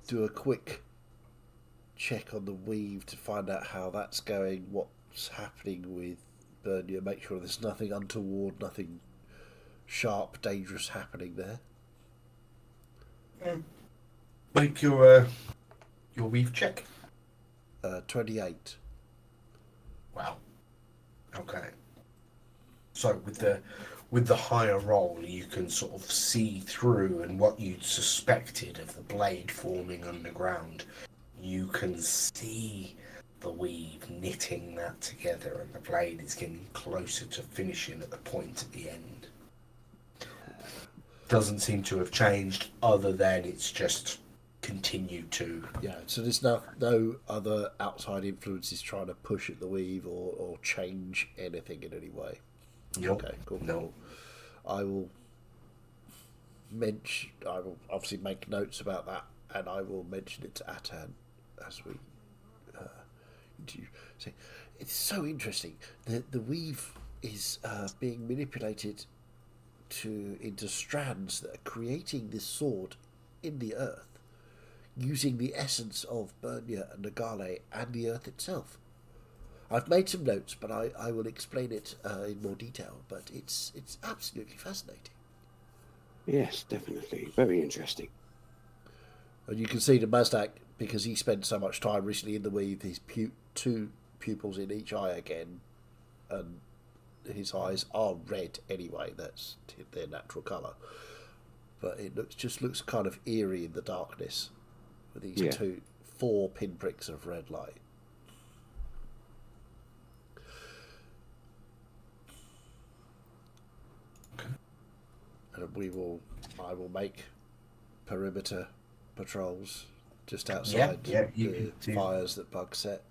do a quick check on the weave to find out how that's going, what's happening with Bernier, make sure there's nothing untoward, nothing sharp, dangerous happening there. Make your weave check. 28. Wow. Okay. So with the higher roll, you can sort of see through, and what you'd suspected of the blade forming underground, you can see the weave knitting that together, and the blade is getting closer to finishing at the point at the end. Doesn't seem to have changed, other than it's just continued to. Yeah, so there's no other outside influences trying to push at the weave or change anything in any way. Nope. Okay, cool. No. I will obviously make notes about that, and I will mention it to Atan. as we do. So it's so interesting. The weave is being manipulated into strands that are creating this sword in the earth, using the essence of Bernia and Nagale and the earth itself. I've made some notes, but I will explain it in more detail. But it's absolutely fascinating. Yes, definitely. Very interesting. And you can see the Mazdak, because he spent so much time recently in the weave, his two pupils in each eye again, and his eyes are red anyway. That's their natural colour. But it looks kind of eerie in the darkness with these 4 pinpricks of red light. And I will make perimeter patrols just outside the fires that Bug set.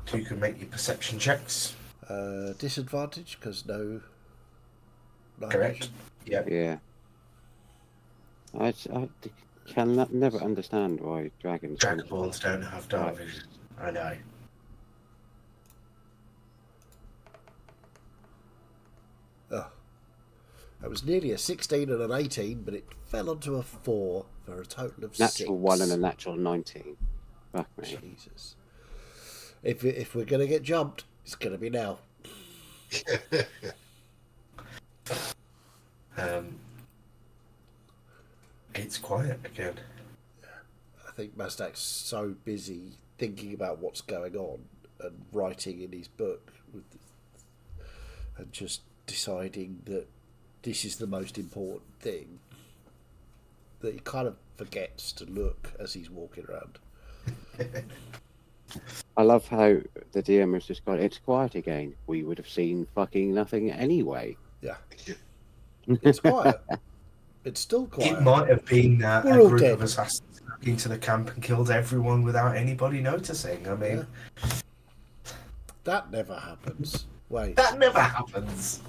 So you can make your perception checks. Disadvantage because no. Correct. Vision. Yeah. I can never understand why dragons. Dragonborns don't have dark vision. I know. Oh. It was nearly a 16 and an 18, but it fell onto a 4 for a total of 6. Natural 1 and a natural 19. Fuck me. Jesus. If we're going to get jumped, it's going to be now. It's quiet again. I think Mazdak's so busy thinking about what's going on and writing in his book and just deciding that this is the most important thing that he kind of forgets to look as he's walking around. I love how the DM has just gone, it's quiet again. We would have seen fucking nothing anyway. Yeah. It's quiet. It's still quiet. It might have been a We're all group dead. of assassins into the camp and killed everyone without anybody noticing. I mean, That never happens. Wait. that never happens.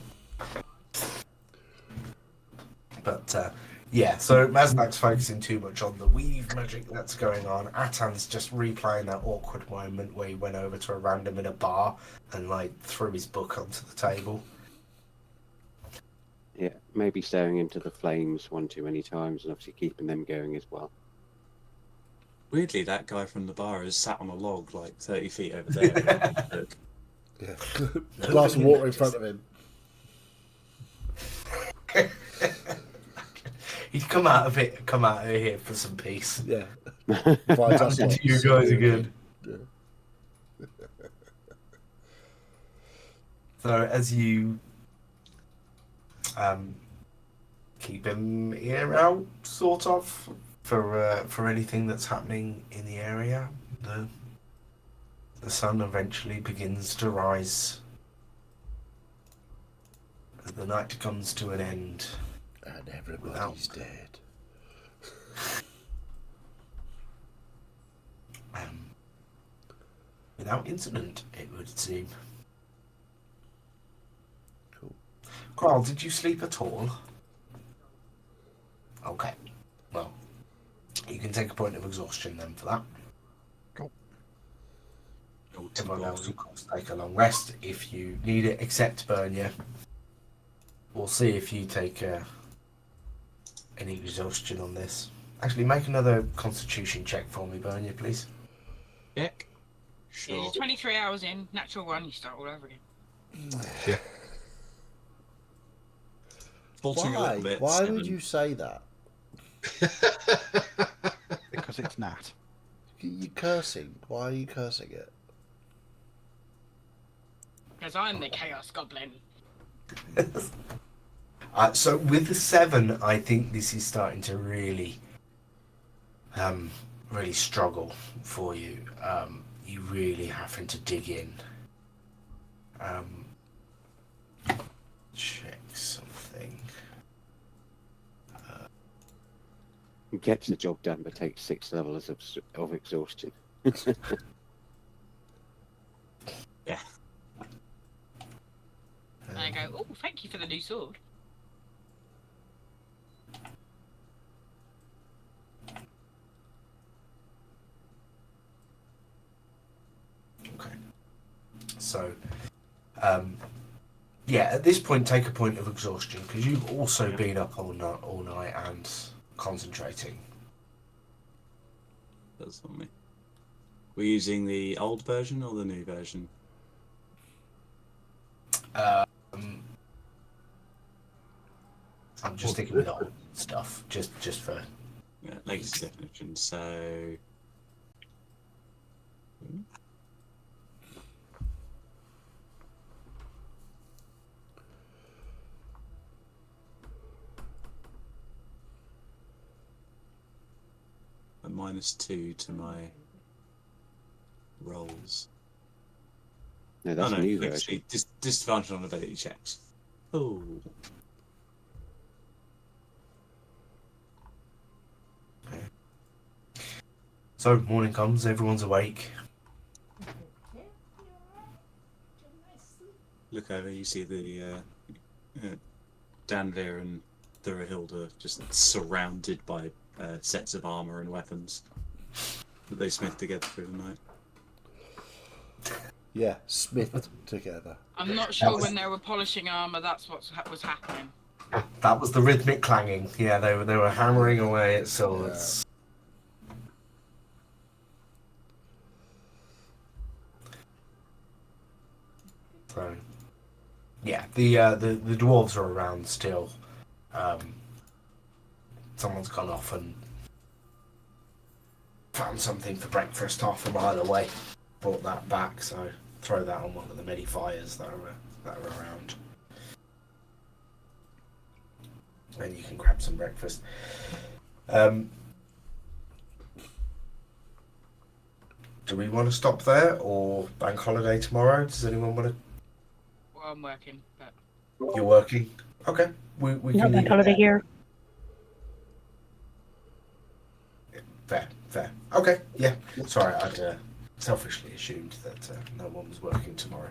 But yeah, so Mazdak's focusing too much on the weave magic that's going on. Atan's just replaying that awkward moment where he went over to a random in a bar and like threw his book onto the table. Yeah, maybe staring into the flames one too many times and obviously keeping them going as well. Weirdly, that guy from the bar is sat on a log like 30 feet over there. Yeah. Glass of water in front of him. He'd come out of here for some peace. Yeah. Finds us lots. You guys are good. Yeah. So as you keep him ear out, sort of, for anything that's happening in the area, the sun eventually begins to rise. As the night comes to an end. And everybody's dead. Without incident, it would seem. Cool. Carl, did you sleep at all? Okay. Well, you can take a point of exhaustion then for that. Cool. Everyone else, of course, take a long rest if you need it, except Bernia. We'll see if you take any exhaustion on this. Actually, make another constitution check for me, Bernia, please. Check. Yeah, Sure. you're 23 hours in, natural 1, you start all over again. Yeah. Faltering a Why? little bit. Why 7. would you say that? Because it's Nat. You cursing? Why are you cursing it? Because I'm the Chaos Goblin. So with the 7, I think this is starting to really struggle for you. You really having to dig in. Check something. Gets the job done, but takes 6 levels of exhaustion. Yeah. And I go, oh, thank you for the new sword. So, yeah, at this point, take a point of exhaustion because you've also been up all night and concentrating. That's on me. We're using the old version or the new version? I'm just sticking with old stuff, just for. Yeah, latest definition. So. A -2 to my rolls. No, that's a new version. Actually, disadvantage on ability checks. Oh. So morning comes, everyone's awake. Look over, you see the Danvir and Thurahilda just surrounded by sets of armor and weapons that they smithed together through the night. Yeah, smithed together. I'm not sure when they were polishing armor. That's what was happening. That was the rhythmic clanging. Yeah, they were hammering away at swords. So, yeah, the dwarves are around still. Someone's gone off and found something for breakfast half a mile away. Brought that back, so throw that on one of the many fires that are around. And you can grab some breakfast. Do we want to stop there or bank holiday tomorrow? Does anyone want to? Well, I'm working, but You're working? Okay. We No can bank leave it holiday there. here. Fair. Okay, yeah. Sorry, I'd selfishly assumed that no one was working tomorrow.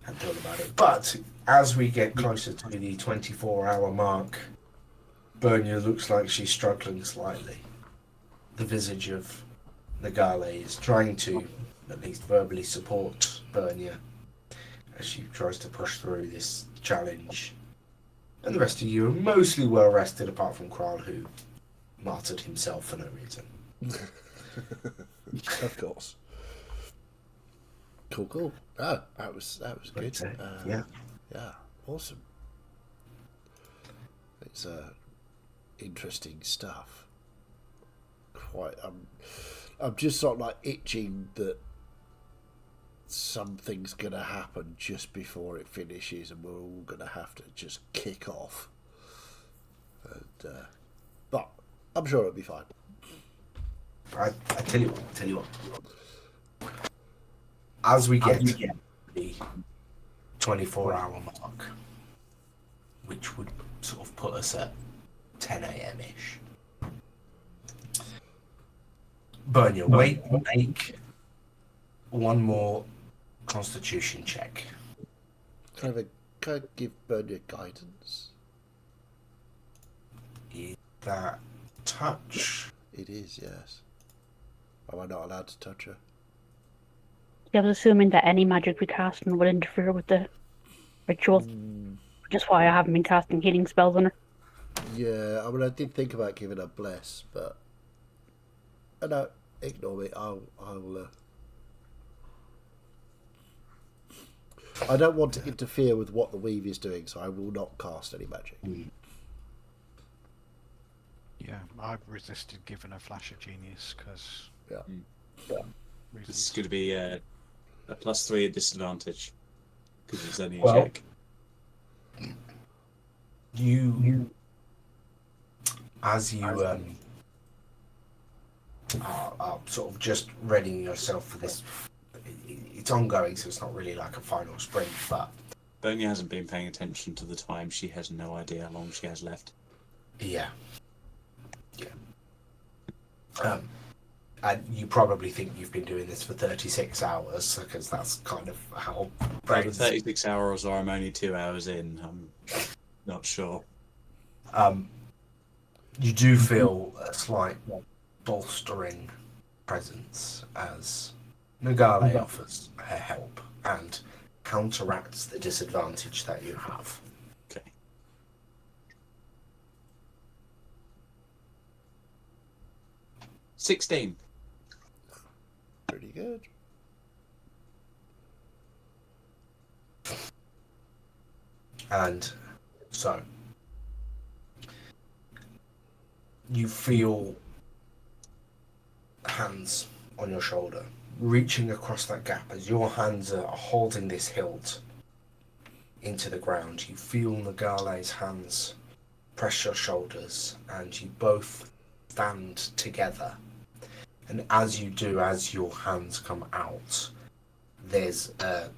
Hadn't thought about it. But as we get closer to the 24-hour mark, Bernia looks like she's struggling slightly. The visage of Nagale is trying to at least verbally support Bernia as she tries to push through this challenge. And the rest of you are mostly well rested, apart from Kral, who martyred himself for no reason. Of course. Cool. Oh, that was good. Yeah. Yeah, awesome. It's interesting stuff. I'm just sort of like itching that something's gonna happen just before it finishes, and we're all gonna have to just kick off. And, but I'm sure it'll be fine. I tell you what. As we get to the 24-hour mark, which would sort of put us at 10 a.m.-ish. Bernia, make one more constitution check. Can I give Bernia guidance? Is that touch? It is, yes. Am I not allowed to touch her? I was assuming that any magic we cast would interfere with the ritual. Which is why I haven't been casting healing spells on her. Yeah, I mean, I did think about giving her bless, but no, ignore me. I'll. I don't want to interfere with what the weave is doing, so I will not cast any magic. Yeah, I've resisted giving a flash of genius because. Yeah. This is going to be a +3 at disadvantage because it's only a Well, check. You as you are sort of just readying yourself for this. It's ongoing, so it's not really like a final sprint, but Bernia hasn't been paying attention to the time. She has no idea how long she has left. yeah. And you probably think you've been doing this for 36 hours, because that's kind of how Well, the brains... 36 hours, or I'm only 2 hours in. I'm not sure. You do feel a slight bolstering presence as Nagale offers her help, and counteracts the disadvantage that you have. Okay. $16. Pretty good. And so you feel hands on your shoulder reaching across that gap as your hands are holding this hilt into the ground. You feel Nagale's hands press your shoulders, and you both stand together. And as you do, as your hands come out, there's a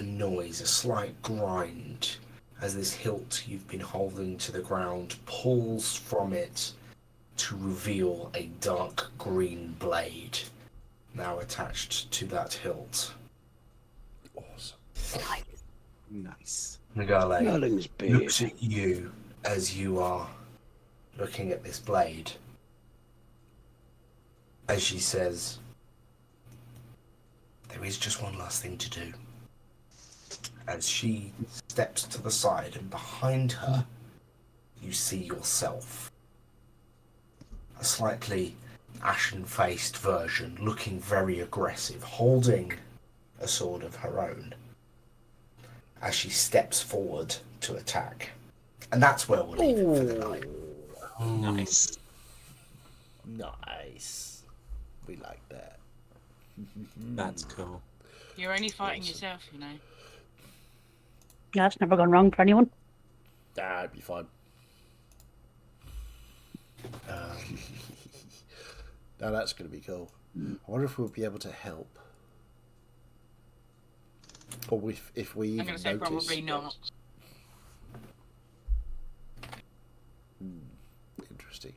noise, a slight grind, as this hilt you've been holding to the ground pulls from it to reveal a dark green blade now attached to that hilt. Awesome. Nice. Nagale Merlin's beard. looks at you as you are looking at this blade, as she says, "There is just one last thing to do." As she steps to the side, and behind her, you see yourself. A slightly ashen-faced version, looking very aggressive, holding a sword of her own, as she steps forward to attack. And that's where we'll leave it for the night. Nice. Nice. We like that. That's cool. You're only fighting yourself, you know. Yeah, that's never gone wrong for anyone. That'd be fine. Now that's going to be cool. I wonder if we'll be able to help. Or if we even I'm going to say notice probably not. Interesting.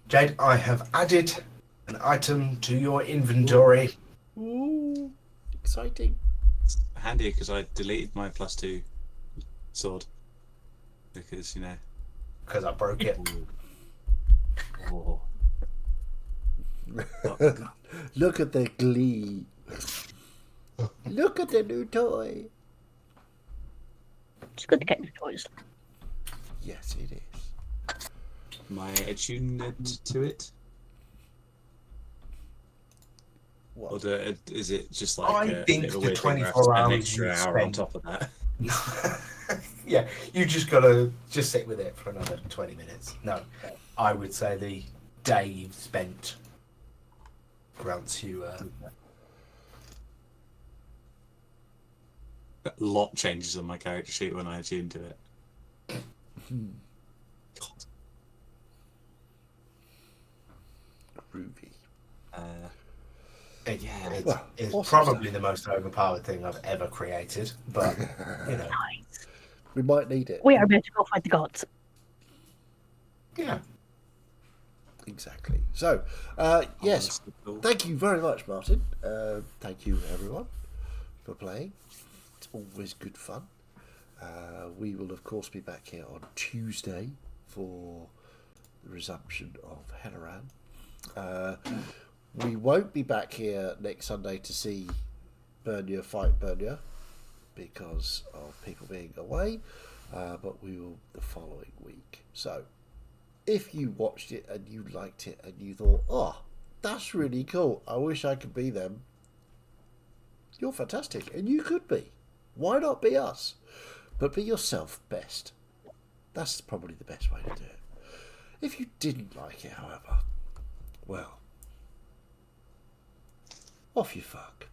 Jade, I have added an item to your inventory. Ooh, exciting. It's handy because I deleted my +2 sword. Because, you know. Because I broke it. Oh. Look at the glee. Look at the new toy. It's good to get new toys. Yes, it is. Am I attuned to it? What? Or is it just like I a think bit of a the weird thing where I have 24 to spend an hours extra you hour on spend- top of that? Yeah, you just gotta just sit with it for another 20 minutes. No, I would say the day you've spent grants you. A lot changes on my character sheet when I attune to it. God. Groovy. Yeah. It's awesome probably stuff. the most overpowered thing I've ever created, but you know, We might need it. We are meant to go fight the gods. yeah. Exactly. So, yes, thank you very much, Martin. Thank you, everyone, for playing. It's always good fun. We will, of course, be back here on Tuesday for the resumption of Helleran. We won't be back here next Sunday to see Bernia fight Bernia because of people being away, but we will the following week. So, if you watched it and you liked it and you thought, oh, that's really cool, I wish I could be them, you're fantastic, and you could be. Why not be us? But be yourself best. That's probably the best way to do it. If you didn't like it, however, well, off you fuck.